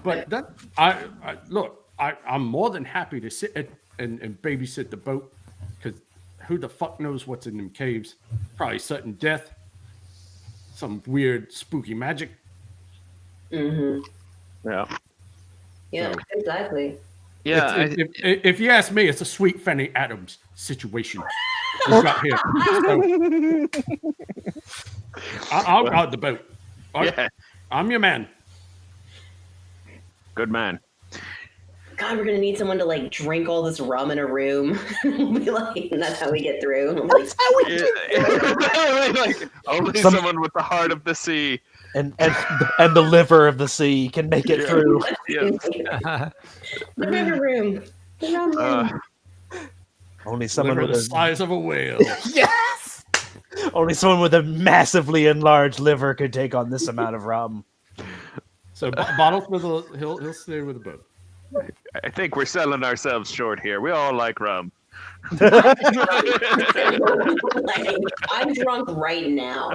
But I'm more than happy to sit and babysit the boat, because who the fuck knows what's in them caves? Probably sudden death, some weird spooky magic. Mm-hmm. Yeah. Yeah, So- exactly. Yeah. If you ask me, it's a sweet Fanny Adams situation we've got here. So, I'll guard the boat. Yeah. I'm your man. Good man. God, we're gonna need someone to drink all this rum in a room. We'll be like, and that's how we get through. And I'm like, Like, only Some- someone with the heart of the sea. And the liver of the sea can make it Yeah. through. Yeah. the river room. The rum room. Only someone Liver with the a size of a whale. yes. Only someone with a massively enlarged liver could take on this amount of rum. So Bottlesmith, he'll stay with the boat. I think we're selling ourselves short here. We all like rum. Like, I'm drunk right now.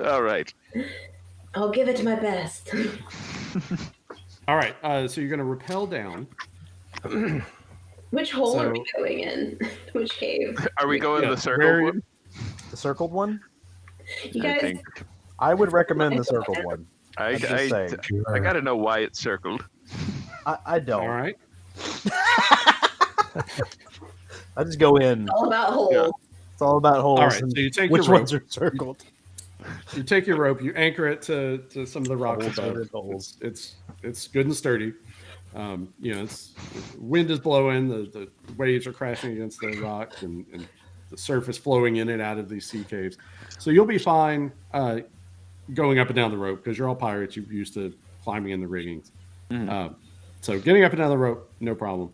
All right. I'll give it to my best. All right, so you're going to rappel down. Which hole are So- we going in? Which cave? Are we going Yeah, the circle where- one? The circled one? You I guys, think. I would recommend the circled one. I, I'm just I, saying. I got to know why it's circled. I don't. All right. I just go in. it's all about holes. Yeah. It's all about holes. All right. and So you take which your rope. ones are circled? You take your rope. You anchor it to some of the rocks Holes above. within the holes. It's good and sturdy. It's wind is blowing. The waves are crashing against the rocks, and the surf is flowing in and out of these sea caves. So you'll be fine going up and down the rope because you're all pirates. You're used to climbing in the riggings. So getting up and down the rope, no problem.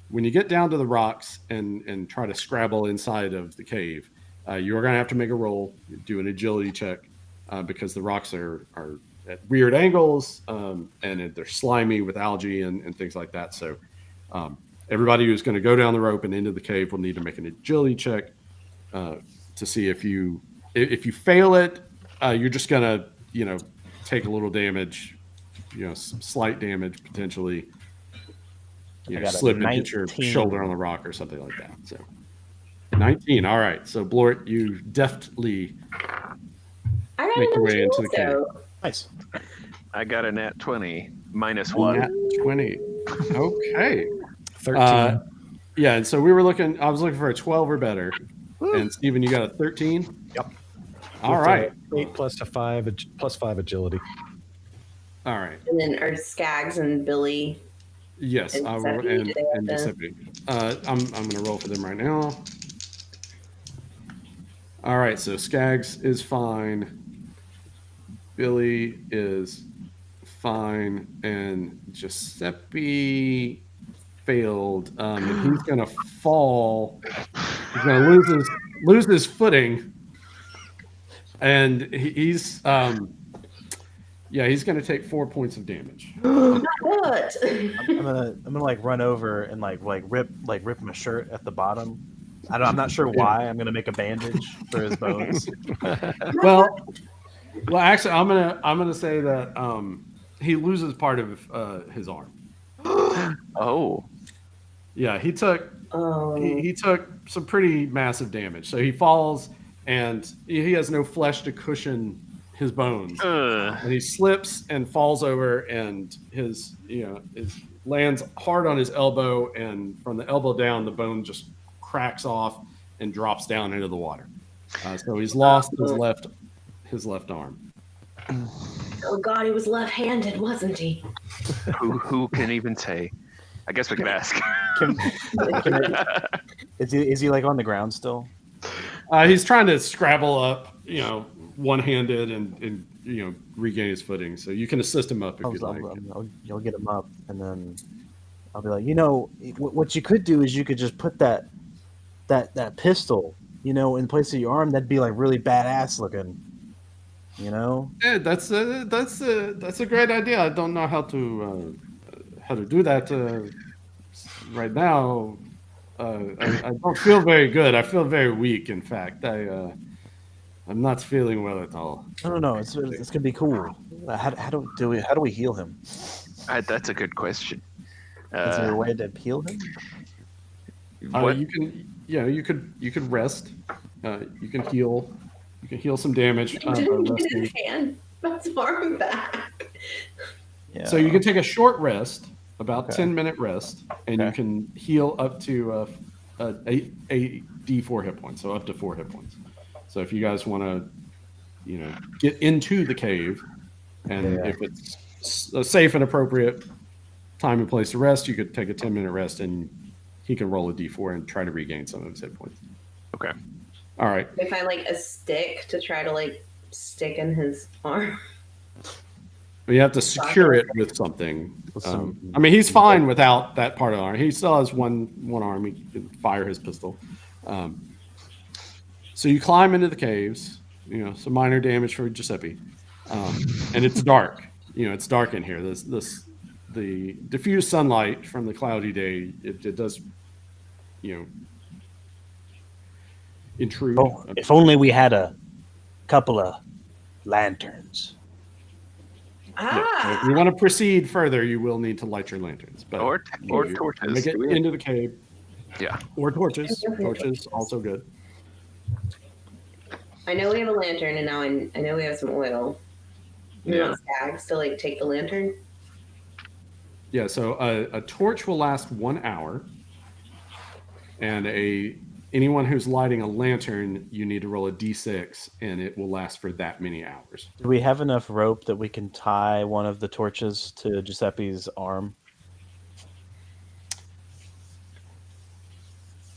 When you get down to the rocks and try to scrabble inside of the cave, you're going to have to make a roll, do an agility check because the rocks are at weird angles and they're slimy with algae and things like that. So everybody who's going to go down the rope and into the cave will need to make an agility check to see if you fail it, you're just going to take a little damage, some slight damage potentially. I got a Slip and hit your 19. shoulder on the rock or something like that. So 19. All right. So Blort, you deftly I got make your enough way into the tools, cave. Nice. I got a nat 20 minus 1. Nat 20. Okay. 13. Yeah, and so I was looking for a 12 or better. And Steven, you got a 13? Yep. All With, right. 8 plus a 5, plus 5 agility. All right. And then our Skags and Billy. Yes, And I will. Giuseppe, And, do they have and to- Giuseppe. I'm going to roll for them right now. All right, so Skaggs is fine. Billy is fine. And Giuseppe failed. And he's going to fall. He's going to lose his footing. And he's going to take 4 points of damage. What? I'm gonna like run over and like rip my shirt at the bottom. I'm not sure why. I'm gonna make a bandage for his bones. Well, actually, I'm gonna say that he loses part of his arm. Oh. Yeah, he took Oh. he took some pretty massive damage. So he falls, and he has no flesh to cushion his bones, and he slips and falls over, and his lands hard on his elbow, and from the elbow down, the bone just cracks off and drops down into the water. So he's lost his left arm. Oh God, he was left-handed, wasn't he? Who can even say? I guess we could ask. Is he like on the ground still? He's trying to scrabble up, one-handed and regain his footing. So you can assist him up if you'd like. You'll get him up, and then I'll be like, what you could do is you could just put that pistol, in place of your arm. That'd be like really badass looking, Yeah, that's a great idea. I don't know how to do that right now. I don't feel very good. I feel very weak. In fact, I'm not feeling well at all. No. It's gonna be cool. How do we heal him? That's a good question. Is there a way to heal him? What? You could rest. You can heal. You can heal some damage. He by didn't get resting. his hand. That's far back. Yeah. So you can take a short rest, about Okay. 10-minute rest, and you Okay. can heal up to a D4 hit points, so up to 4 hit points. So if you guys want to, get into the cave, and Yeah. if it's a safe and appropriate time and place to rest, you could take a 10-minute rest, and he can roll a D4 and try to regain some of his hit points. Okay. All right. They find like a stick to try to stick in his arm. But you have to secure it with something. With some- He's fine without that part of the arm. He still has one arm. He can fire his pistol. So you climb into the caves. Some minor damage for Giuseppe, and it's dark. It's dark in here. The diffused sunlight from the cloudy day. It does, intrude. Oh, if only we had a couple of lanterns. If you want to proceed further, you will need to light your lanterns. But Or you torches. make it Do we have- into the cave. Yeah. Or torches. Torches also good. I know we have a lantern, and now I know we have some oil. We Yeah. want Stags to like take the lantern. Yeah, so a torch will last 1 hour, and anyone who's lighting a lantern, you need to roll a d6, and it will last for that many hours. Do we have enough rope that we can tie one of the torches to Giuseppe's arm?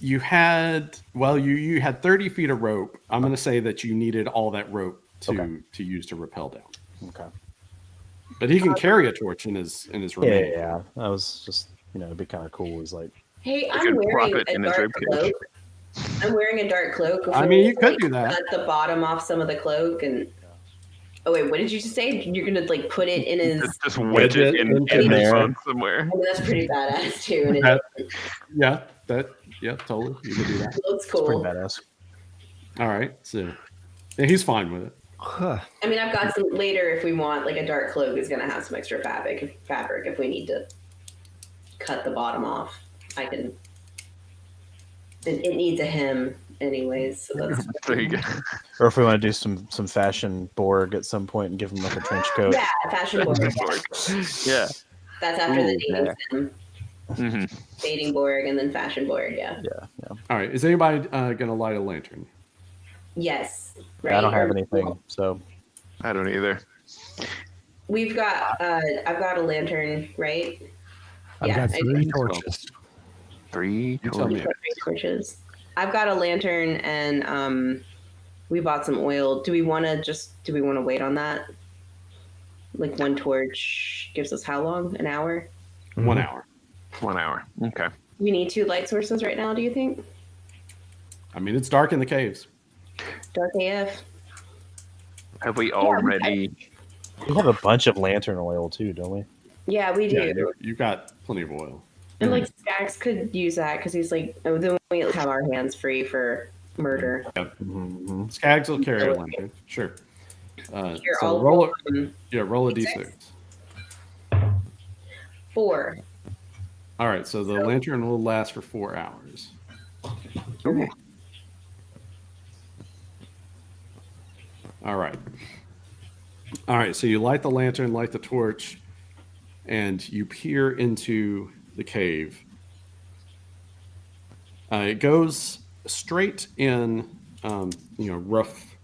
You had you had 30 feet of rope. I'm going to say that you needed all that rope to use to rappel down. Okay. But he can carry a torch in his remain. Yeah. That was just, it'd be kind of cool. He's like, Hey, can I'm wearing prop it a in his dark ribcage. cloak. I'm wearing a dark cloak. If I we mean, were you to, could do that. Cut the bottom off some of the cloak and. Oh wait, what did you just say? You're gonna like put it in his. Just wedge it in his phone somewhere. I mean, that's pretty badass too. And Yeah, totally. You can do that. it looks it's pretty cool. badass. All right. So yeah, he's fine with it. Huh. I mean, I've got some later if we want. Like a dark cloak is gonna have some extra fabric if we need to cut the bottom off. I can. It needs a hem, anyways. So that's There you go. Or if we want to do some fashion Borg at some point and give him like a trench coat. yeah, fashion Borg. Yeah. That's after the dating yeah. sim. hmm Dating Borg and then fashion Borg. Yeah. All right. Is anybody going to light a lantern? Yes. I don't have anything, so I don't either. We've got. I've got a lantern, right? I've got I 3 do. torches. 3 You tell me. We've got 3 torches. I've got a lantern and we bought some oil. Do we want to wait on that? Like 1 torch gives us how long? An hour? 1 hour. 1 hour. Okay. We need 2 light sources right now. Do you think? I mean, it's dark in the caves. Dark AF. Have we already? we have a bunch of lantern oil too, don't we? Yeah, we do. Yeah, you got plenty of oil. And like Stax could use that because he's like, oh, then we have our hands free for murder. Mm-hmm. Skags will carry a lantern. Sure. Here, So I'll roll roll roll a D6. d6. 4. All right, so the lantern will last for 4 hours. Okay. All right. All right, so you light the lantern, light the torch, and you peer into the cave. It goes straight in, rough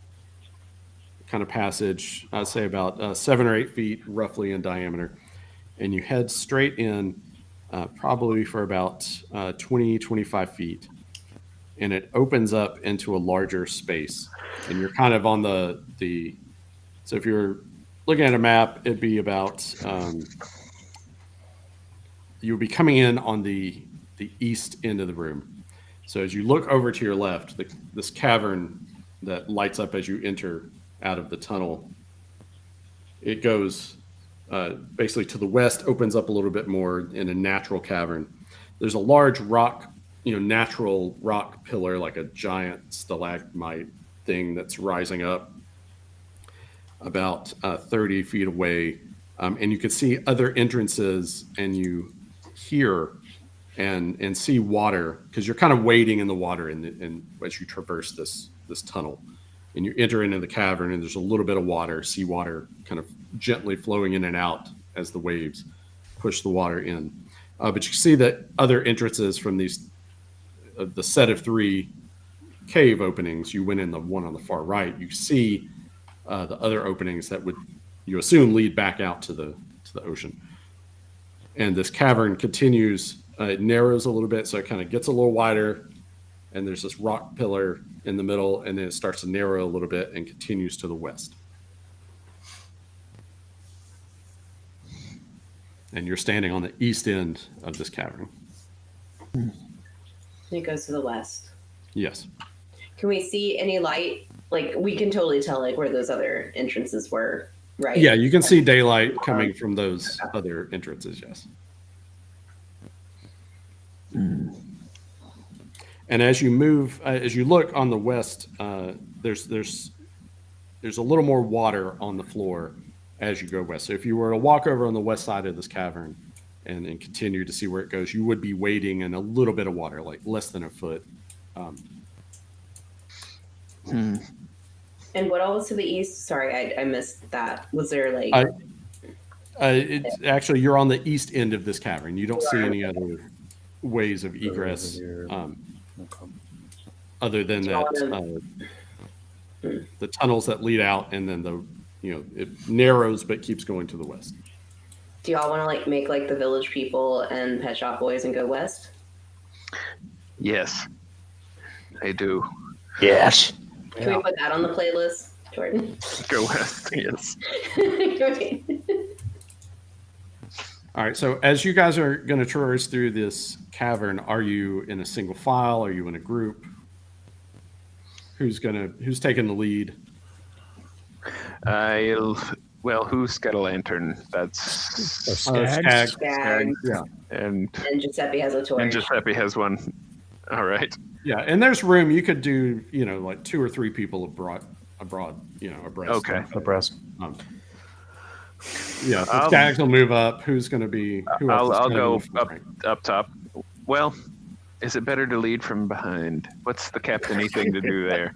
kind of passage, I'd say about 7 or 8 feet roughly in diameter. And you head straight in probably for about 20, 25 feet. And it opens up into a larger space. And you're kind of on the so if you're looking at a map, it'd be about, you would be coming in on the east end of the room. So as you look over to your left, this cavern that lights up as you enter out of the tunnel, it goes basically to the west, opens up a little bit more in a natural cavern. There's a large rock, natural rock pillar, like a giant stalagmite thing that's rising up about 30 feet away. And you can see other entrances, and you hear and see water because you're kind of wading in the water and as you traverse this tunnel. And you enter into the cavern, and there's a little bit of water, seawater, kind of gently flowing in and out as the waves push the water in. But you see that other entrances from the set of 3 cave openings. You went in the one on the far right. You see the other openings that would, you assume, lead back out to the ocean. And this cavern continues. It narrows a little bit, so it kind of gets a little wider. And there's this rock pillar in the middle, and then it starts to narrow a little bit and continues to the west. And you're standing on the east end of this cavern. It goes to the west. Yes. Can we see any light? Like we can totally tell like where those other entrances were, right? Yeah, you can see daylight coming from those other entrances, yes. And as you move, as you look on the west, there's a little more water on the floor as you go west. So if you were to walk over on the west side of this cavern and continue to see where it goes, you would be wading in a little bit of water, like less than a foot. And what all was to the east? Sorry, I missed that. Was there like? It's actually, you're on the east end of this cavern. You don't see any other ways of egress other than that the tunnels that lead out, and then it narrows but keeps going to the west. Do y'all want to like make like the Village People and Pet Shop Boys and go west? Yes, I do. Yes. Can we put that on the playlist, Jordan? Go west. Yes. Okay. All right. So as you guys are going to traverse through this cavern, are you in a single file? Are you in a group? Who's taking the lead? Who's got a lantern? That's Skag. Skag. Yeah. And Giuseppe has a torch. And Giuseppe has one. All right. Yeah, and there's room. You could do, like 2 or 3 people abroad, abreast. Okay. Abreast. Yeah, so Skags will move up. Who's going to be? I'll go up top. Well, is it better to lead from behind? What's the captain-y thing to do there?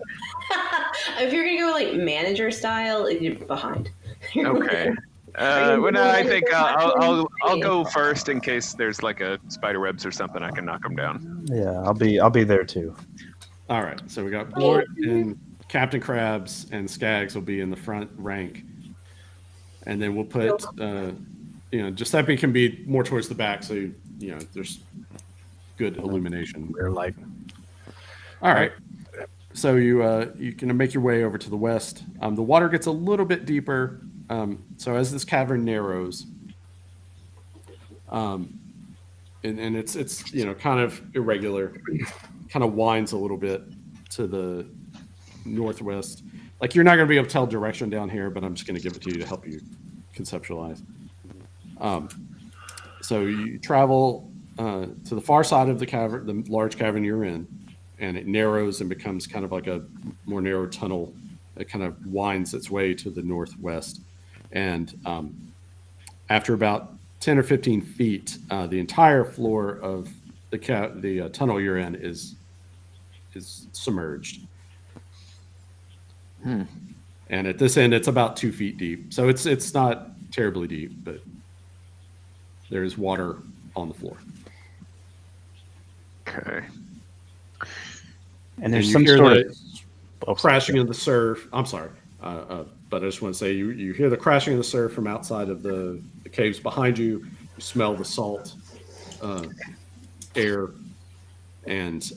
If you're gonna go like manager style, you're behind. Okay. I think I'll go first in case there's like a spider webs or something. I can knock them down. Yeah, I'll be there too. All right. So we got Blort and Captain Krabs and Skags will be in the front rank, and then we'll put Giuseppe can be more towards the back, so there's good illumination. Rear light. All right. So you can make your way over to the west. The water gets a little bit deeper. So as this cavern narrows, and it's kind of irregular, kind of winds a little bit to the northwest. Like you're not going to be able to tell direction down here, but I'm just going to give it to you to help you conceptualize. So you travel to the far side of the cavern, the large cavern you're in, and it narrows and becomes kind of like a more narrow tunnel. It kind of winds its way to the northwest. And after about 10 or 15 feet, the entire floor of the tunnel you're in is submerged. And at this end, it's about 2 feet deep. So it's not terribly deep, but there's water on the floor. Okay. And there's you some hear sort of crashing of the surf. I'm sorry. But I just want to say you hear the crashing of the surf from outside of the caves behind you. You smell the salt air, and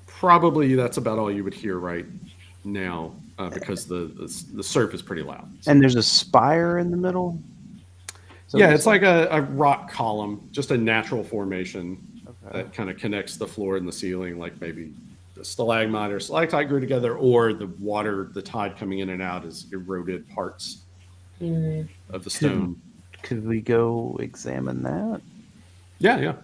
probably that's about all you would hear right now because the surf is pretty loud. And there's a spire in the middle. So yeah, it's like a rock column, just a natural formation that kind of connects the floor and the ceiling, like maybe the stalagmite or stalactite grew together, or the water, the tide coming in and out has eroded parts of the stone. Could we go examine that? Yeah.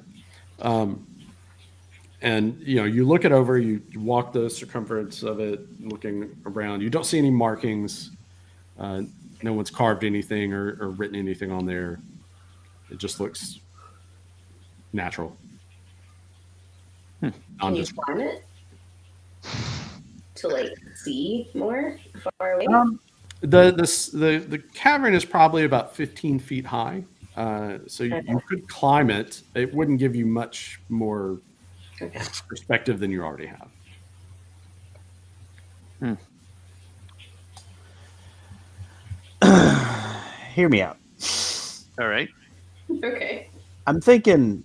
And you look it over, you walk the circumference of it, looking around. You don't see any markings. No one's carved anything or written anything on there. It just looks natural. Can you climb it to like see more far away? The cavern is probably about 15 feet high, so you could climb it. It wouldn't give you much more perspective than you already have. Hear me out. All right. Okay. I'm thinking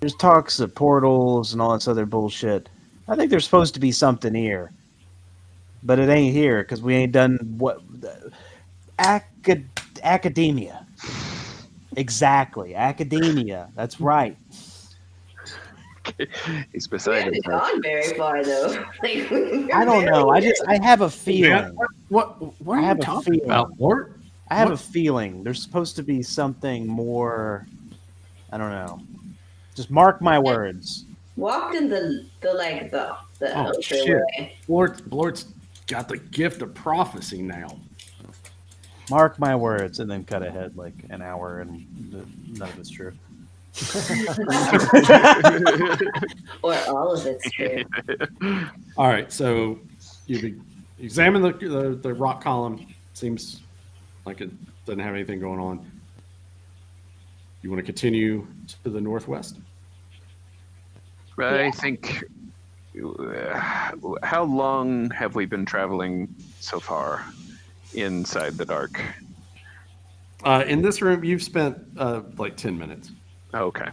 there's talks of portals and all this other bullshit. I think there's supposed to be something here, but it ain't here because we ain't done what academia. Exactly, academia. That's right. He's beside haven't himself. gone very far though. Like, I don't know. I have a feeling. What are you talking about, Lord? I have a feeling there's supposed to be something more. I don't know. Just mark my words. Walked in the Oh shit! way. Blort's got the gift of prophecy now. Mark my words, and then cut ahead like an hour, and none of it's true. Or all of it's true. All right, so you examine the rock column. Seems like it doesn't have anything going on. You want to continue to the northwest? I think. How long have we been traveling so far inside the dark? In this room, you've spent like 10 minutes Okay.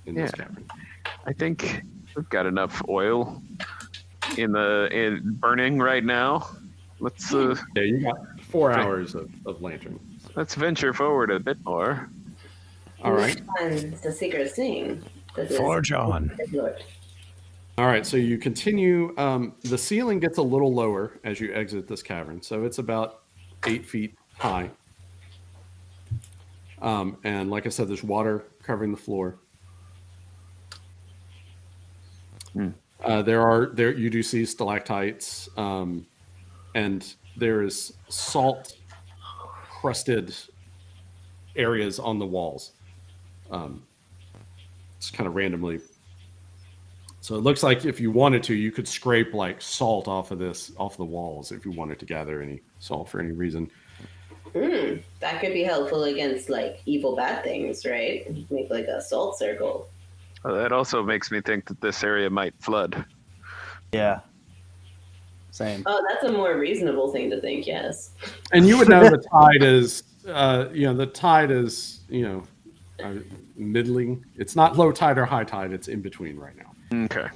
in this cavern. I think we've got enough oil in burning right now. Let's Yeah, you got 4 hours of lantern. let's venture forward a bit more. All right. It's the secret thing. Forge on. All right, so you continue. The ceiling gets a little lower as you exit this cavern, so it's about 8 feet high. And like I said, there's water covering the floor. There you do see stalactites, and there is salt crusted areas on the walls. It's kind of randomly. So it looks like if you wanted to, you could scrape like salt off the walls if you wanted to gather any salt for any reason. That could be helpful against like evil bad things, right? Make like a salt circle. Well, that also makes me think that this area might flood. Yeah. Same. Oh, that's a more reasonable thing to think. Yes. And you would know the tide is, middling. It's not low tide or high tide. It's in between right now. Okay.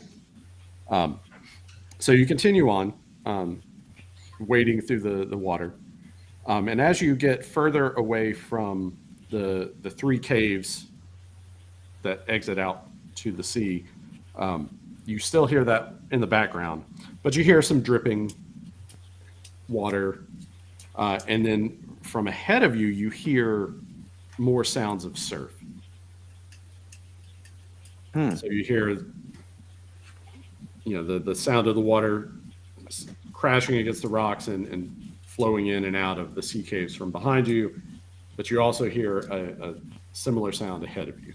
So you continue on, wading through the water. And as you get further away from the 3 caves that exit out to the sea, you still hear that in the background, but you hear some dripping water. And then from ahead of you, you hear more sounds of surf. So you hear, the sound of the water crashing against the rocks and flowing in and out of the sea caves from behind you, but you also hear a similar sound ahead of you.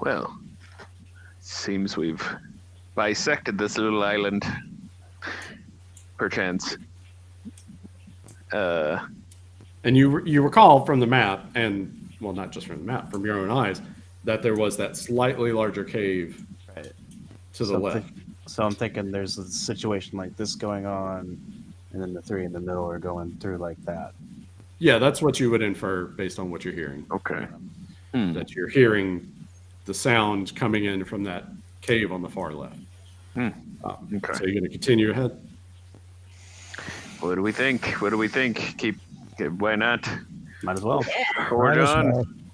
Well, seems we've bisected this little island, perchance. And you recall from the map, and well, not just from the map, from your own eyes, that there was that slightly larger cave Right. to the left. So I'm thinking there's a situation like this going on, and then the 3 in the middle are going through like that. Yeah, that's what you would infer based on what you're hearing. Okay. That you're hearing the sound coming in from that cave on the far left. Okay. So you're going to continue ahead? What do we think? Why not? Might as well. Yeah. Forge on.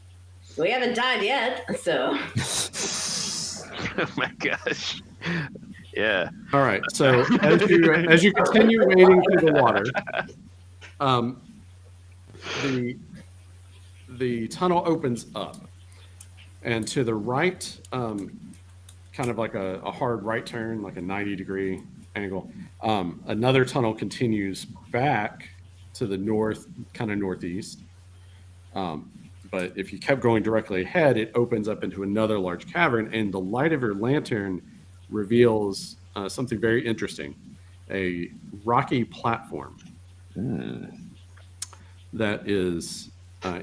We haven't died yet, so. Oh my gosh. Yeah. All right. So as you continue wading through the water, the tunnel opens up, and to the right, kind of like a hard right turn, like a 90-degree angle, another tunnel continues back to the north, kind of northeast. But if you kept going directly ahead, it opens up into another large cavern, and the light of your lantern reveals something very interesting: a rocky platform that is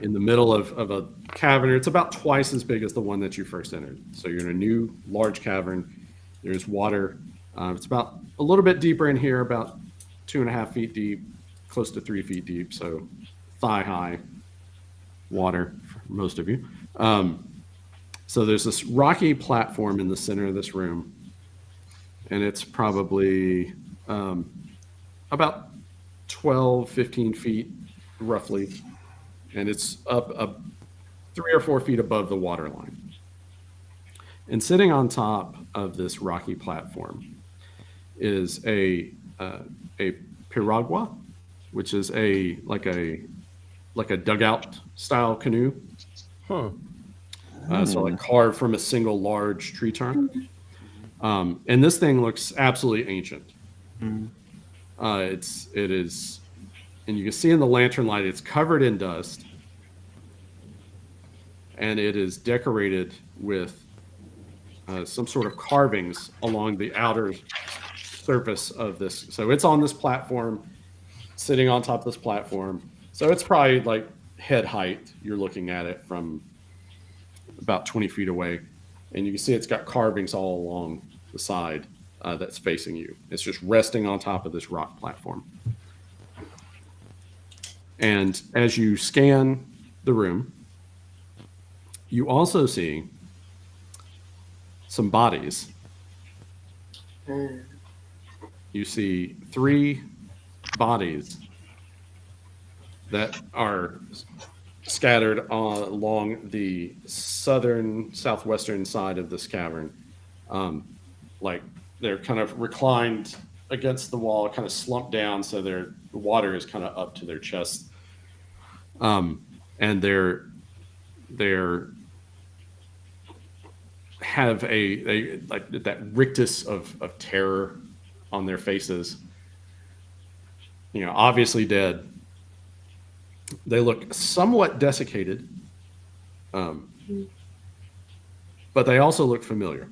in the middle of a cavern. It's about twice as big as the one that you first entered. So you're in a new large cavern. There's water. It's about a little bit deeper in here, about 2.5 feet deep, close to 3 feet deep. So thigh-high water for most of you. So there's this rocky platform in the center of this room, and it's probably about 12, 15 feet roughly, and it's up 3 or 4 feet above the water line. And sitting on top of this rocky platform is a piragua, which is like a dugout style canoe. So like carved from a single large tree trunk. And this thing looks absolutely ancient. It is, and you can see in the lantern light, it's covered in dust, and it is decorated with some sort of carvings along the outer surface of this. So it's on this platform, sitting on top of this platform. So it's probably like head height. You're looking at it from about 20 feet away, and you can see it's got carvings all along the side that's facing you. It's just resting on top of this rock platform. And as you scan the room, you also see some bodies. You see 3 bodies that are scattered along the southwestern side of this cavern. Like they're kind of reclined against the wall, kind of slumped down, so the water is kind of up to their chest. And they're have a like that rictus of terror on their faces. You know, obviously dead. They look somewhat desiccated, but they also look familiar.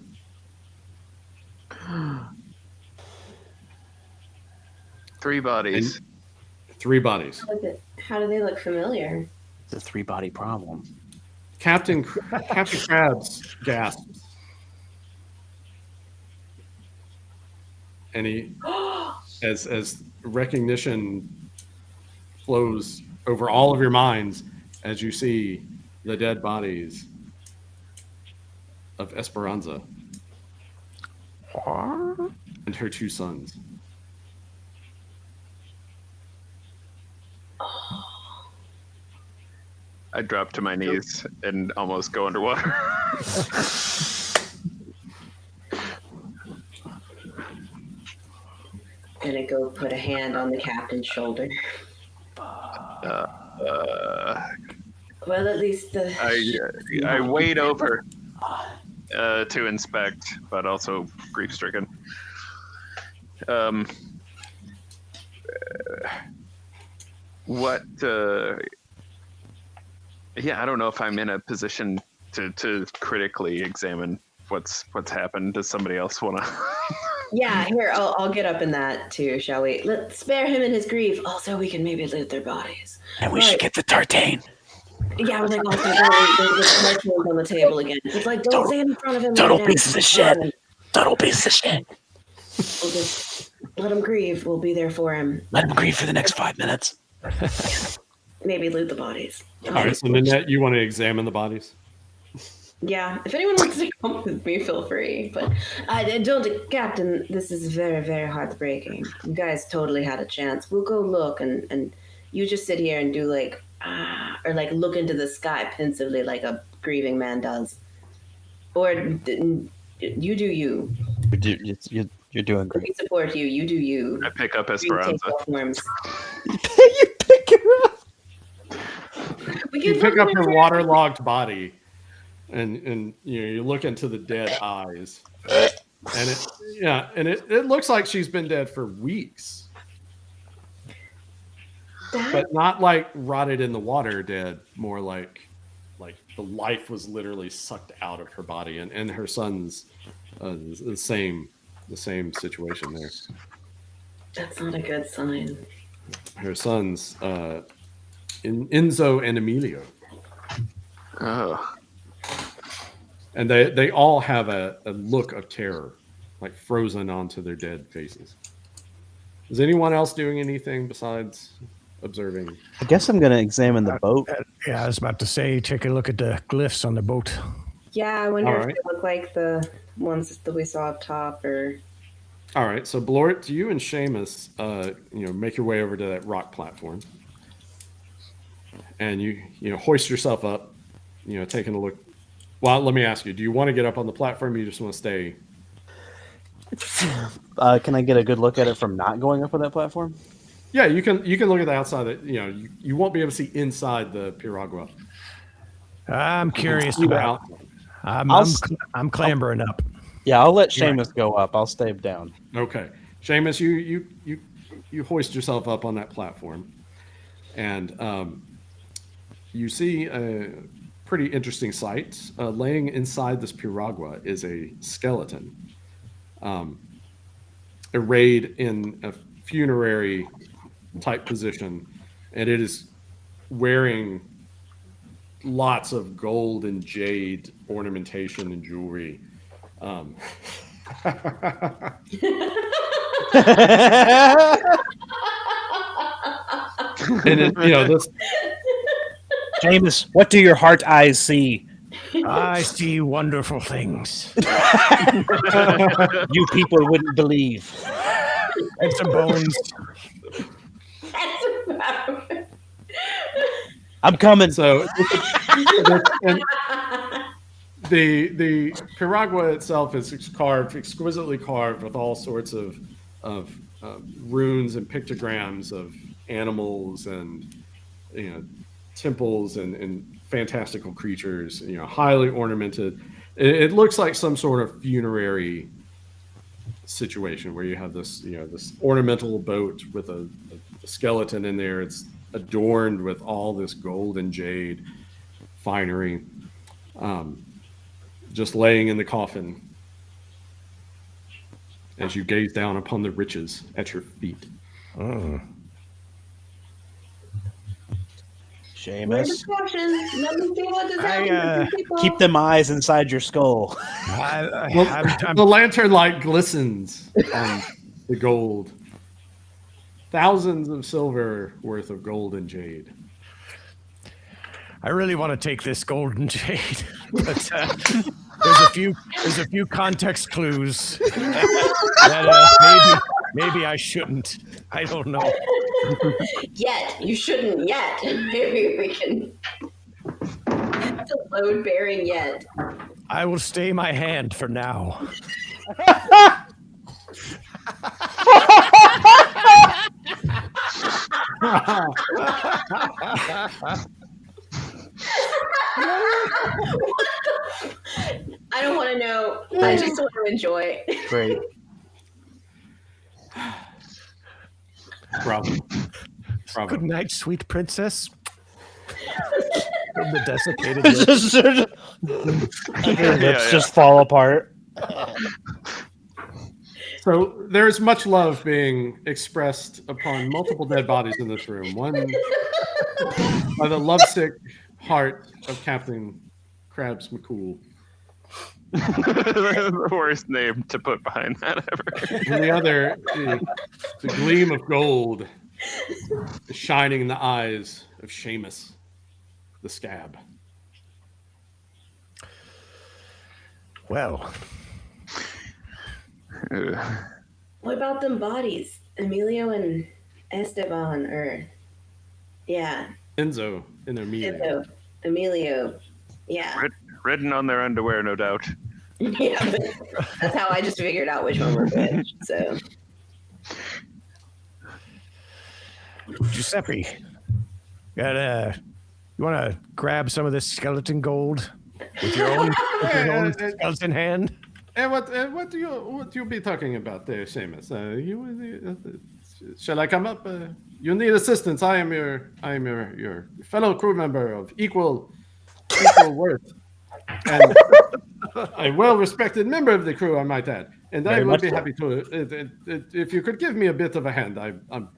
Three bodies. 3 bodies. How do they look familiar? It's a 3-body problem. Captain Krabs gasps. And he, as recognition flows over all of your minds as you see the dead bodies of Esperanza and her 2 sons. I drop to my knees and almost go underwater. Gonna go put a hand on the captain's shoulder. Well, at least I wade over to inspect, but also grief-stricken. What? Yeah, I don't know if I'm in a position to critically examine what's happened. Does somebody else want to? Yeah, here, I'll get up in that too, shall we? Let's spare him in his grief. Also, we can maybe loot their bodies. And we should get the tartane. Yeah, we're like, also, the on the table again. It's like, don't stand in front of him. Total pieces of shit. Total pieces of shit. We'll just let him grieve. We'll be there for him. Let him grieve for the next 5 minutes. Maybe loot the bodies. All right, so Nanette, you want to examine the bodies? Yeah, if anyone wants to come with me, feel free. But don't, Captain, this is very, very heartbreaking. You guys totally had a chance. We'll go look, and you just sit here and do like, or like look into the sky pensively like a grieving man does. Or you do you. You're doing great. We support you. You do you. I pick up Esperanza. You pick her up. You pick up her waterlogged body, and you look into the dead eyes, and it looks like she's been dead for weeks, but not like rotted in the water dead. More like the life was literally sucked out of her body, and her son's the same situation there. That's not a good sign. Her sons, Enzo and Emilio. Oh. And they all have a look of terror, like frozen onto their dead faces. Is anyone else doing anything besides observing? I guess I'm going to examine the boat. Yeah, I was about to say, take a look at the glyphs on the boat. Yeah, I wonder All if right. they look like the ones that we saw up top, or... All right, so Blort, you and Seamus, make your way over to that rock platform, and you hoist yourself up, taking a look. Well, let me ask you: do you want to get up on the platform? Or you just want to stay? Can I get a good look at it from not going up on that platform? Yeah, you can look at the outside. You won't be able to see inside the piragua. I'm curious See the about. outside. I'm clambering up. Yeah, I'll let Seamus go up. I'll stay down. Okay, Seamus, you hoist yourself up on that platform, And you see a pretty interesting sight. Laying inside this piragua is a skeleton, arrayed in a funerary type position, and it is wearing lots of gold and jade ornamentation and jewelry. And this James, what do your heart eyes see? I see wonderful things. You people wouldn't believe. And some bones. I'm coming. So and the piragua itself is exquisitely carved with all sorts of runes and pictograms of animals and temples and fantastical creatures. Highly ornamented. It looks like some sort of funerary situation where you have this this ornamental boat with a skeleton in there. It's adorned with all this gold and jade finery, just laying in the coffin as you gaze down upon the riches at your feet. Seamus, Let me see what is happening. keep them eyes inside your skull. The lantern light glistens on the gold. Thousands of silver worth of gold and jade. I really want to take this golden jade, but there's a few context clues that maybe I shouldn't. I don't know. You shouldn't yet. Maybe we can. It's a load bearing yet. I will stay my hand for now. I don't want to know. I just want to enjoy. Great. Bravo. Good night, sweet princess. From the desiccated Lips just fall apart. So there's much love being expressed upon multiple dead bodies in this room. One by the lovesick heart of Captain Krabs McCool. The worst name to put behind that ever. And the other, the gleam of gold shining in the eyes of Seamus, the scab. Well, What about them bodies? Emilio and Esteban, Enzo and Emilio. Emilio. Yeah. Written on their underwear, no doubt. Yeah, but that's how I just figured out which one we're good. So Giuseppe, you want to grab some of this skeleton gold with your own skeleton hand? What do you be talking about there, Seamus? Shall I come up? You need assistance. I am your fellow crew member of equal worth, and a well-respected member of the crew, I might add. And I would be happy to if you could give me a bit of a hand. I'm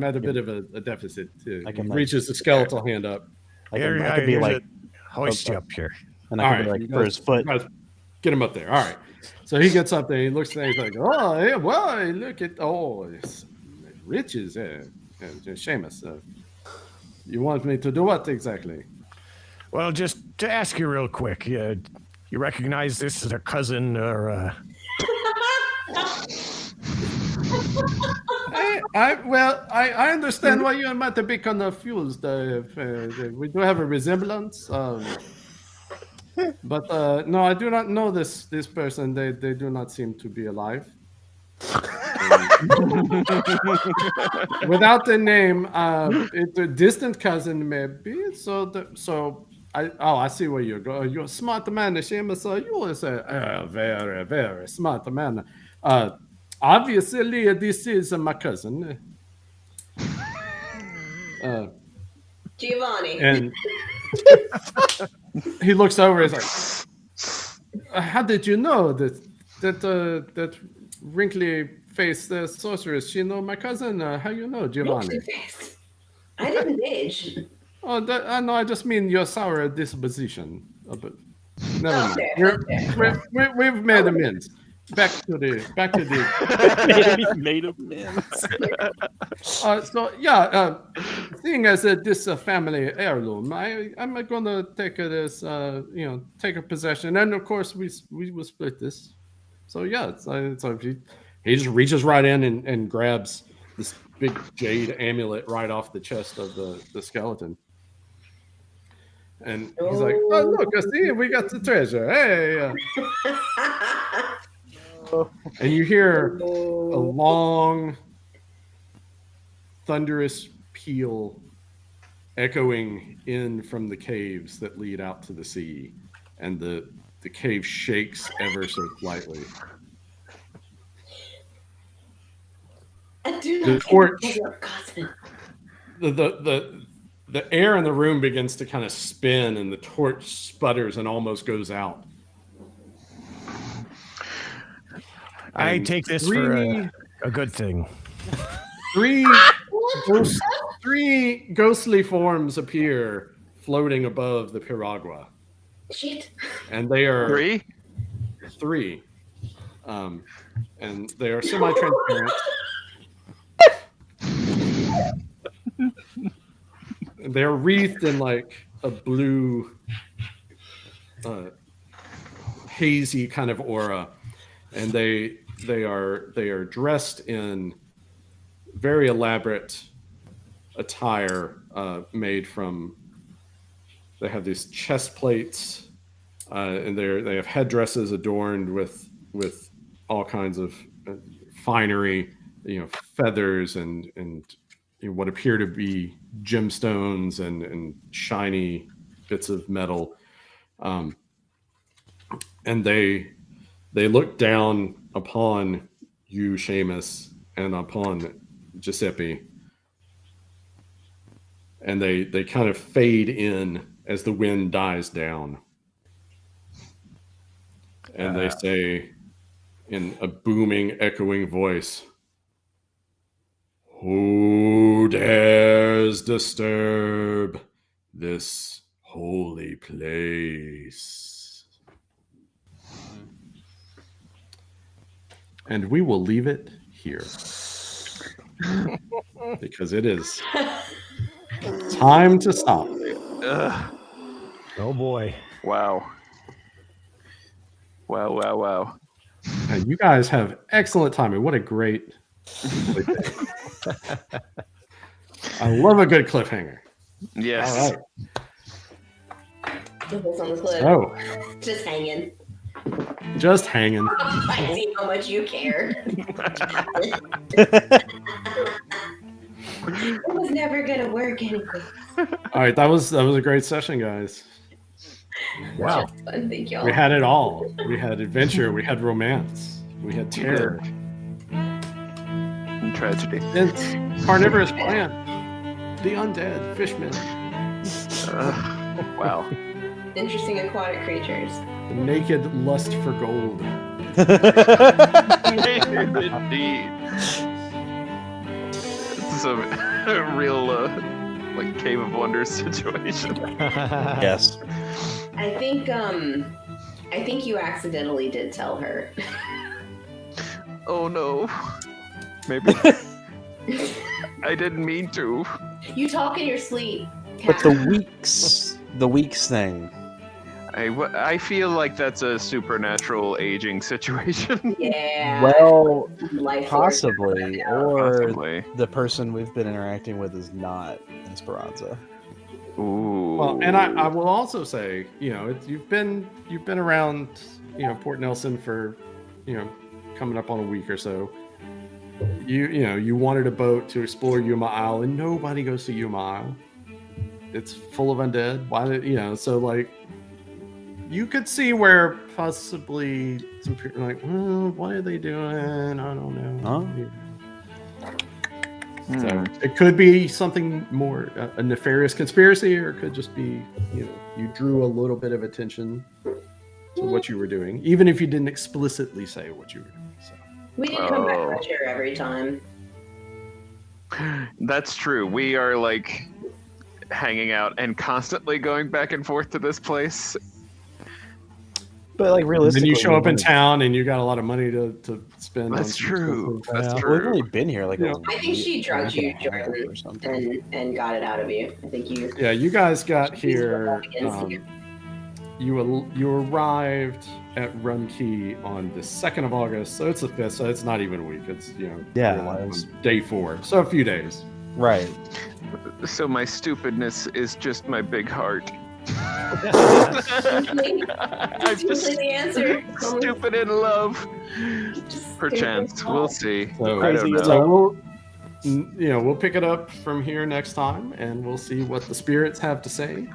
at a bit of a deficit. Reaches the skeletal hand up. I could be like hoist you up here, and I could be like for his foot. Get him up there. All right. So he gets up there. He looks there. He's like, "Oh, yeah, well, look at it's riches." Seamus, you want me to do what exactly? Well, just to ask you real quick, you recognize this as a cousin or? I understand why you might be confused. We do have a resemblance, but no, I do not know this person. They do not seem to be alive. Without the name, it's a distant cousin, maybe. So I see where you go. You're a smart man, Seamus. You are a very, very smart man. Obviously, this is my cousin. Giovanni. And he looks over. He's like, "How did you know that wrinkly faced sorceress? She know my cousin. How you know, Giovanni?" I didn't age. Oh, no, I just mean your sour disposition. But never mind. Okay. We've made amends. Back to the. Made amends. Seeing as this family heirloom, I'm gonna take it as take a possession, and of course we will split this. So yeah, so he just reaches right in and grabs this big jade amulet right off the chest of the skeleton. And he's like, "Oh, look, I see, we got the treasure. Hey!" And you hear a long, thunderous peal echoing in from the caves that lead out to the sea, and the cave shakes ever so slightly. The torch, the air in the room begins to kind of spin, and the torch sputters and almost goes out. I take this for a good thing. Three ghostly forms appear floating above the piragua. Shit. And they are three. And they are semi-transparent. They're wreathed in like a blue, hazy kind of aura, and they are dressed in very elaborate attire made from. They have these chest plates, and they have headdresses adorned with all kinds of finery, feathers and what appear to be gemstones and shiny bits of metal, and they look down upon you, Seamus, and upon Giuseppe, and they kind of fade in as the wind dies down, and they say in a booming, echoing voice, "Who dares disturb this holy place?" And we will leave it here because it is time to stop. Oh boy. Wow. And you guys have excellent timing. What a great I love a good cliffhanger. Yes. All right. Nipples on the cliff. So, Just hanging. just hanging. I see how much you care. It was never gonna work anyway. All right, that was a great session, guys. Wow. Just fun. Thank y'all. We had it all. We had adventure. We had romance. We had terror. And tragedy. And carnivorous plant. The undead. Fishmen. Wow. Interesting aquatic creatures. The naked lust for gold. Indeed. This is a real like Cave of Wonders situation. Yes. I think you accidentally did tell her. Oh no. Maybe. I didn't mean to. You talk in your sleep. But the weeks thing. I feel like that's a supernatural aging situation. Yeah. Well, Life force. possibly, or Possibly. the person we've been interacting with is not Esperanza. Ooh. Well, and I will also say, you've been around, Port Nelson for, coming up on a week or so. You wanted a boat to explore Yuma Isle, and nobody goes to Yuma Isle. It's full of undead. Why? So like, you could see where possibly some people are like, what are they doing? I don't know. Huh? So it could be something more a nefarious conspiracy, or it could just be, you drew a little bit of attention to what you were doing, even if you didn't explicitly say what you were doing. So. We didn't come back richer every time. That's true. We are like hanging out and constantly going back and forth to this place. But like realistically, then you show up in town and you got a lot of money to spend. That's true. That's we've true. only been here like I think she drugged you, Jordan, and got it out of you. I think you. Yeah, you guys got here. You arrived at Rum Key on the 2nd of August, so it's the 5th, so it's not even a week. It's on day 4, so a few days. Right. So my stupidness is just my big heart. I'm just the answer. Stupid in love. Perchance, we'll see. So, I don't know. So we'll pick it up from here next time, and we'll see what the spirits have to say.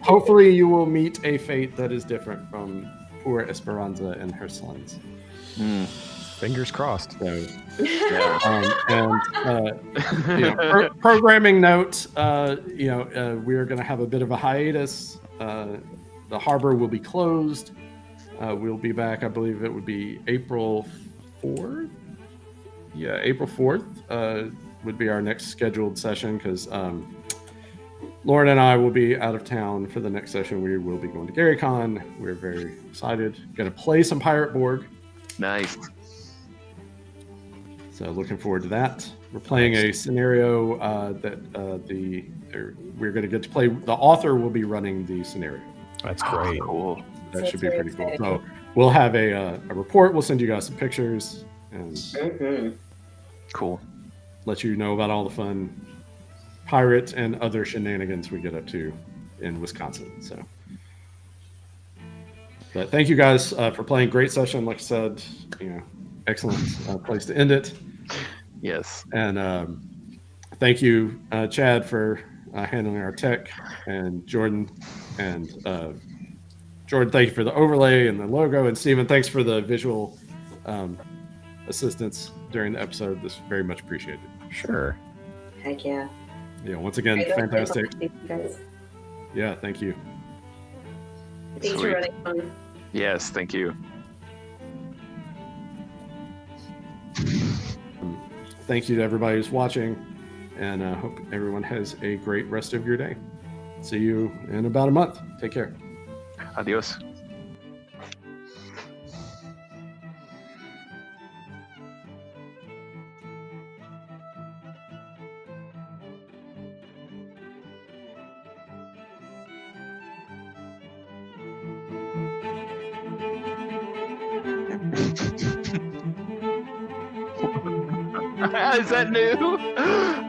Hopefully, you will meet a fate that is different from poor Esperanza and her sons. Fingers crossed. So, programming note. We are going to have a bit of a hiatus. The harbor will be closed. We'll be back. I believe it would be April 4th. Yeah, April 4th would be our next scheduled session because Lauren and I will be out of town for the next session. We will be going to GaryCon. We're very excited. Going to play some Pirate Borg. Nice. So looking forward to that. We're playing a scenario that we're going to get to play. The author will be running the scenario. That's great. Cool. That should be pretty cool. So we'll have a report. We'll send you guys some pictures and cool. Let you know about all the fun pirate and other shenanigans we get up to in Wisconsin. So, but thank you guys for playing. Great session. Like I said, excellent place to end it. Yes. And thank you, Chad, for handling our tech, and Jordan. And Jordan, thank you for the overlay and the logo. And Steven, thanks for the visual assistance during the episode. This is very much appreciated. Sure. Heck yeah. Yeah, once again, fantastic. Yeah, thank you. Thanks for running on. Yes, thank you. Thank you to everybody who's watching, and I hope everyone has a great rest of your day. See you in about a month. Take care. Adios. Is that new?